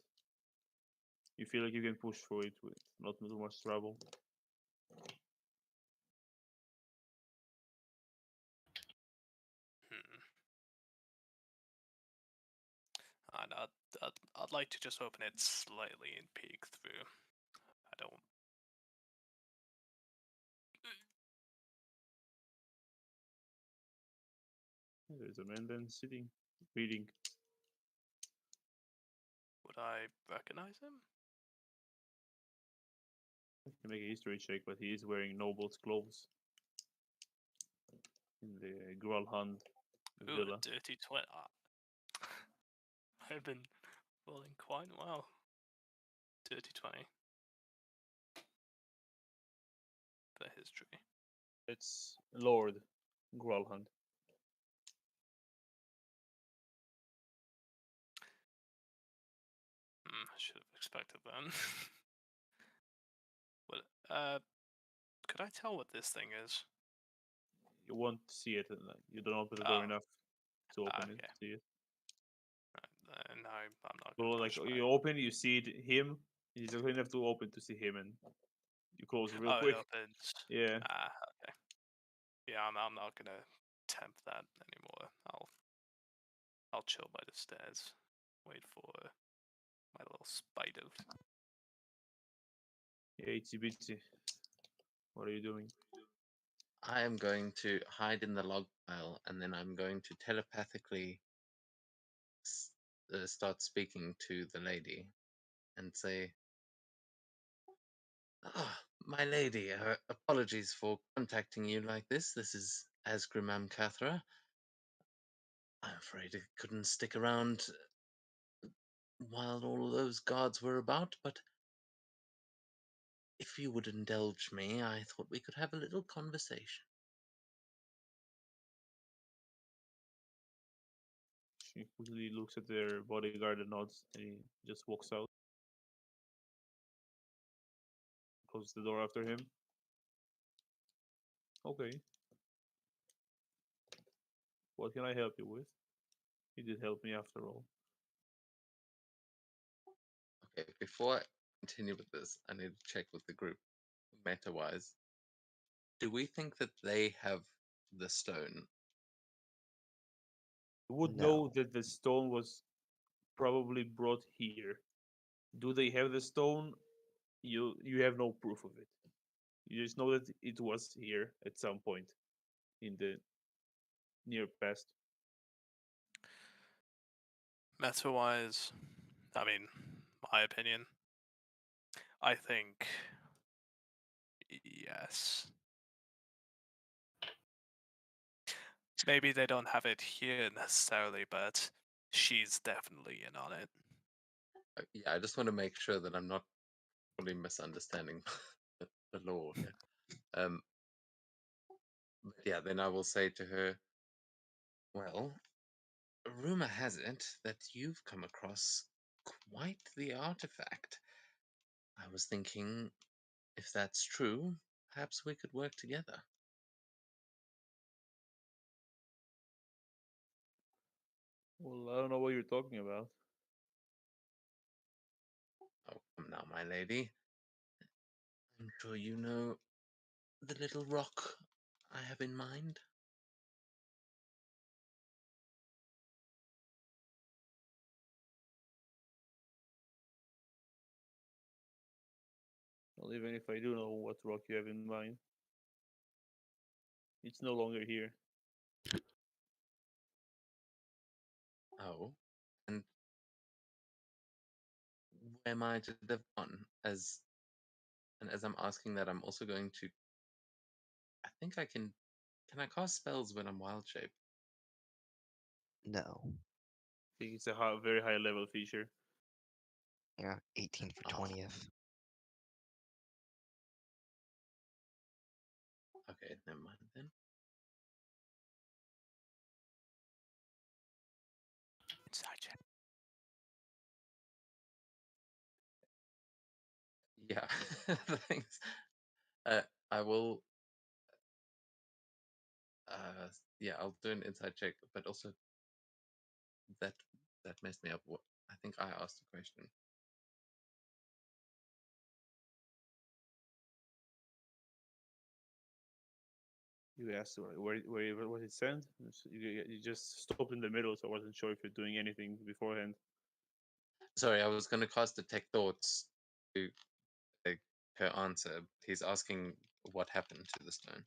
you feel like you can push through it with not too much trouble.
I'd like to just open it slightly and peek through. I don't.
There's a man then sitting, reading.
Would I recognize him?
You can make a history check, but he is wearing noble's clothes in the Gralhand
Ooh,
villa.
a dirty 20. I've been rolling quite well. Dirty 20. For history.
It's Lord Gralhand.
I should have expected that. Could I tell what this thing is?
You won't see it, and you don't open the door
Oh.
enough to open it.
Okay.
See it.
No, I'm not
So
gonna
like
push
you open, you see him. It's just enough to open to see him, and you close it real
Oh,
quick.
it opens.
Yeah.
Okay. Yeah, I'm not gonna tempt that anymore. I'll chill by the stairs. Wait for my little spider.
Yeah, itsy bitsy. What are you doing?
I am going to hide in the log pile, and then I'm going to telepathically start speaking to the lady and say, "Ah, my lady, apologies for contacting you like this. This is Asgrim Amcathra. I'm afraid I couldn't stick around while all of those guards were about, but if you would indulge me, I thought we could have a little conversation."
She quickly looks at their bodyguard and nods, and he just walks out. Closes the door after him. Okay. What can I help you with? He did help me after all.
Okay, before I continue with this, I need to check with the group, meta-wise. Do we think that they have the stone?
You would
No.
know that the stone was probably brought here. Do they have the stone? you have no proof of it. You just know that it was here at some point in the near past.
Meta wise, I mean, my opinion, I think yes. Maybe they don't have it here necessarily, but she's definitely in on it.
Yeah, I just want to make sure that I'm not fully misunderstanding the law here. But yeah, then I will say to her, well, rumor has it that you've come across quite the artifact. I was thinking, if that's true, perhaps we could work together.
Well, I don't know what you're talking about.
Oh, come now, my lady. I'm sure you know the little rock I have in mind.
Well, even if I do know what rock you have in mind, it's no longer here.
Oh, and where am I to have gone? As I'm asking that, I'm also going to. I think I can. Can I cast spells when I'm wild shape?
No.
I think it's a very high level feature.
Yeah, 18 for
Ah.
20th.
Okay, never mind then.
Inside check.
Yeah, thanks. I will. Yeah, I'll do an inside check, but also that that messed me up. What I think I asked a question.
You asked where was it sent? You just stopped in the middle, so I wasn't sure if you're doing anything beforehand.
Sorry, I was going to cast detect thoughts to her answer. He's asking what happened to the stone.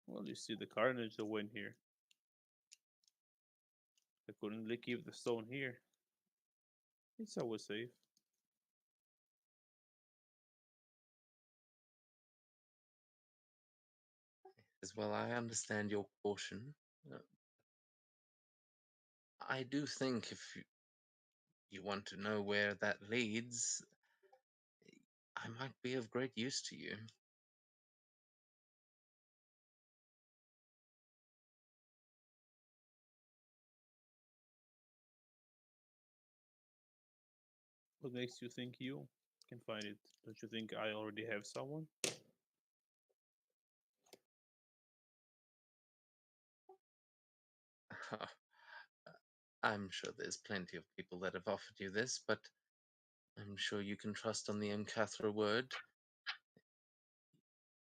Well, you see the carnage that went here. I couldn't keep the stone here. It's always safe.
As well, I understand your caution. Uh, I do think if you want to know where that leads, I might be of great use to you.
What makes you think you can find it? Don't you think I already have someone?
I'm sure there's plenty of people that have offered you this, but I'm sure you can trust on the Mcathra word.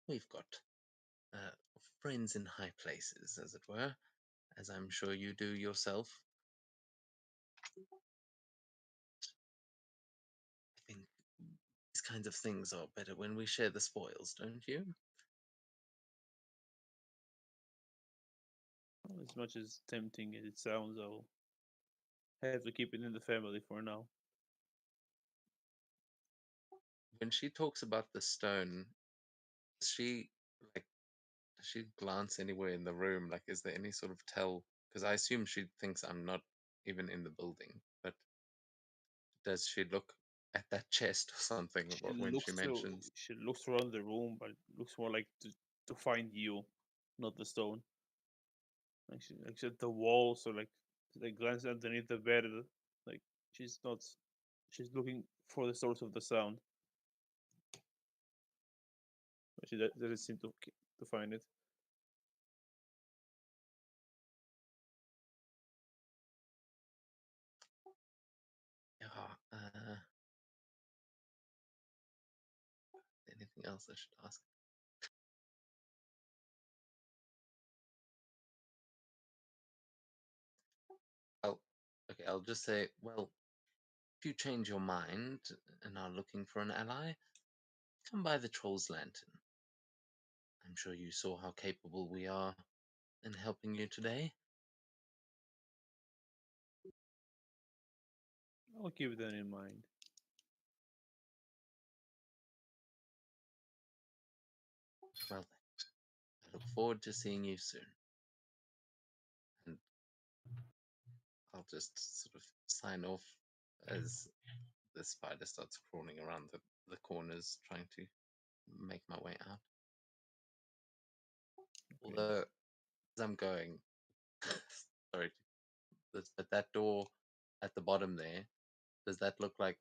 We've got uh, friends in high places, as it were, as I'm sure you do yourself. I think these kinds of things are better when we share the spoils, don't you?
Well, as much as tempting as it sounds, I'll have to keep it in the family for now.
When she talks about the stone, does she like does she glance anywhere in the room? Like, is there any sort of tell? Because I assume she thinks I'm not even in the building, but does she look at that chest or something when she mentions?
She looks around the room, but looks more like to find you, not the stone. Like she at the wall, so like glance underneath the bed, like she's not. She's looking for the source of the sound, but she doesn't seem to find it.
Yeah. Anything else I should ask? Oh, okay. I'll just say, well, if you change your mind and are looking for an ally, come by the Troll's Lantern. I'm sure you saw how capable we are in helping you today.
I'll keep that in mind.
Well, then, I look forward to seeing you soon. And I'll just sort of sign off as the spider starts crawling around the corners, trying to make my way out.
Okay.
Although, as I'm going, sorry, but that door at the bottom there, does that look like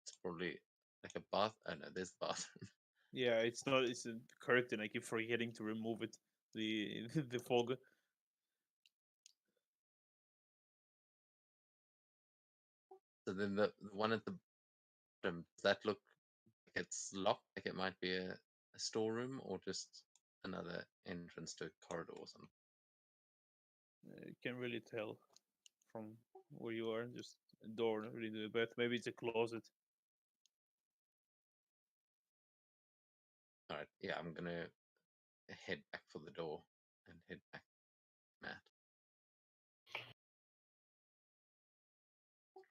it's probably like a bath? Oh no, there's the bathroom.
Yeah, it's not. It's a curtain. I keep forgetting to remove it. The the fog.
So then the one at the bottom, does that look like it's locked? Like it might be a storeroom or just another entrance to a corridor or something?
You can really tell from where you are. Just a door leading to the bath. Maybe it's a closet.
All right, yeah, I'm gonna head back for the door and head back, Matt.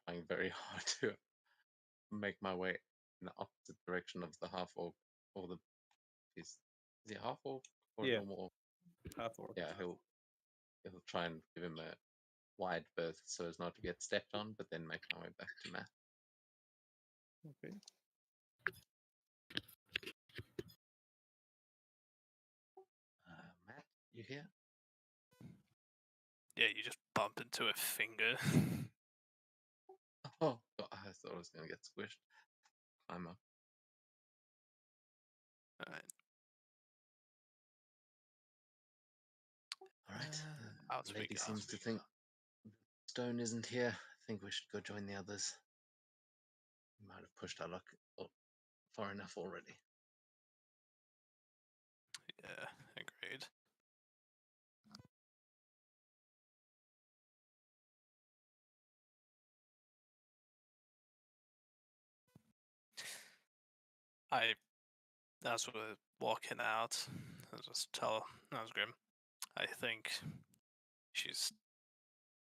Trying very hard to make my way in the opposite direction of the half orc or the is he a half orc or a
Yeah.
normal orc?
Half orc.
Yeah, he'll try and give him a wide berth so as not to get stepped on, but then make my way back to Matt.
Okay.
Matt, you here?
Yeah, you just bump into a finger.
Oh, I thought I was gonna get squished. I'm up.
Alright.
All right.
Out
The
we
lady
go.
seems to think Stone isn't here. I think we should go join the others. We might have pushed our luck far enough already.
Yeah, agreed. As we're walking out, I just tell Asgrim, I think she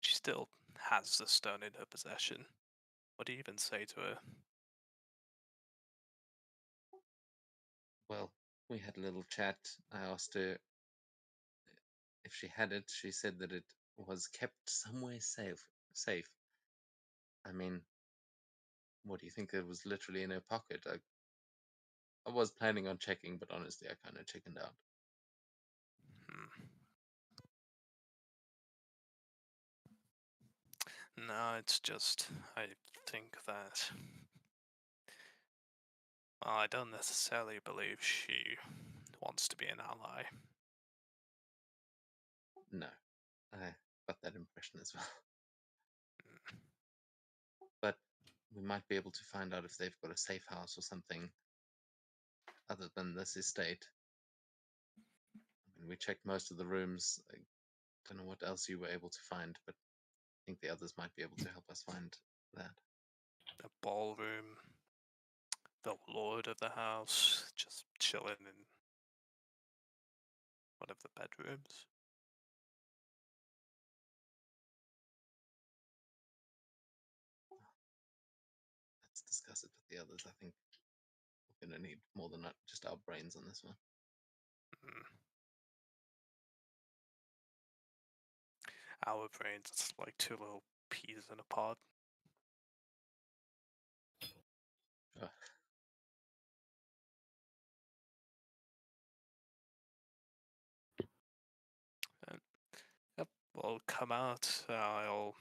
still has the stone in her possession. What do you even say to her?
Well, we had a little chat. I asked her if she had it. She said that it was kept somewhere safe. I mean, what do you think? It was literally in her pocket. I was planning on checking, but honestly, I kind of chickened out.
Hmm. No, it's just I think that. Well, I don't necessarily believe she wants to be an ally.
No, I got that impression as well.
Hmm.
But we might be able to find out if they've got a safe house or something other than this estate. I mean, we checked most of the rooms. I don't know what else you were able to find, but I think the others might be able to help us find that.
A ballroom, the lord of the house, just chilling in one of the bedrooms.
Let's discuss it with the others. I think we're going to need more than just our brains on this one.
Hmm. Our brains, it's like two little peas in a pod.
Sure.
Yep, we'll come out. I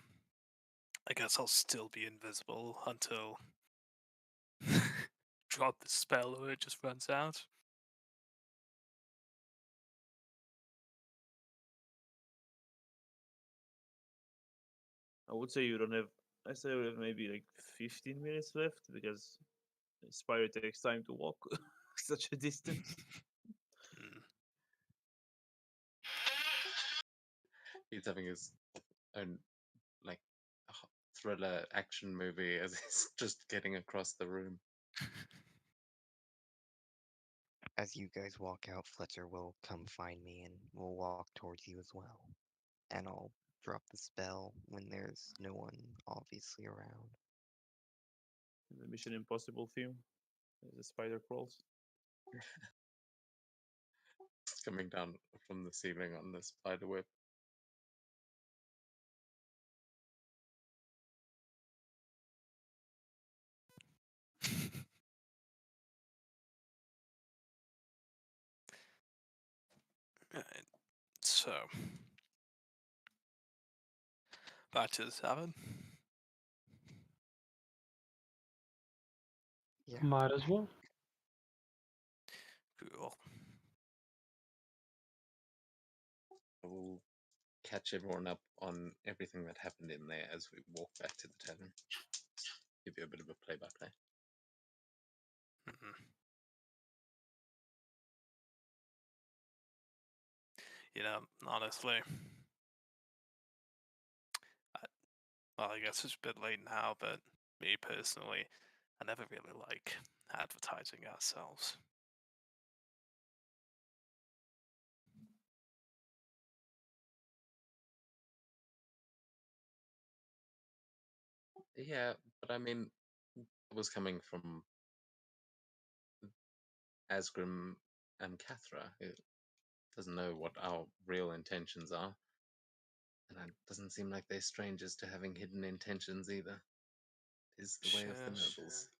guess I'll still be invisible until drop the spell or it just runs out.
I would say you don't have. I say we have maybe like 15 minutes left because Spire takes time to walk such a distance.
Hmm.
He's having his own like thriller action movie as he's just getting across the room.
As you guys walk out, Fletcher will come find me and we'll walk towards you as well. And I'll drop the spell when there's no one obviously around.
The Mission Impossible theme. The spider crawls.
It's coming down from the ceiling on the spider web.
Right. So, back to the tavern.
Yeah.
Might as well.
Cool.
I will catch everyone up on everything that happened in there as we walk back to the tavern. Give you a bit of a play-by-play.
Mhm. You know, honestly, well, I guess it's a bit late now, but me personally, I never really like advertising ourselves.
Yeah, but I mean, it was coming from Asgrim and Cathra, who doesn't know what our real intentions are. And it doesn't seem like they're strangers to having hidden intentions either. It is the way of the
Sure.
nobles.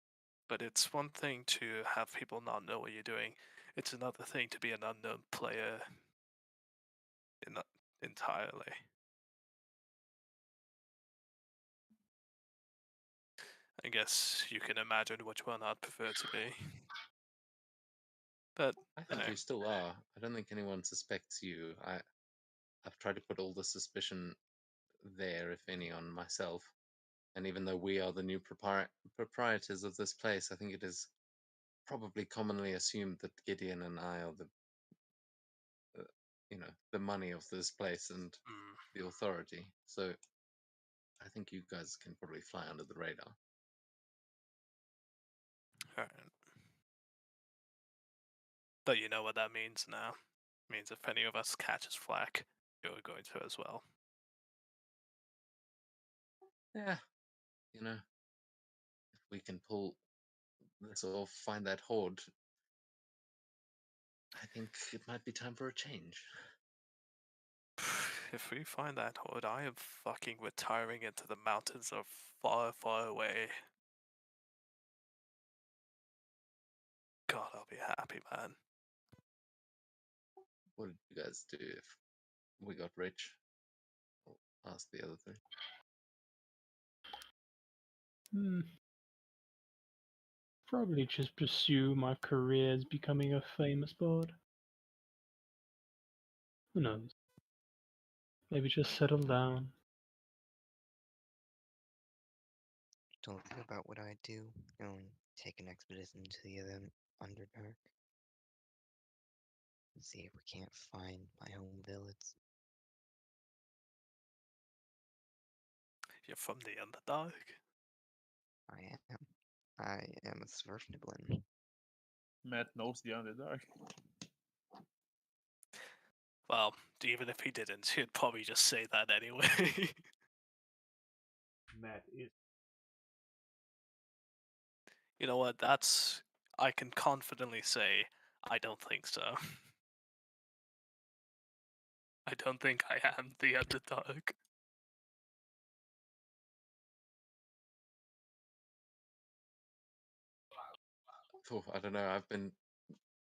But it's one thing to have people not know what you're doing. It's another thing to be an unknown player entirely. I guess you can imagine which one I'd prefer to be. But
I
you
think
know,
you still are. I don't think anyone suspects you. I've tried to put all the suspicion there, if any, on myself. And even though we are the new proprietors of this place, I think it is probably commonly assumed that Gideon and I are the money of this place and the authority. So I think you guys can probably fly under the radar.
alright. But you know what that means now. It means if any of us catches flack, you're going to as well.
Yeah, if we can pull this off, find that horde, I think it might be time for a change.
If we find that horde, I am fucking retiring into the mountains of far, far away. God, I'll be happy, man.
What did you guys do if we got rich? I'll ask the other three.
Probably just pursue my career as becoming a famous bard. Who knows? Maybe just settle down.
Don't think about what I do. Go and take an expedition to the other Underdark. See if we can't find my home village.
You're from the Underdark?
I am. I am a Svirfneblin.
Matt knows the Underdark.
Well, even if he didn't, he'd probably just say that anyway.
Matt is.
You know what? I can confidently say, I don't think so. I don't think I am the Underdark.
I don't know. I've been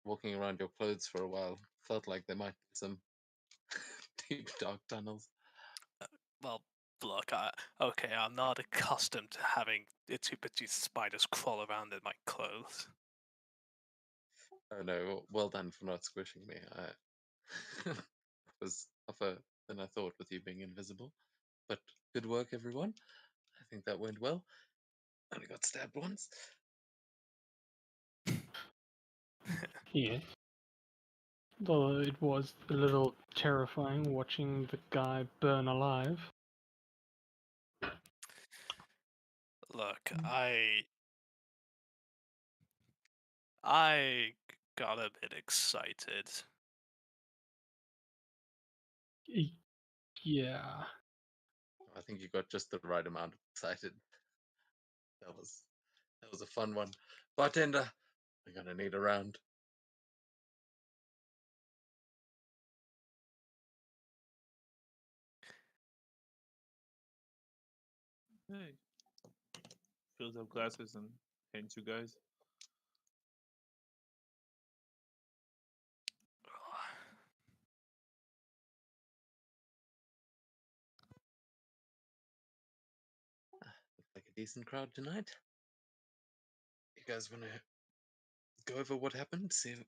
walking around your clothes for a while. Felt like there might be some deep, dark tunnels.
Well, look, I'm not accustomed to having itsy bitsy spiders crawl around in my clothes.
Oh no, well done for not squishing me. I was tougher than I thought with you being invisible. But good work, everyone. I think that went well. Only got stabbed once.
Yeah. Though it was a little terrifying watching the guy burn alive.
Look, I got a bit excited.
Yeah.
I think you got just the right amount of excited. That was a fun one. Bartender, we're gonna need a round.
Hey, fills up glasses and hands you guys.
Looks like a decent crowd tonight. You guys wanna go over what happened? See if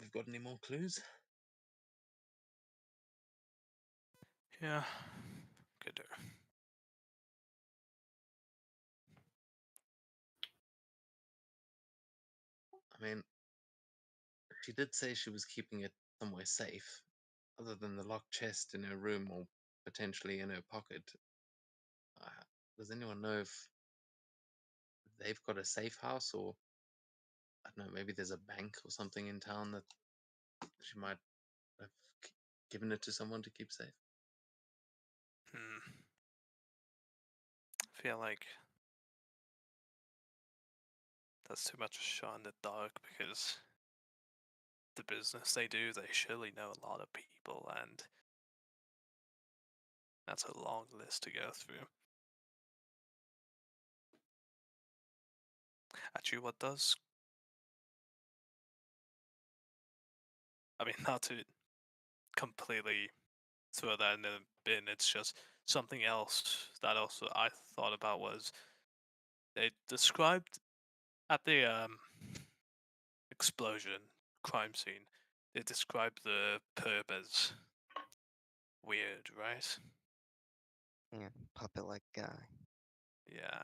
we've got any more clues?
Yeah, could do.
I mean, she did say she was keeping it somewhere safe, other than the locked chest in her room or potentially in her pocket. Uh, does anyone know if they've got a safe house, or I don't know, maybe there's a bank or something in town that she might have given it to someone to keep safe?
Hmm. I feel like that's too much a shot in the dark because the business they do, they surely know a lot of people, and that's a long list to go through. Actually, what does? I mean, not to completely throw that in the bin, it's just something else that also I thought about was they described at the explosion crime scene, they described the perp as weird, right?
Yeah, puppet-like guy.
Yeah.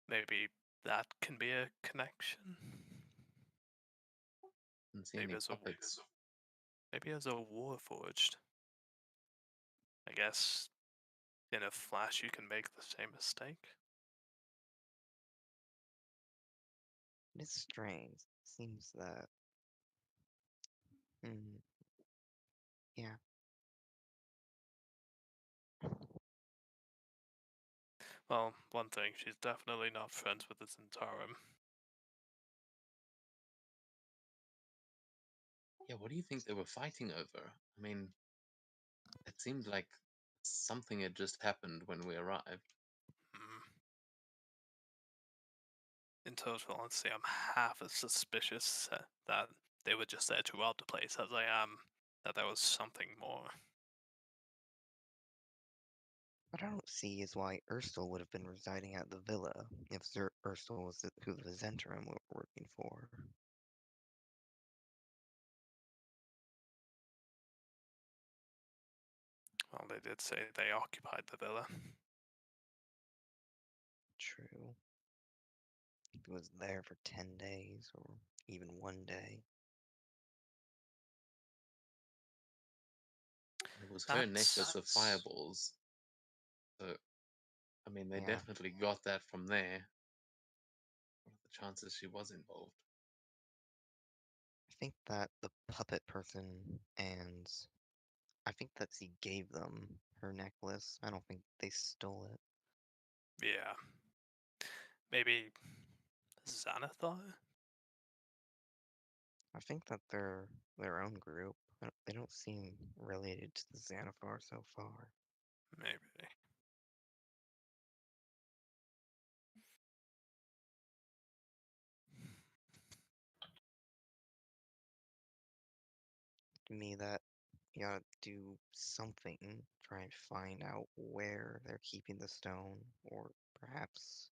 Maybe that can be a connection.
Didn't see
Maybe
any
as
puppets.
maybe as a warforged. I guess in a flash you can make the same mistake.
It is strange. Seems that. Hmm. Yeah.
Well, one thing, she's definitely not friends with the Zentarum.
Yeah, what do you think they were fighting over? I mean, it seemed like something had just happened when we arrived.
Mm. In total, honestly, I'm half as suspicious that they were just there to rob the place as I am that there was something more.
What I don't see is why Urstel would have been residing at the villa if Urstel was who the Zentarum were working for.
Well, they did say they occupied the villa.
True. If it was there for 10 days or even 1 day.
It was her necklace of
That's
fireballs. So, I mean, they
Yeah.
definitely got that from there. What are the chances she was involved?
I think that the puppet person and I think that she gave them her necklace. I don't think they stole it.
yeah. Maybe Xanathar?
I think that they're their own group. They don't seem related to the Xanathar so far.
Maybe.
To me, that you gotta do something, try and find out where they're keeping the stone, or perhaps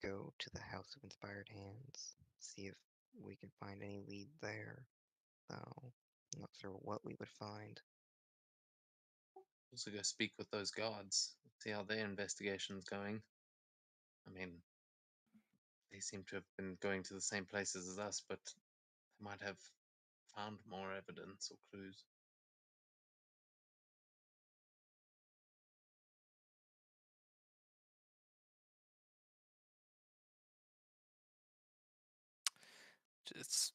go to the House of Inspired Hands, see if we can find any lead there. Though, I'm not sure what we would find.
Also, go speak with those guards, see how their investigation's going. I mean, they seem to have been going to the same places as us, but they might have found more evidence or clues.
It's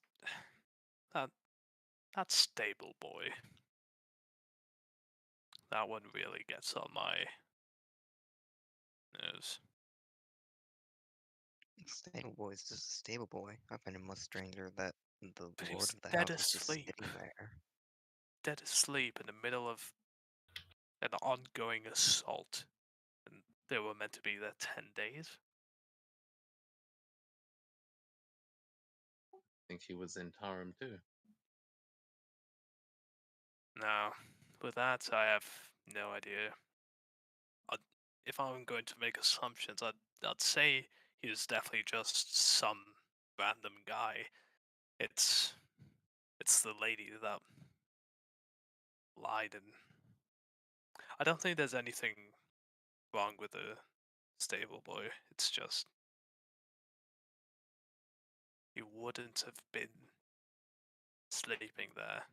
that that stable boy. That one really gets on my nerves.
Stable boy is just a stable boy. I find it much stranger that the
But he
lord
was
of the
dead
house is just
asleep.
sitting there.
Dead asleep in the middle of an ongoing assault. And they were meant to be there 10 days.
I think he was in Tarim too.
No, with that, I have no idea. If I'm going to make assumptions, I'd say he was definitely just some random guy. It's the lady that lied, and I don't think there's anything wrong with the stable boy. It's just he wouldn't have been sleeping there.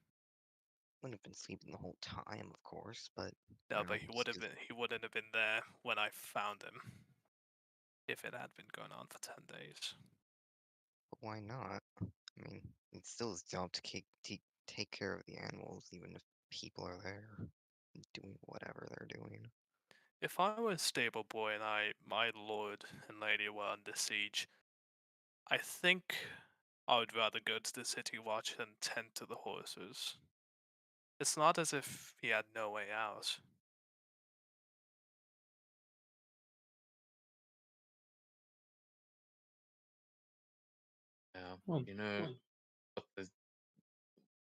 Wouldn't have been sleeping the whole time, of course, but
No,
you know,
but he would have been. He wouldn't have been there when I found him if it had been going on for 10 days.
but why not? I mean, it's still his job to take care of the animals, even if people are there doing whatever they're doing.
If I were a stable boy and my lord and lady were under siege, I think I would rather go to the city watch than tend to the horses. It's not as if he had no way out.
Yeah,
Well,
you know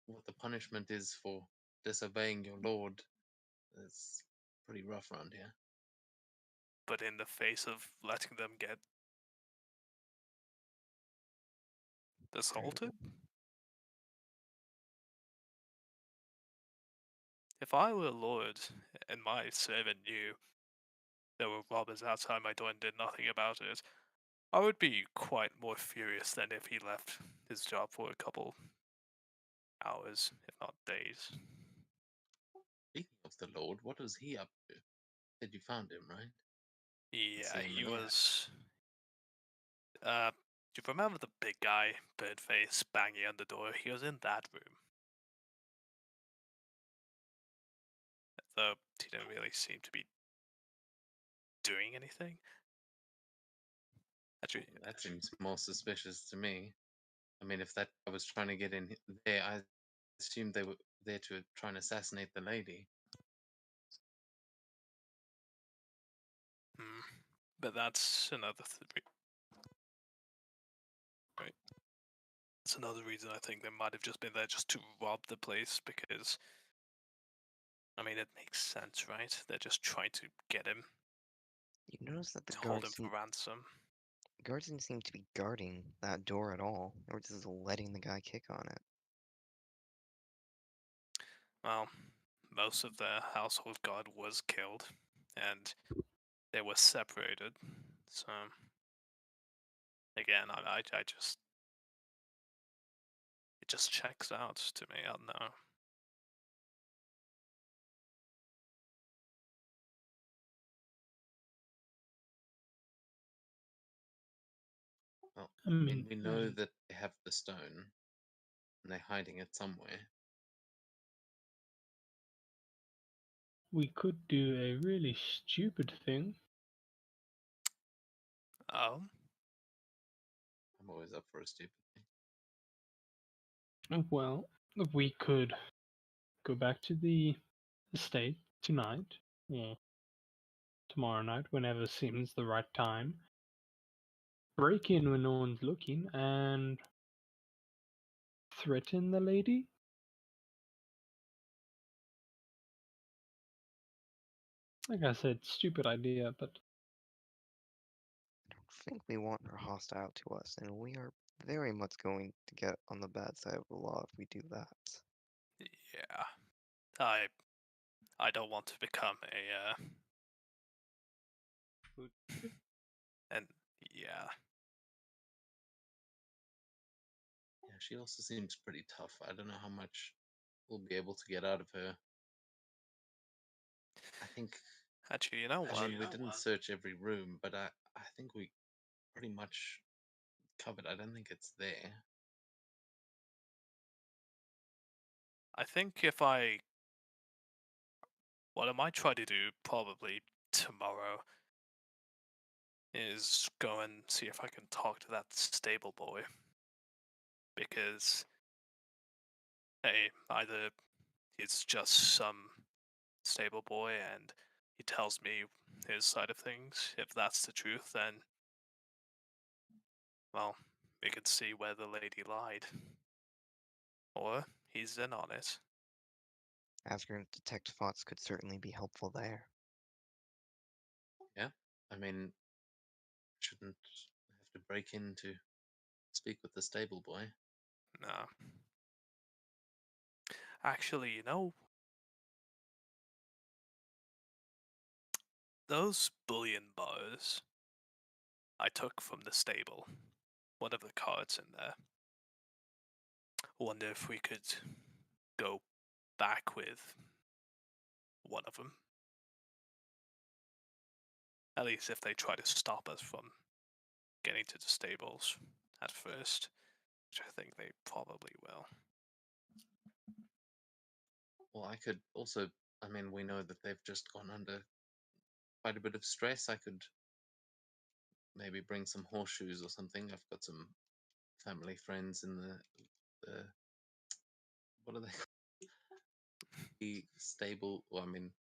what the punishment is for disobeying your lord. It's pretty rough around here.
But in the face of letting them get assaulted? If I were a lord and my servant knew there were robbers outside my door and did nothing about it, I would be quite more furious than if he left his job for a couple hours, if not days.
Speaking of the lord, what was he up to? Said you found him, right?
Yeah,
see him
he
in all.
was. Do you remember the big guy, bird face, banging on the door? He was in that room. Though he didn't really seem to be doing anything. Actually,
That seems more suspicious to me. I mean, if that guy was trying to get in there, I assumed they were there to try and assassinate the lady.
but that's another right. That's another reason I think they might have just been there just to rob the place because, I mean, it makes sense, right? They're just trying to get him,
You notice that the
to hold him
guards
for ransom.
didn't seem to be guarding that door at all. They were just letting the guy kick on it.
Well, most of the household guard was killed, and they were separated. So, again, I just it just checks out to me. I don't know.
Well,
I
I mean,
mean,
we know that they have the stone, and they're hiding it somewhere.
we could do a really stupid thing.
Oh,
I'm always up for a stupid thing.
Well, we could go back to the estate tonight, or tomorrow night, whenever seems the right time. Break in when no one's looking and threaten the lady. Like I said, stupid idea, but
I don't think we want her hostile to us, and we are very much going to get on the bad side of the law if we do that.
yeah. I don't want to become a and yeah.
Yeah, she also seems pretty tough. I don't know how much we'll be able to get out of her. I think,
Actually, you know
I
what?
mean, we didn't search every room, but I think we pretty much covered. I don't think it's there.
I think what I might try to do probably tomorrow is go and see if I can talk to that stable boy. Because, hey, either he's just some stable boy and he tells me his side of things. If that's the truth, then, well, we can see where the lady lied. Or he's in on it.
Asgrim detect thoughts could certainly be helpful there.
Yeah, I mean, shouldn't have to break in to speak with the stable boy.
No. Actually, those bullion bars I took from the stable, one of the cards in there. Wonder if we could go back with one of them. At least if they try to stop us from getting to the stables at first, which I think they probably will.
Well, I could also, I mean, we know that they've just gone under quite a bit of stress. I could maybe bring some horseshoes or something. I've got some family friends in the what are they called? The stable. Well, I mean,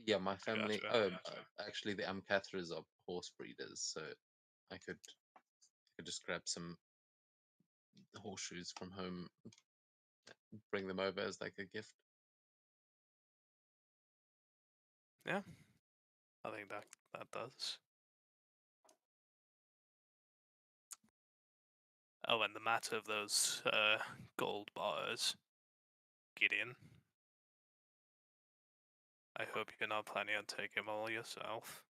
yeah, my family.
Gotcha.
Oh, actually, the Amcathras are horse breeders, so I could just grab some horseshoes from home, bring them over as like a gift.
Yeah, I think that does. Oh, and the matter of those gold bars, Gideon. I hope you're not planning on taking them all yourself.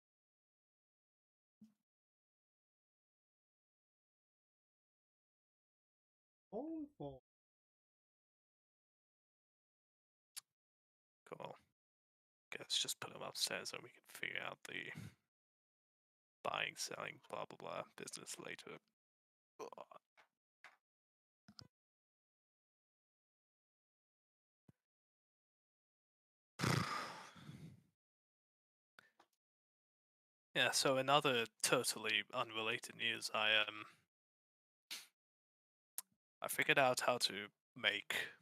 All for
Cool. Guess just put them upstairs and we can figure out the buying, selling, blah blah blah business later. Yeah, so in other totally unrelated news, I figured out how to make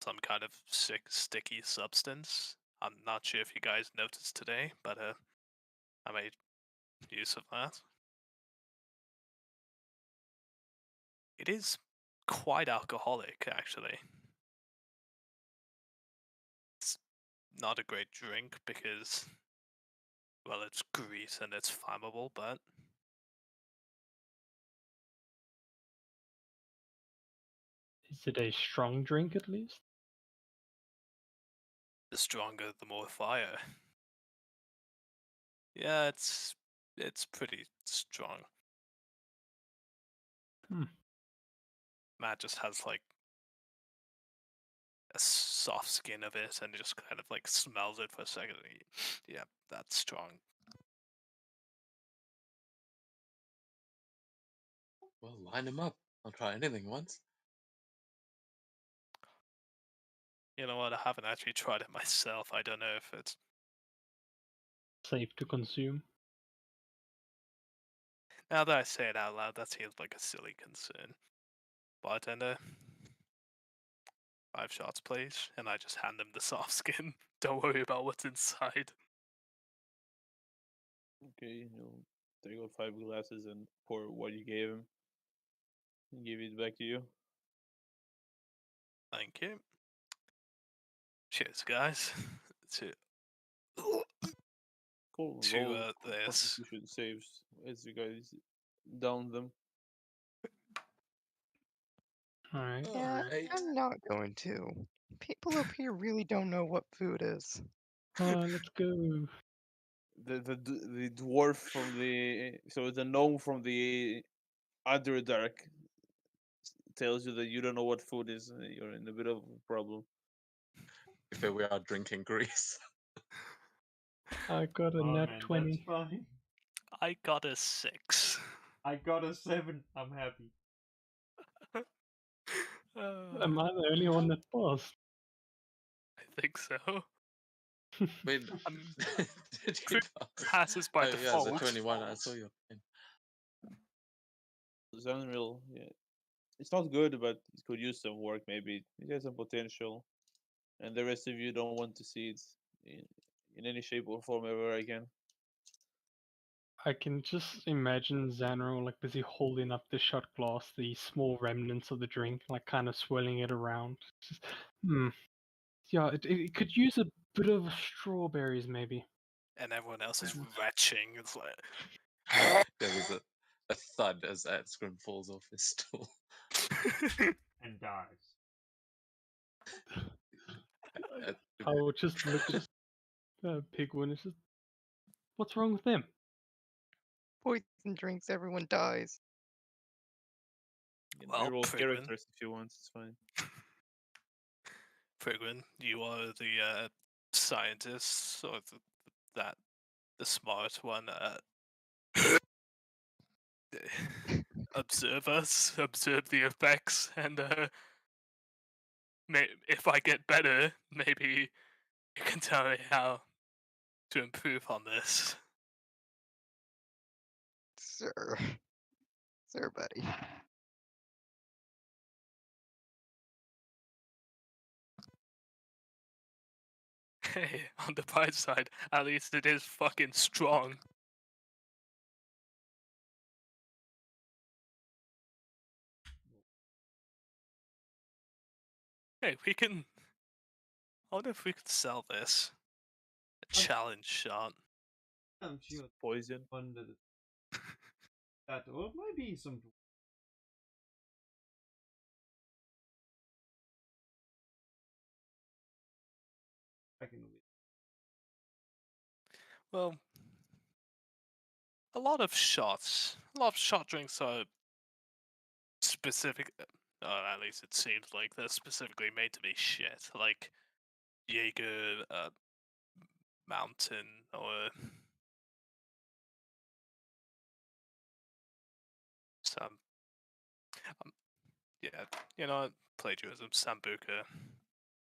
some kind of sick, sticky substance. I'm not sure if you guys noticed today, but I made use of that. It is quite alcoholic, actually. It's not a great drink because, well, it's grease and it's flammable, but
Is it a strong drink at least?
the stronger, the more fire. Yeah, it's pretty strong. Matt just has like a soft skin of it and just kind of like smells it for a second. Yeah, that's strong.
Well, line them up. I'll try anything once.
You know what? I haven't actually tried it myself. I don't know if it's.
Safe to consume?
Now that I say it out loud, that seems like a silly concern. Bartender, 5 shots, please. And I just hand him the soft skin. Don't worry about what's inside.
Okay, he'll take out 5 glasses and pour what you gave him. And give it back to you.
Thank you. Cheers, guys. To
Cool.
To,
Roll
this.
Constitution saves as you guys down them.
Alright.
Yeah,
Alright.
I'm not going to. People up here really don't know what food is.
Let's go.
The dwarf from the gnome from the Underdark tells you that you don't know what food is. You're in a bit of a problem.
If we are drinking grease.
I got a
oh
nat
man,
20.
that's fine.
I got a 6.
I got a 7. I'm happy.
Am I the only one that passed?
I think so.
Wait,
Um,
did you
Chris
pass?
passes by
Oh, yeah, it's a
default.
21. I saw your pen.
Zanril, yeah, it's not good, but it could use some work. Maybe it has some potential, and the rest of you don't want to see it in, in any shape or form ever again.
I can just imagine Xanro like busy holding up the shot glass, the small remnants of the drink, like kind of swirling it around. Just, yeah, it could use a bit of strawberries maybe.
And everyone else is retching. It's like.
There was a thud as Adscrim falls off his stool.
And dies.
Uh,
I would just look at Pigwin and just, what's wrong with them?
Poison drinks, everyone dies.
You can
Well,
reroll
Prigwin.
characters if you want. It's fine.
Prigwin, you are the scientist, or the smart one. Observe us, observe the effects, and if I get better, maybe you can tell me how to improve on this.
Sir. Sir, buddy.
Hey, on the bright side, at least it is fucking strong. Hey, we can. I wonder if we could sell this. A challenge shot.
I'm sure
Poison.
one that or it might be some. I can wait.
Well, a lot of shot drinks are specific. At least it seems like they're specifically made to be shit, like Jaeger, Mountain, or some. Yeah, you know, plagiarism, Sambuca,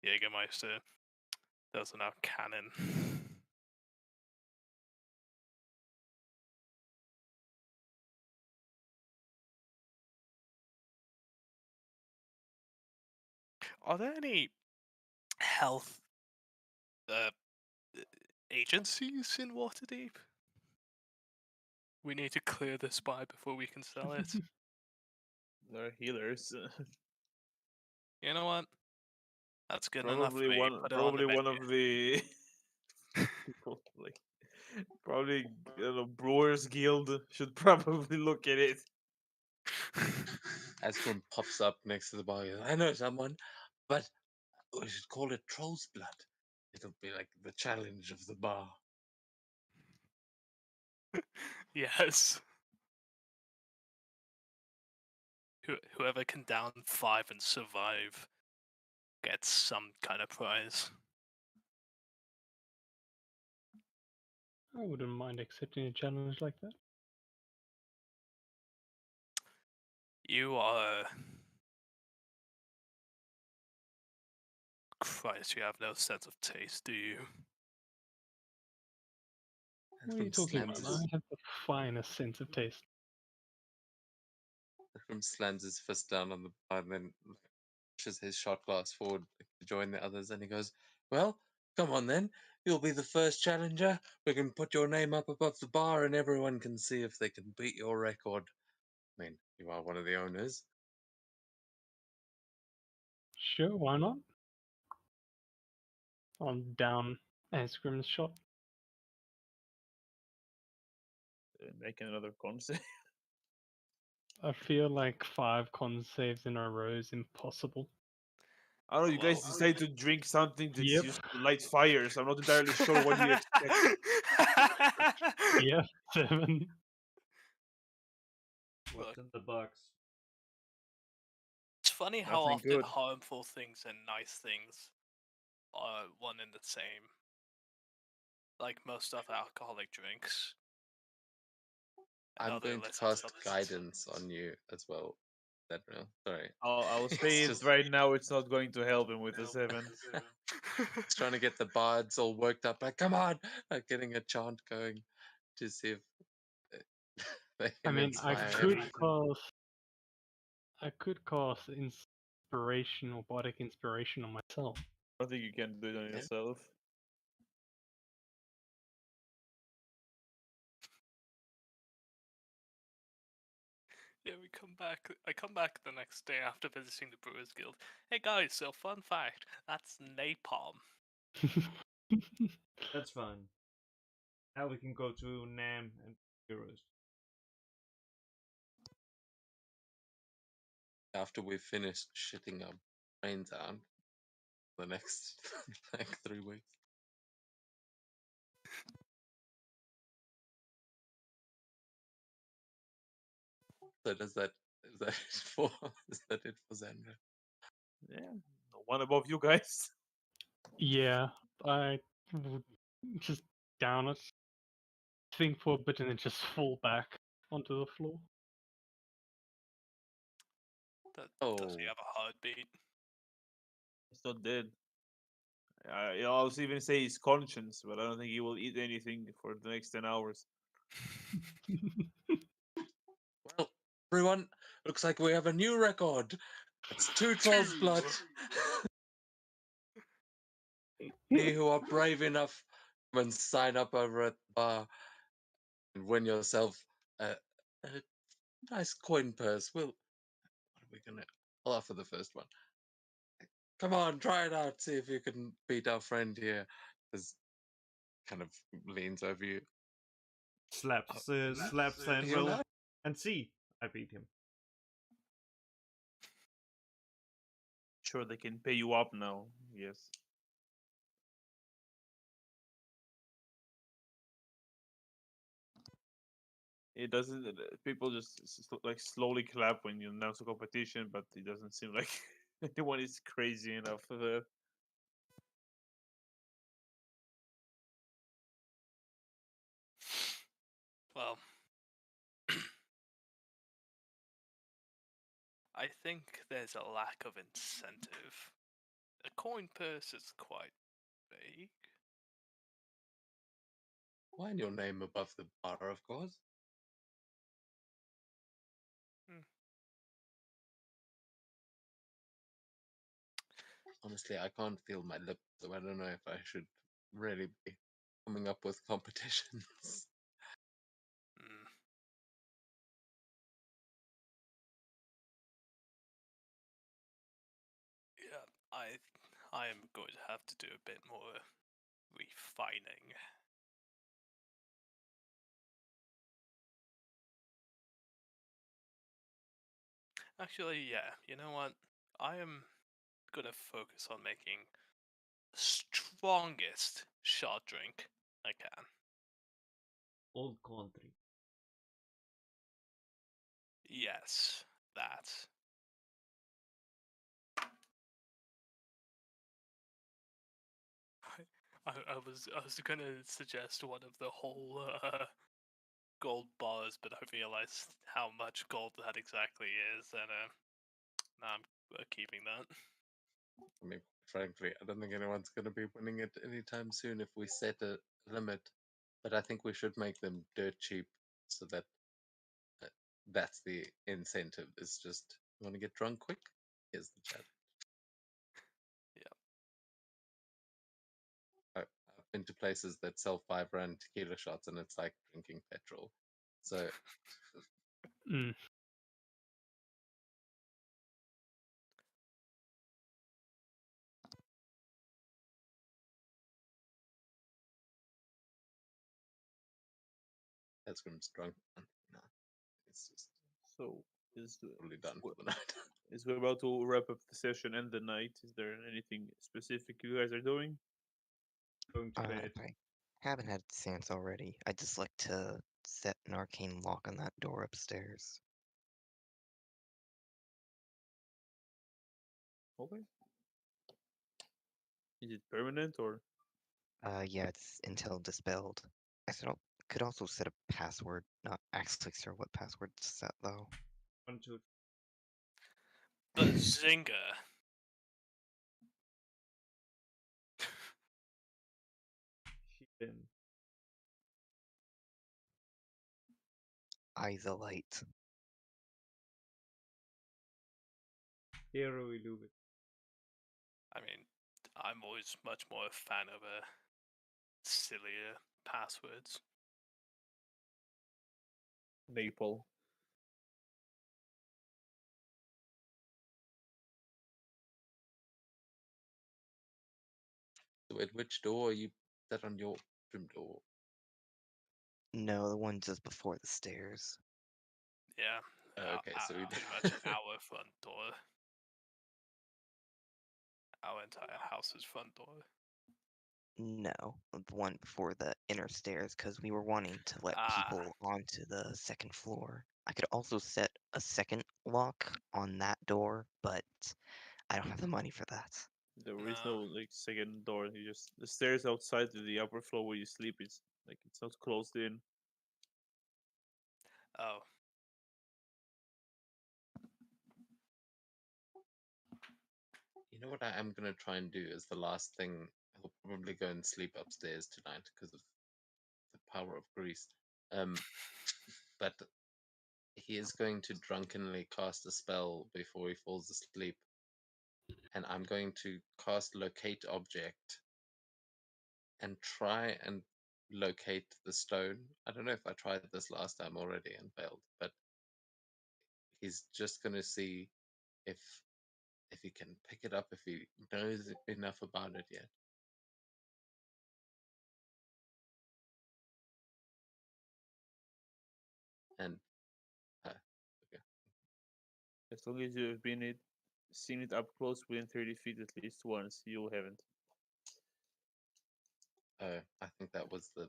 Jägermeister. Those are now canon. Are there any health agencies in Waterdeep? We need to clear the spy before we can sell it.
They're healers.
You know what? That's good enough for
probably
me.
one.
Put it on the
Probably one
menu.
of the people like. Probably Brewers Guild should probably look at it.
Adscrim pops up next to the bar. He goes, I know someone, but we should call it Troll's Blood. It'll be like the challenge of the bar.
Yes. Whoever can down 5 and survive gets some kind of prize.
I wouldn't mind accepting a challenge like that.
You are. Christ, you have no sense of taste, do you?
What are you
Adscrim
talking about?
slams
I
his,
have the finest sense of taste.
Adscrim slams his fist down on the bar and then pushes his shot glass forward to join the others. And he goes, well, come on then. You'll be the first challenger. We can put your name up above the bar and everyone can see if they can beat your record. I mean, you are one of the owners.
Sure, why not? I'm down Asgrim's shot.
Making another con save.
I feel like 5 con saves in a row is impossible.
I don't know. You guys
Well,
decide to drink something that's
Yep.
used to light fires. I'm not entirely sure what you expect.
Yeah, 7.
What's
Look.
in the box?
It's funny how
Nothing
often
good.
harmful things and nice things are one and the same. Like most of alcoholic drinks. and
I'm
other
going to
illicit
cast
substances.
guidance on you as well. that real? Sorry.
I'll
It's
say it
just-
right now. It's not going to help him with the 7.
He's trying to get the bards all worked up, like, come on, like getting a chant going to see if they
I
can
mean, I
inspire
could
him.
cast inspiration or bardic inspiration on myself.
I don't think you can do it on
Yeah.
yourself.
Yeah, we come back. I come back the next day after visiting the Brewers Guild. Hey guys, so fun fact, that's napalm.
That's fun. Now we can go to Nam and Heroes.
After we've finished shitting our brains out the next like 3 weeks. So is that it for is that it for Xandra?
Yeah, no one above you guys.
Yeah, I would just down it, think for a bit, and then just fall back onto the floor.
Does he
Oh.
have a heartbeat?
He's not dead. I'll even say his conscience, but I don't think he will eat anything for the next 10 hours.
Well, everyone, looks like we have a new record. It's 212's blood. Any who are brave enough and sign up over at the bar and win yourself a nice coin purse. What are we gonna? I'll offer the first one. Come on, try it out. See if you can beat our friend here. As kind of leans over you.
Slaps
You're
Sandwell
not?
and see, I beat him.
Sure, they can pay you up now. Yes. It doesn't. People just like slowly clap when you announce a competition, but it doesn't seem like anyone is crazy enough for that.
Well, I think there's a lack of incentive. A coin purse is quite vague.
Why in your name above the bar, of course. Honestly, I can't feel my lips, so I don't know if I should really be coming up with competitions.
Hmm. Yeah, I am going to have to do a bit more refining. Actually, yeah, you know what? I am gonna focus on making the strongest shot drink I can.
Old country.
Yes, that. I was gonna suggest one of the whole gold bars, but I realized how much gold that exactly is, and now I'm keeping that.
I mean, frankly, I don't think anyone's going to be winning it anytime soon if we set a limit. But I think we should make them dirt cheap so that that's the incentive. Is just you want to get drunk quick? Here's the challenge. I've been to places that sell £5 tequila shots, and it's like drinking petrol. So
Mm.
Esgrim's drunk. No, it's just
So is
totally done for the night.
is we're about to wrap up the session and the night. Is there anything specific you guys are doing?
Going to bed.
If I haven't had Sans already, I'd just like to set an arcane lock on that door upstairs.
Okay. Is it permanent or?
Yeah, it's until dispelled. Could also set a password. Not actually sure what password to set though.
1, 2.
Bazinga!
Then
Isolite.
hero Illumit.
I mean, I'm always much more a fan of sillier passwords.
Maple.
So at which door are you? That on your room door?
No, the one just before the stairs.
Yeah.
Okay, so we
pretty much our front door. Our entire house's front door.
No, the one before the inner stairs, because we were wanting to let people onto the second floor. I could also set a second lock on that door, but I don't have the money for that.
There is
No.
no like second door. You just the stairs outside to the upper floor where you sleep is like it's not closed in.
Oh.
You know what I am gonna try and do is the last thing. I'll probably go and sleep upstairs tonight because of the power of Greece. But he is going to drunkenly cast a spell before he falls asleep, and I'm going to cast Locate Object and try and locate the stone. I don't know if I tried this last time already and failed, but he's just gonna see if he can pick it up, if he knows enough about it yet. And okay.
As long as you've seen it up close within 30 feet at least once, you haven't.
I think that was the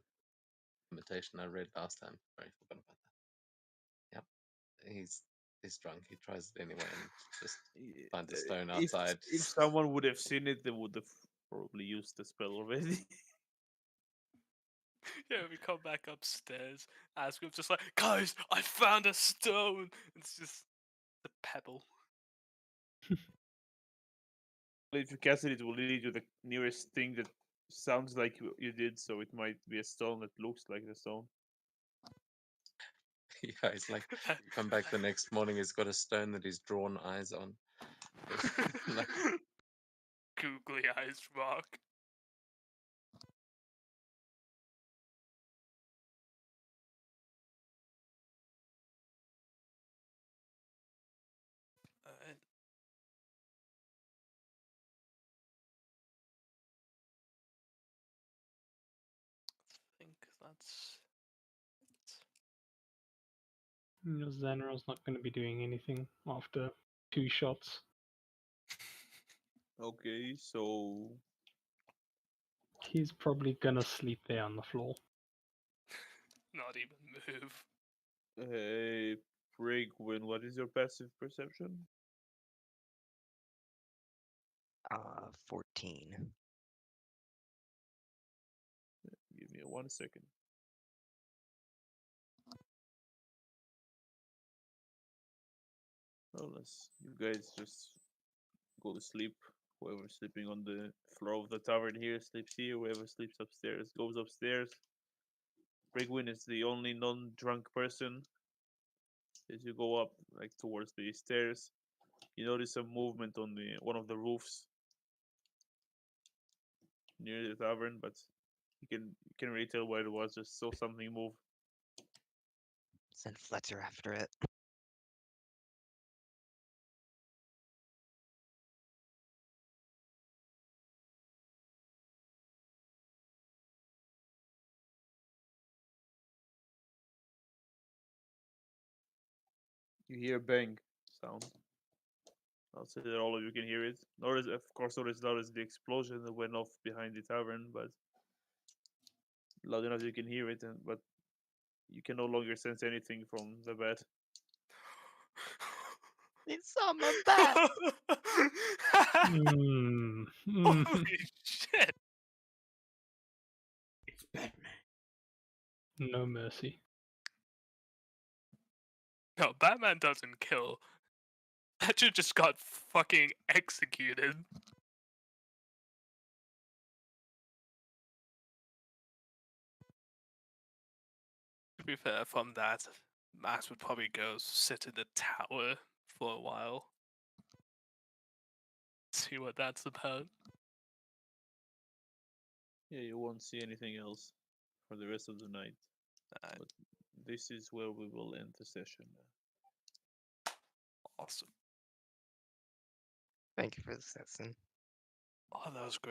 invitation I read last time. Sorry, forgot about that. Yep, he's drunk. He tries it anyway and just finds a stone outside.
If someone would have seen it, they would have probably used the spell already.
Yeah, we come back upstairs. Asgrim's just like, guys, I found a stone. It's just a pebble.
If you cast it, it will lead you to the nearest thing that sounds like you did, so it might be a stone that looks like the stone.
Yeah, he's like, you come back the next morning, he's got a stone that he's drawn eyes on. Like,
Googly eyes rock. Alright. I think that's it.
Xanar's not going to be doing anything after 2 shots.
Okay, so
He's probably going to sleep there on the floor.
Not even move.
hey, Brigwin, what is your passive perception?
14.
Give me 1 second. Unless you guys just go to sleep. Whoever's sleeping on the floor of the tavern here sleeps here. Whoever sleeps upstairs goes upstairs. Brigwin is the only non-drunk person. As you go up, like towards the stairs, you notice some movement on one of the roofs near the tavern, but you can really tell where it was. Just saw something move.
Send Fletcher after it.
You hear bang sound. I'll say that all of you can hear it. Notice, of course, notice the explosion that went off behind the tavern, but loud enough you can hear it, but you can no longer sense anything from the bed.
It's on my back!
Holy shit!
It's Batman.
No mercy.
No, Batman doesn't kill That just got fucking executed. To be fair, from that, Max would probably go sit in the tower for a while. See what that's about.
Yeah, you won't see anything else for the rest of the night.
Alright,
But this is where we will end the session.
awesome.
Thank you for the session.
Oh, that was great.